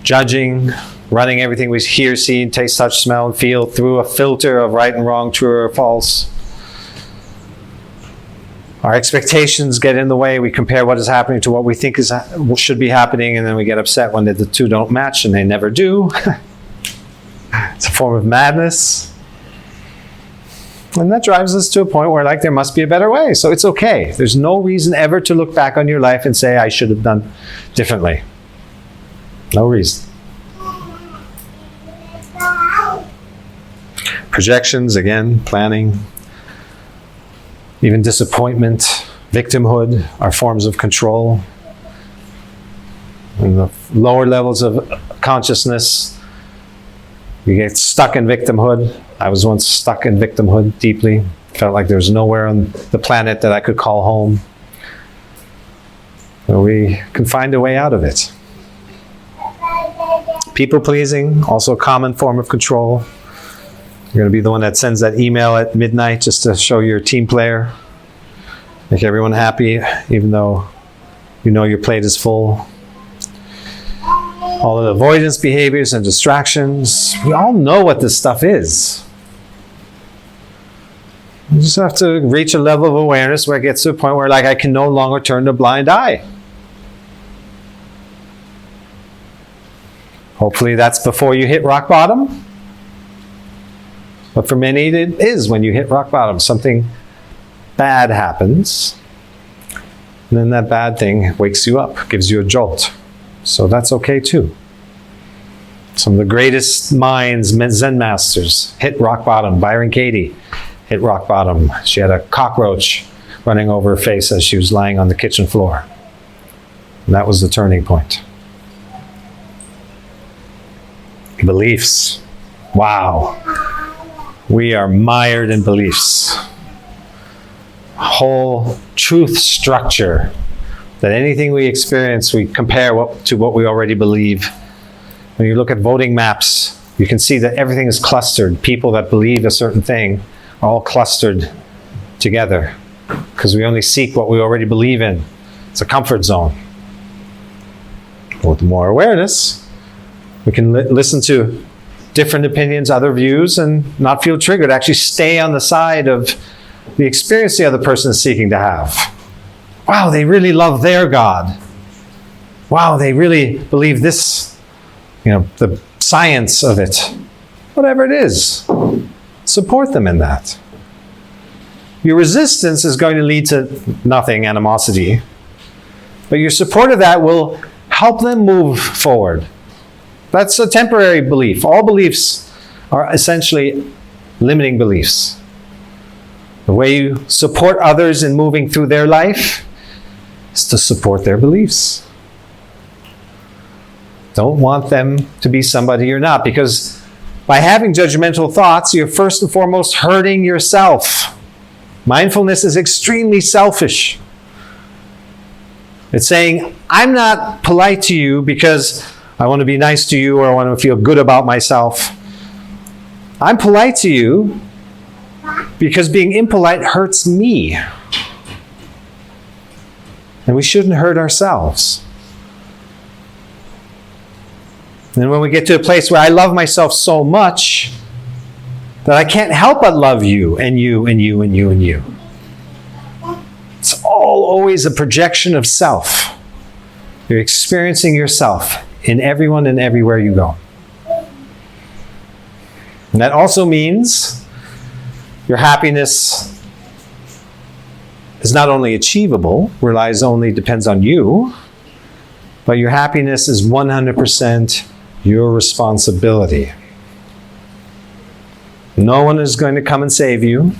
judging, running everything we hear, see, taste, touch, smell, and feel through a filter of right and wrong, true or false. Our expectations get in the way. We compare what is happening to what we think should be happening, and then we get upset when the two don't match, and they never do. It's a form of madness. And that drives us to a point where there must be a better way. So it's okay. There's no reason ever to look back on your life and say, I should have done differently. No reason. Projections, again, planning. Even disappointment, victimhood are forms of control. In the lower levels of consciousness, you get stuck in victimhood. I was once stuck in victimhood deeply. Felt like there was nowhere on the planet that I could call home. But we can find a way out of it. People pleasing, also a common form of control. You're going to be the one that sends that email at midnight just to show you're a team player. Make everyone happy, even though you know your plate is full. All the avoidance behaviors and distractions. We all know what this stuff is. You just have to reach a level of awareness where it gets to a point where I can no longer turn a blind eye. Hopefully that's before you hit rock bottom. But for many, it is when you hit rock bottom. Something bad happens. And then that bad thing wakes you up, gives you a jolt. So that's okay too. Some of the greatest minds, Zen masters, hit rock bottom. Byron Katie hit rock bottom. She had a cockroach running over her face as she was lying on the kitchen floor. And that was the turning point. Beliefs. Wow. We are mired in beliefs. Whole truth structure that anything we experience, we compare to what we already believe. When you look at voting maps, you can see that everything is clustered. People that believe a certain thing are all clustered together because we only seek what we already believe in. It's a comfort zone. But with more awareness, we can listen to different opinions, other views, and not feel triggered. Actually stay on the side of the experience the other person is seeking to have. Wow, they really love their God. Wow, they really believe this, the science of it. Whatever it is, support them in that. Your resistance is going to lead to nothing, animosity. But your support of that will help them move forward. That's a temporary belief. All beliefs are essentially limiting beliefs. The way you support others in moving through their life is to support their beliefs. Don't want them to be somebody you're not, because by having judgmental thoughts, you're first and foremost hurting yourself. Mindfulness is extremely selfish. It's saying, I'm not polite to you because I want to be nice to you or I want to feel good about myself. I'm polite to you because being impolite hurts me. And we shouldn't hurt ourselves. And when we get to a place where I love myself so much that I can't help but love you and you and you and you and you. It's all always a projection of self. You're experiencing yourself in everyone and everywhere you go. And that also means your happiness is not only achievable, depends on you, but your happiness is 100% your responsibility. No one is going to come and save you.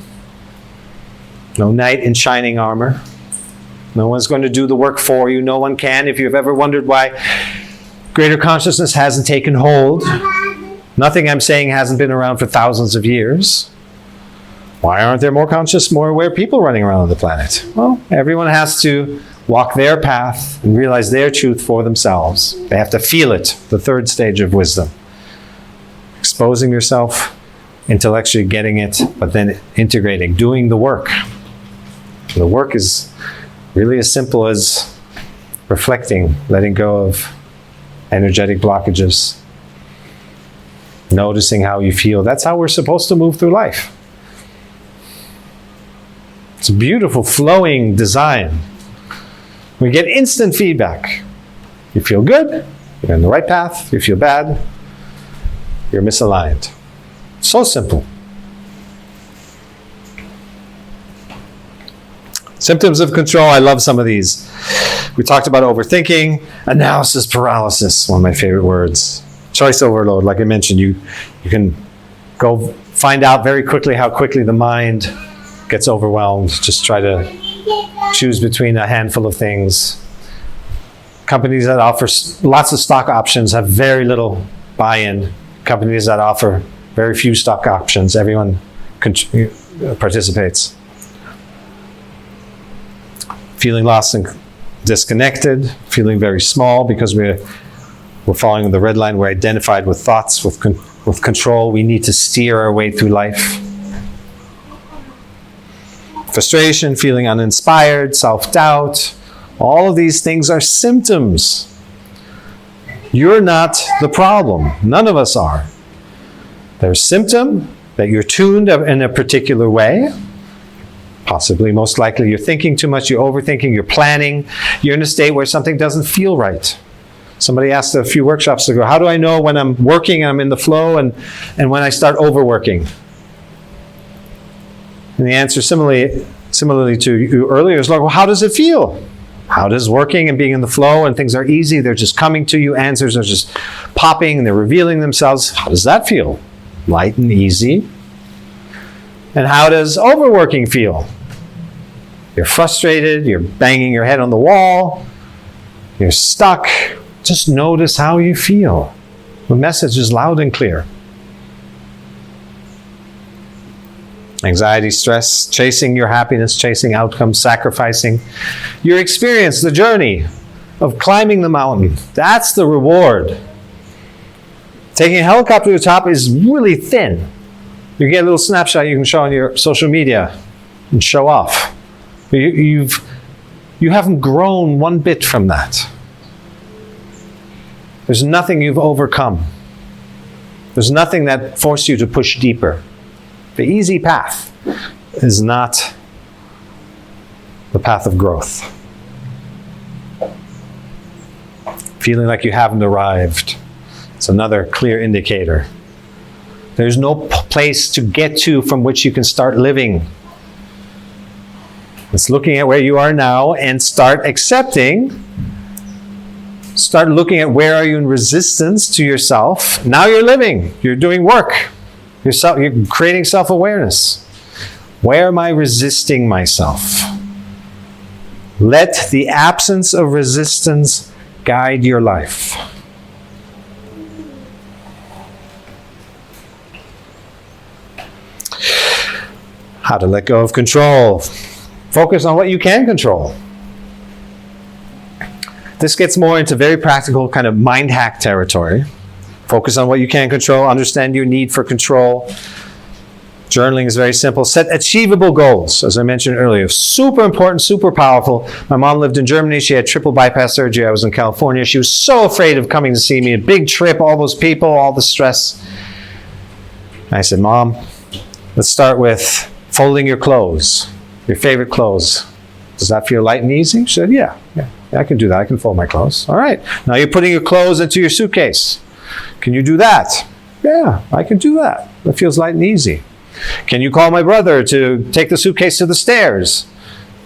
No knight in shining armor. No one's going to do the work for you. No one can. If you've ever wondered why greater consciousness hasn't taken hold, nothing I'm saying hasn't been around for thousands of years. Why aren't there more conscious, more aware people running around on the planet? Well, everyone has to walk their path and realize their truth for themselves. They have to feel it, the third stage of wisdom. Exposing yourself, intellectually getting it, but then integrating, doing the work. The work is really as simple as reflecting, letting go of energetic blockages, noticing how you feel. That's how we're supposed to move through life. It's a beautiful, flowing design. We get instant feedback. You feel good, you're on the right path. You feel bad, you're misaligned. So simple. Symptoms of control, I love some of these. We talked about overthinking, analysis paralysis, one of my favorite words. Choice overload, like I mentioned, you can go find out very quickly how quickly the mind gets overwhelmed. Just try to choose between a handful of things. Companies that offer lots of stock options have very little buy-in. Companies that offer very few stock options, everyone participates. Feeling lost and disconnected, feeling very small because we're following the red line. We're identified with thoughts, with control. We need to steer our way through life. Frustration, feeling uninspired, self-doubt. All of these things are symptoms. You're not the problem. None of us are. There's a symptom that you're tuned in a particular way. Possibly, most likely, you're thinking too much, you're overthinking, you're planning. You're in a state where something doesn't feel right. Somebody asked a few workshops ago, how do I know when I'm working and I'm in the flow and when I start overworking? And the answer similarly to you earlier is like, well, how does it feel? How does working and being in the flow and things are easy, they're just coming to you, answers are just popping and they're revealing themselves. How does that feel? Light and easy. And how does overworking feel? You're frustrated, you're banging your head on the wall, you're stuck. Just notice how you feel. The message is loud and clear. Anxiety, stress, chasing your happiness, chasing outcomes, sacrificing your experience, the journey of climbing the mountain. That's the reward. Taking a helicopter to the top is really thin. You get a little snapshot you can show on your social media and show off. You haven't grown one bit from that. There's nothing you've overcome. There's nothing that forced you to push deeper. The easy path is not the path of growth. feeling like you haven't arrived. It's another clear indicator. There's no place to get to from which you can start living. It's looking at where you are now and start accepting. Start looking at where are you in resistance to yourself. Now you're living. You're doing work. You're creating self-awareness. Where am I resisting myself? Let the absence of resistance guide your life. How to let go of control. Focus on what you can control. This gets more into very practical kind of mind hack territory. Focus on what you can control. Understand your need for control. Journaling is very simple. Set achievable goals, as I mentioned earlier. Super important, super powerful. My mom lived in Germany. She had triple bypass surgery. I was in California. She was so afraid of coming to see me. A big trip, all those people, all the stress. I said, Mom, let's start with folding your clothes, your favorite clothes. Does that feel light and easy? She said, yeah, I can do that. I can fold my clothes. All right. Now you're putting your clothes into your suitcase. Can you do that? Yeah, I can do that. That feels light and easy. Can you call my brother to take the suitcase to the stairs?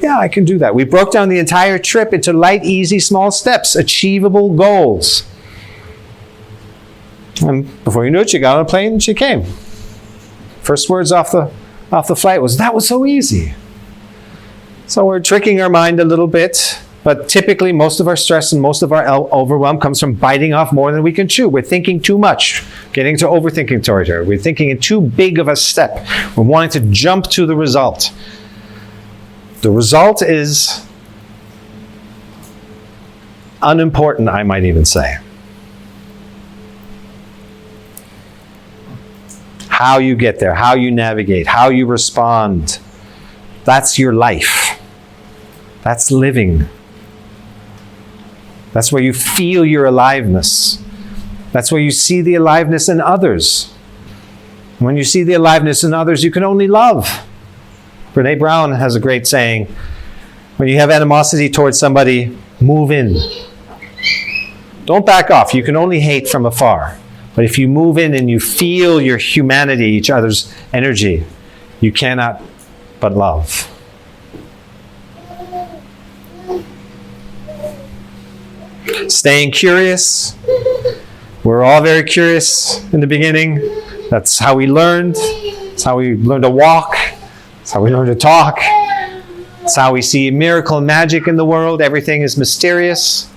Yeah, I can do that. We broke down the entire trip into light, easy, small steps, achievable goals. And before you knew it, she got on a plane and she came. First words off the flight was, that was so easy. So we're tricking our mind a little bit, but typically most of our stress and most of our overwhelm comes from biting off more than we can chew. We're thinking too much, getting to overthinking territory. We're thinking in too big of a step. We're wanting to jump to the result. The result is unimportant, I might even say. How you get there, how you navigate, how you respond. That's your life. That's living. That's where you feel your aliveness. That's where you see the aliveness in others. When you see the aliveness in others, you can only love. Brene Brown has a great saying, when you have animosity towards somebody, move in. Don't back off. You can only hate from afar. But if you move in and you feel your humanity, each other's energy, you cannot but love. Staying curious. We're all very curious in the beginning. That's how we learned. That's how we learned to walk. That's how we learned to talk. That's how we see miracle and magic in the world. Everything is mysterious.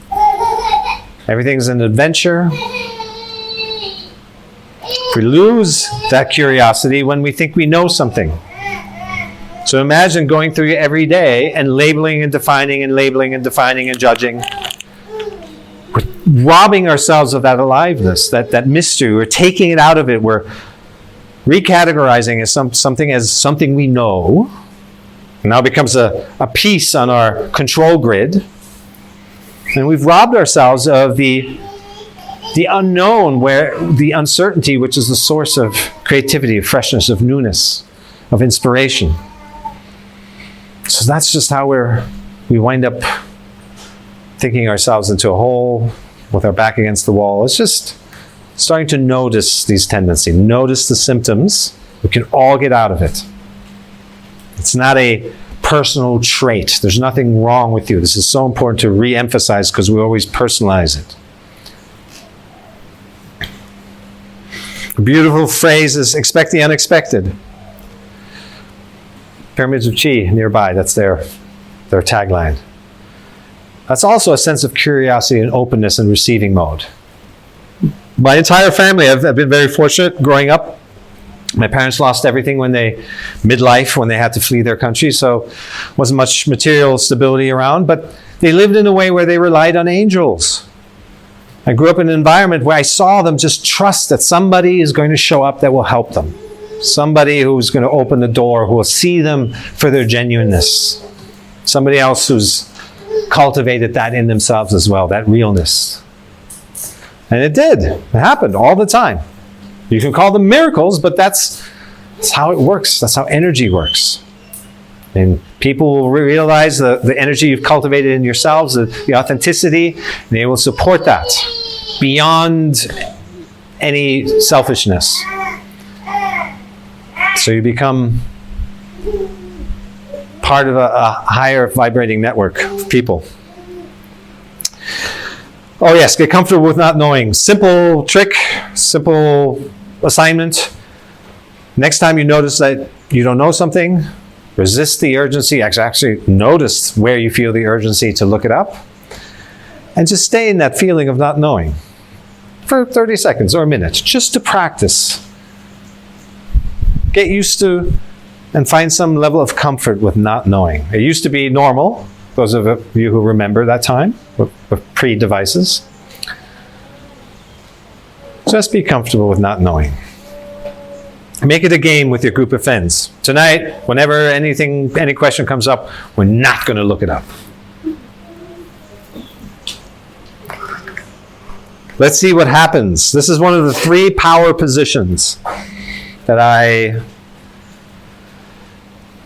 Everything's an adventure. If we lose that curiosity when we think we know something. So imagine going through every day and labeling and defining and labeling and defining and judging. We're robbing ourselves of that aliveness, that mystery. We're taking it out of it. We're recategorizing as something we know. Now it becomes a piece on our control grid. And we've robbed ourselves of the unknown, where the uncertainty, which is the source of creativity, of freshness, of newness, of inspiration. So that's just how we wind up thinking ourselves into a hole with our back against the wall. It's just starting to notice these tendencies, notice the symptoms. We can all get out of it. It's not a personal trait. There's nothing wrong with you. This is so important to re-emphasize because we always personalize it. A beautiful phrase is expect the unexpected. Pyramids of Chi nearby, that's their tagline. That's also a sense of curiosity and openness and receiving mode. My entire family, I've been very fortunate growing up. My parents lost everything midlife, when they had to flee their country, so wasn't much material stability around, but they lived in a way where they relied on angels. I grew up in an environment where I saw them just trust that somebody is going to show up that will help them. Somebody who's going to open the door, who will see them for their genuineness. Somebody else who's cultivated that in themselves as well, that realness. And it did. It happened all the time. You can call them miracles, but that's how it works. That's how energy works. And people will realize the energy you've cultivated in yourselves, the authenticity, and they will support that beyond any selfishness. So you become part of a higher vibrating network of people. Oh yes, get comfortable with not knowing. Simple trick, simple assignment. Next time you notice that you don't know something, resist the urgency. Actually notice where you feel the urgency to look it up. And just stay in that feeling of not knowing for 30 seconds or a minute, just to practice. Get used to and find some level of comfort with not knowing. It used to be normal, those of you who remember that time with pre-devices. Just be comfortable with not knowing. Make it a game with your group of friends. Tonight, whenever any question comes up, we're not going to look it up. Let's see what happens. This is one of the 3 power positions that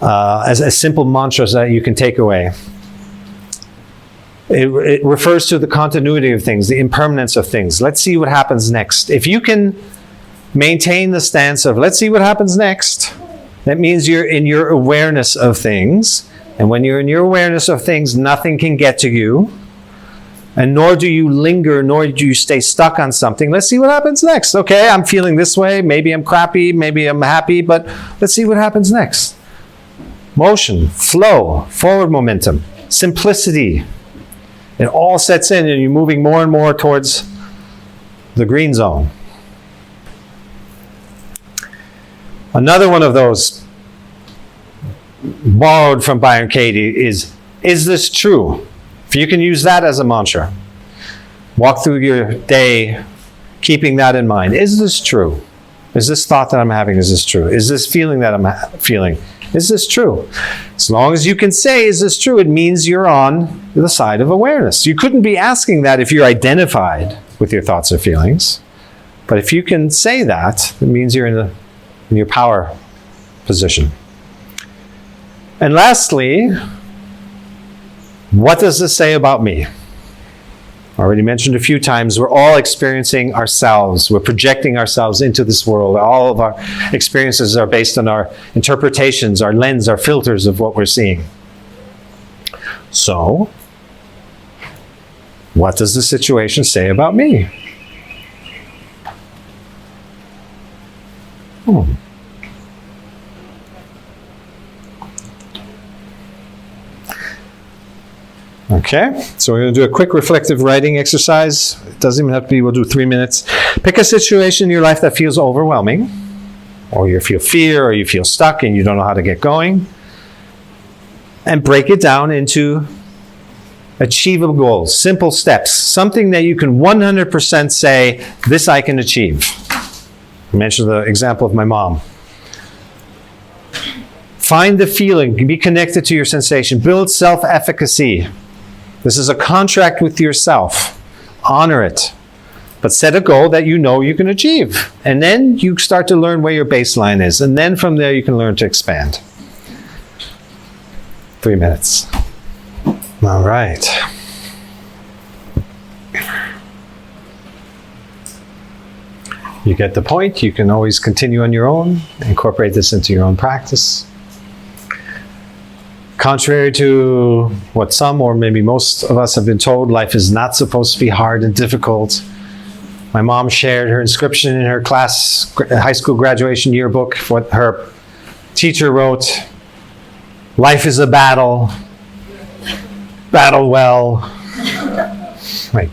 as simple mantras that you can take away. It refers to the continuity of things, the impermanence of things. Let's see what happens next. If you can maintain the stance of let's see what happens next, that means you're in your awareness of things. And when you're in your awareness of things, nothing can get to you. And nor do you linger, nor do you stay stuck on something. Let's see what happens next. Okay, I'm feeling this way. Maybe I'm crappy. Maybe I'm happy. But let's see what happens next. Motion, flow, forward momentum, simplicity. It all sets in and you're moving more and more towards the green zone. Another one of those borrowed from Byron Katie is this true? If you can use that as a mantra, walk through your day keeping that in mind. Is this true? Is this thought that I'm having, is this true? Is this feeling that I'm feeling, is this true? As long as you can say, is this true? It means you're on the side of awareness. You couldn't be asking that if you're identified with your thoughts or feelings. But if you can say that, it means you're in your power position. And lastly, what does this say about me? I already mentioned a few times, we're all experiencing ourselves. We're projecting ourselves into this world. All of our experiences are based on our interpretations, our lens, our filters of what we're seeing. So, what does the situation say about me? Okay, so we're going to do a quick reflective writing exercise. It doesn't even have to be, we'll do 3 minutes. Pick a situation in your life that feels overwhelming, or you feel fear, or you feel stuck and you don't know how to get going. And break it down into achievable goals, simple steps, something that you can 100% say, this I can achieve. I mentioned the example of my mom. Find the feeling, be connected to your sensation, build self-efficacy. This is a contract with yourself. Honor it. But set a goal that you know you can achieve. And then you start to learn where your baseline is. And then from there you can learn to expand. 3 minutes. All right. You get the point. You can always continue on your own. Incorporate this into your own practice. Contrary to what some or maybe most of us have been told, life is not supposed to be hard and difficult. My mom shared her inscription in her class, high school graduation yearbook, what her teacher wrote. Life is a battle. Battle well. Right.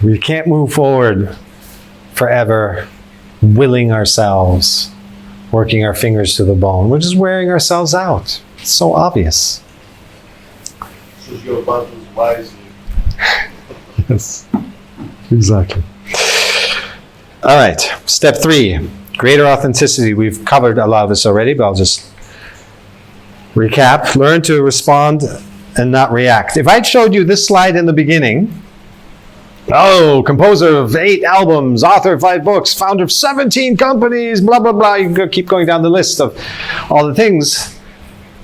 We can't move forward forever willing ourselves, working our fingers to the bone. We're just wearing ourselves out. It's so obvious. Choose your battles wisely. Yes, exactly. All right, step 3, greater authenticity. We've covered a lot of this already, but I'll just recap. Learn to respond and not react. If I'd showed you this slide in the beginning, Oh, composer of 8 albums, author of 5 books, founder of 17 companies, blah, blah, blah. You can keep going down the list of all the things,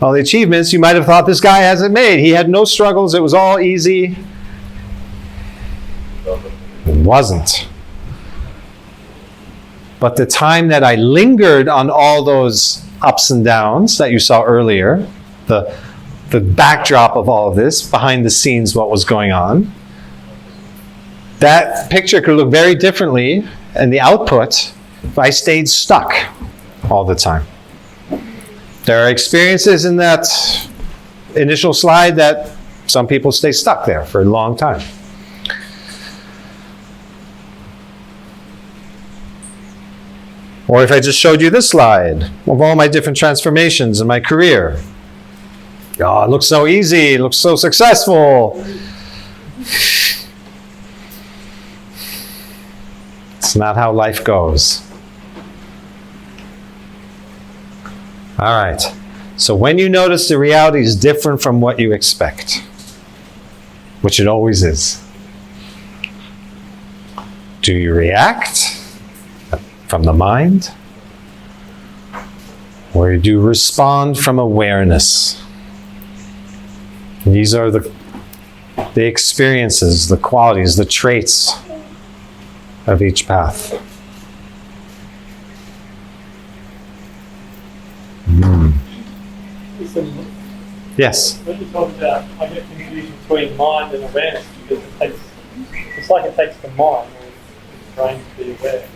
all the achievements you might have thought this guy hasn't made. He had no struggles. It was all easy. It wasn't. But the time that I lingered on all those ups and downs that you saw earlier, the backdrop of all of this, behind the scenes, what was going on, that picture could look very differently in the output if I stayed stuck all the time. There are experiences in that initial slide that some people stay stuck there for a long time. Or if I just showed you this slide of all my different transformations in my career. Oh, it looks so easy, it looks so successful. It's not how life goes. All right. So when you notice the reality is different from what you expect, which it always is, do you react from the mind? Or do you respond from awareness? These are the experiences, the qualities, the traits of each path. Listen, Yes. when you talk about, I get confused between mind and awareness because it's like it takes the mind or the brain to be aware.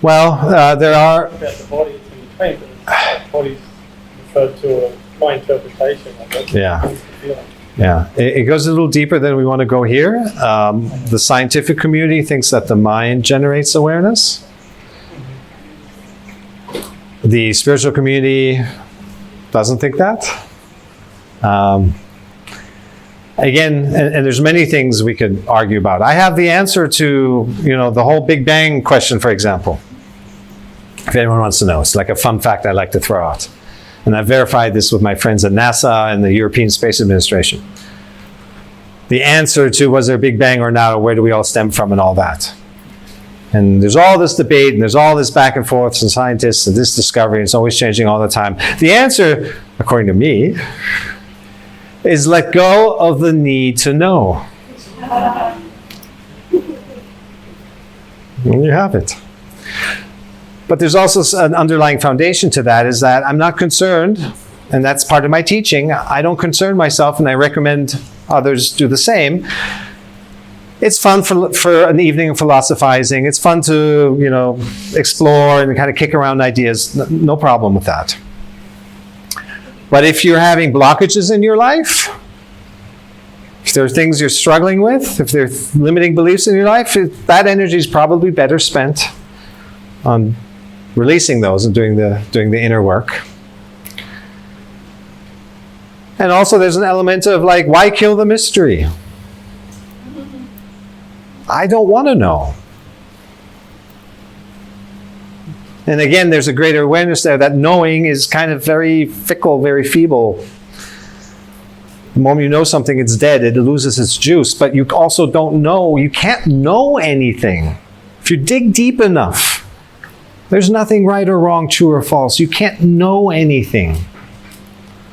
Well, there are. About the body, it's in between, but the body's referred to my interpretation of it. Yeah. It's the feeling. Yeah, it goes a little deeper than we want to go here. The scientific community thinks that the mind generates awareness. The spiritual community doesn't think that. Again, and there's many things we could argue about. I have the answer to, the whole Big Bang question, for example. If anyone wants to know, it's like a fun fact I like to throw out. And I've verified this with my friends at NASA and the European Space Administration. The answer to was there a Big Bang or not, or where do we all stem from and all that. And there's all this debate and there's all this back and forth from scientists and this discovery, and it's always changing all the time. The answer, according to me, is let go of the need to know. And you have it. But there's also an underlying foundation to that, is that I'm not concerned, and that's part of my teaching. I don't concern myself, and I recommend others do the same. It's fun for an evening of philosophizing. It's fun to, explore and kind of kick around ideas. No problem with that. But if you're having blockages in your life, if there are things you're struggling with, if there are limiting beliefs in your life, that energy is probably better spent on releasing those and doing the inner work. And also there's an element of why kill the mystery? I don't want to know. And again, there's a greater awareness there that knowing is kind of very fickle, very feeble. The moment you know something, it's dead. It loses its juice. But you also don't know. You can't know anything. If you dig deep enough, there's nothing right or wrong, true or false. You can't know anything.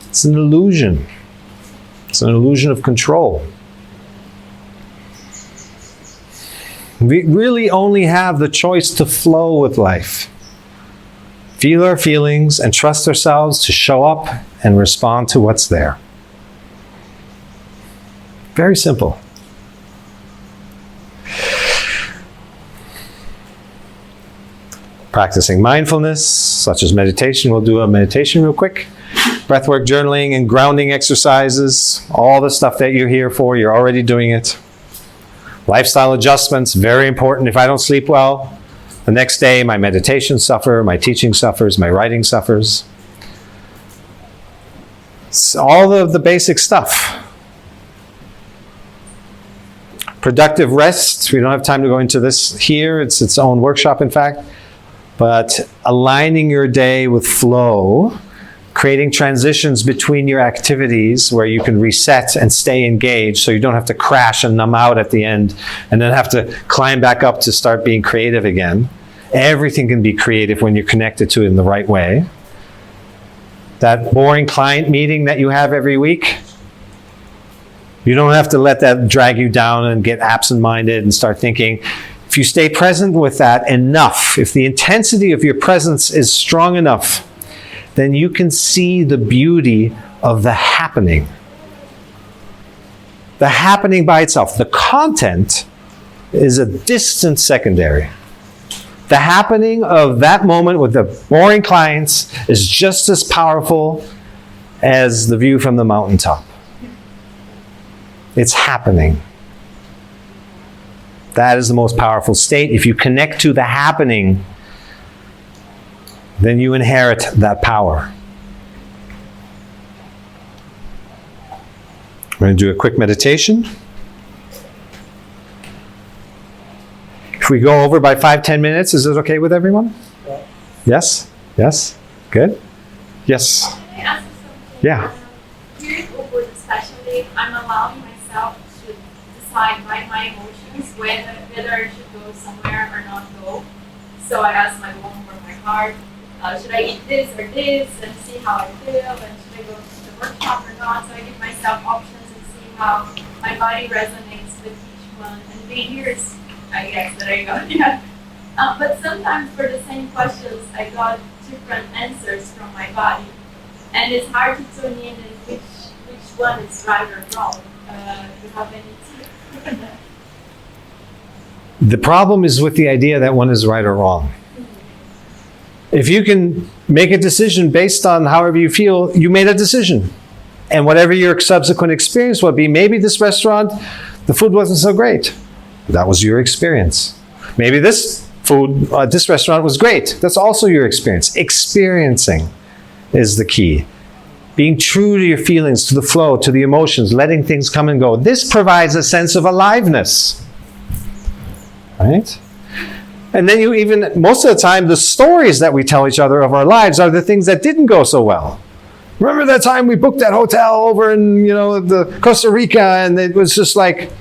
It's an illusion. It's an illusion of control. We really only have the choice to flow with life. Feel our feelings and trust ourselves to show up and respond to what's there. Very simple. Practicing mindfulness, such as meditation. We'll do a meditation real quick. Breathwork, journaling, and grounding exercises. All the stuff that you're here for, you're already doing it. Lifestyle adjustments, very important. If I don't sleep well, the next day my meditation suffers, my teaching suffers, my writing suffers. It's all of the basic stuff. Productive rest. We don't have time to go into this here. It's its own workshop, in fact. But aligning your day with flow creating transitions between your activities where you can reset and stay engaged so you don't have to crash and numb out at the end and then have to climb back up to start being creative again. Everything can be creative when you're connected to it in the right way. That boring client meeting that you have every week, you don't have to let that drag you down and get absent-minded and start thinking. If you stay present with that enough, if the intensity of your presence is strong enough, then you can see the beauty of the happening. The happening by itself. The content is a distant secondary. The happening of that moment with the boring clients is just as powerful as the view from the mountaintop. It's happening. That is the most powerful state. If you connect to the happening, then you inherit that power. We're going to do a quick meditation. If we go over by 5-10 minutes, is it okay with everyone? Yeah. Yes? Yes? Good? Yes? Can I ask you something? Yeah. During Ubud especially, I'm allowing myself to decide by my emotions whether I should go somewhere or not go. So I ask my mom or my heart, should I eat this or this and see how I feel, and should I go to the workshop or not? So I give myself options and see how my body resonates with each one. And the years, I guess, that I got. Yeah. But sometimes for the same questions, I got different answers from my body. And it's hard to tune in and which one is right or wrong. Do you have any tips? The problem is with the idea that one is right or wrong. If you can make a decision based on however you feel, you made a decision. And whatever your subsequent experience would be, maybe this restaurant, the food wasn't so great. That was your experience. Maybe this food, this restaurant was great. That's also your experience. Experiencing is the key. Being true to your feelings, to the flow, to the emotions, letting things come and go. This provides a sense of aliveness. Right? And then you even, most of the time, the stories that we tell each other of our lives are the things that didn't go so well. Remember that time we booked that hotel over in, the Costa Rica, and it was just like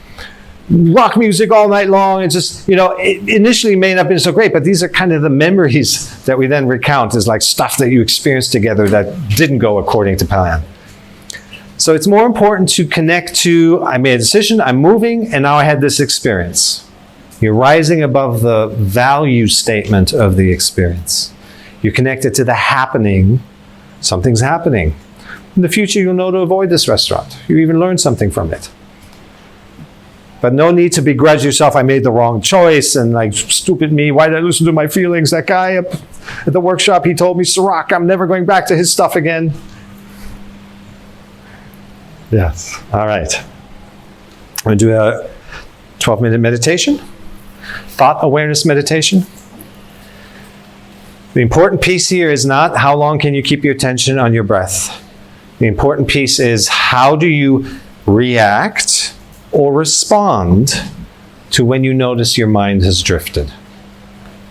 rock music all night long. It's just, it initially may not have been so great, but these are kind of the memories that we then recount as like stuff that you experienced together that didn't go according to plan. So it's more important to connect to, I made a decision, I'm moving, and now I had this experience. You're rising above the value statement of the experience. You're connected to the happening. Something's happening. In the future, you'll know to avoid this restaurant. You even learn something from it. But no need to begrudge yourself, I made the wrong choice, and like, stupid me, why did I listen to my feelings? That guy at the workshop, he told me, Sirach, I'm never going back to his stuff again. Yes, all right. I'm going to do a 12-minute meditation. Thought awareness meditation. The important piece here is not how long can you keep your attention on your breath. The important piece is how do you react or respond to when you notice your mind has drifted.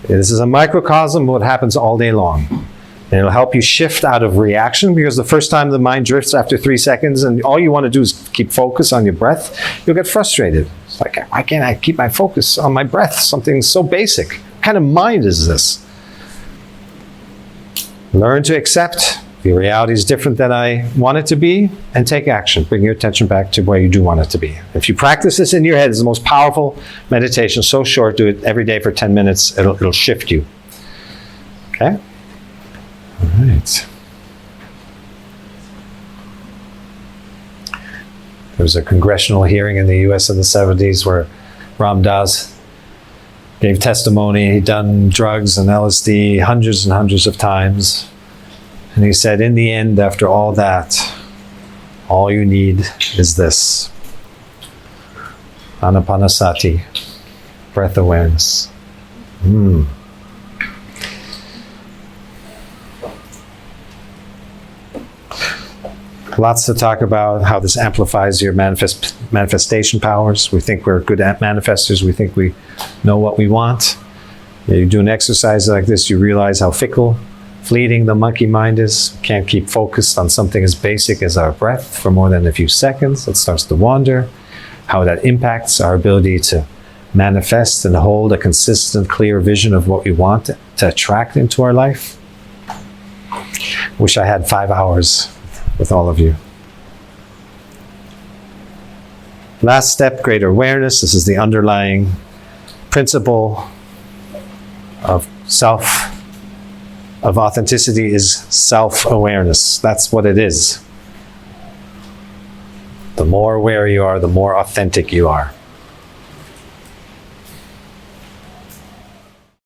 This is a microcosm of what happens all day long. And it'll help you shift out of reaction, because the first time the mind drifts after 3 seconds and all you want to do is keep focus on your breath, you'll get frustrated. It's like, why can't I keep my focus on my breath? Something so basic. What kind of mind is this? Learn to accept the reality is different than I want it to be, and take action. Bring your attention back to where you do want it to be. If you practice this in your head, it's the most powerful meditation. So short, do it every day for 10 minutes. It'll shift you. Okay? All right. There was a congressional hearing in the U.S. in the 70s where Ram Dass gave testimony. He'd done drugs and LSD hundreds and hundreds of times. And he said, in the end, after all that, all you need is this. Anapanasati, breath awareness. Lots to talk about how this amplifies your manifestation powers. We think we're good at manifestors. We think we know what we want. You do an exercise like this, you realize how fickle fleeting the monkey mind is. We can't keep focused on something as basic as our breath for more than a few seconds. It starts to wander. How that impacts our ability to manifest and hold a consistent, clear vision of what we want to attract into our life. Wish I had 5 hours with all of you. Last step, greater awareness. This is the underlying principle of authenticity is self-awareness. That's what it is. The more aware you are, the more authentic you are.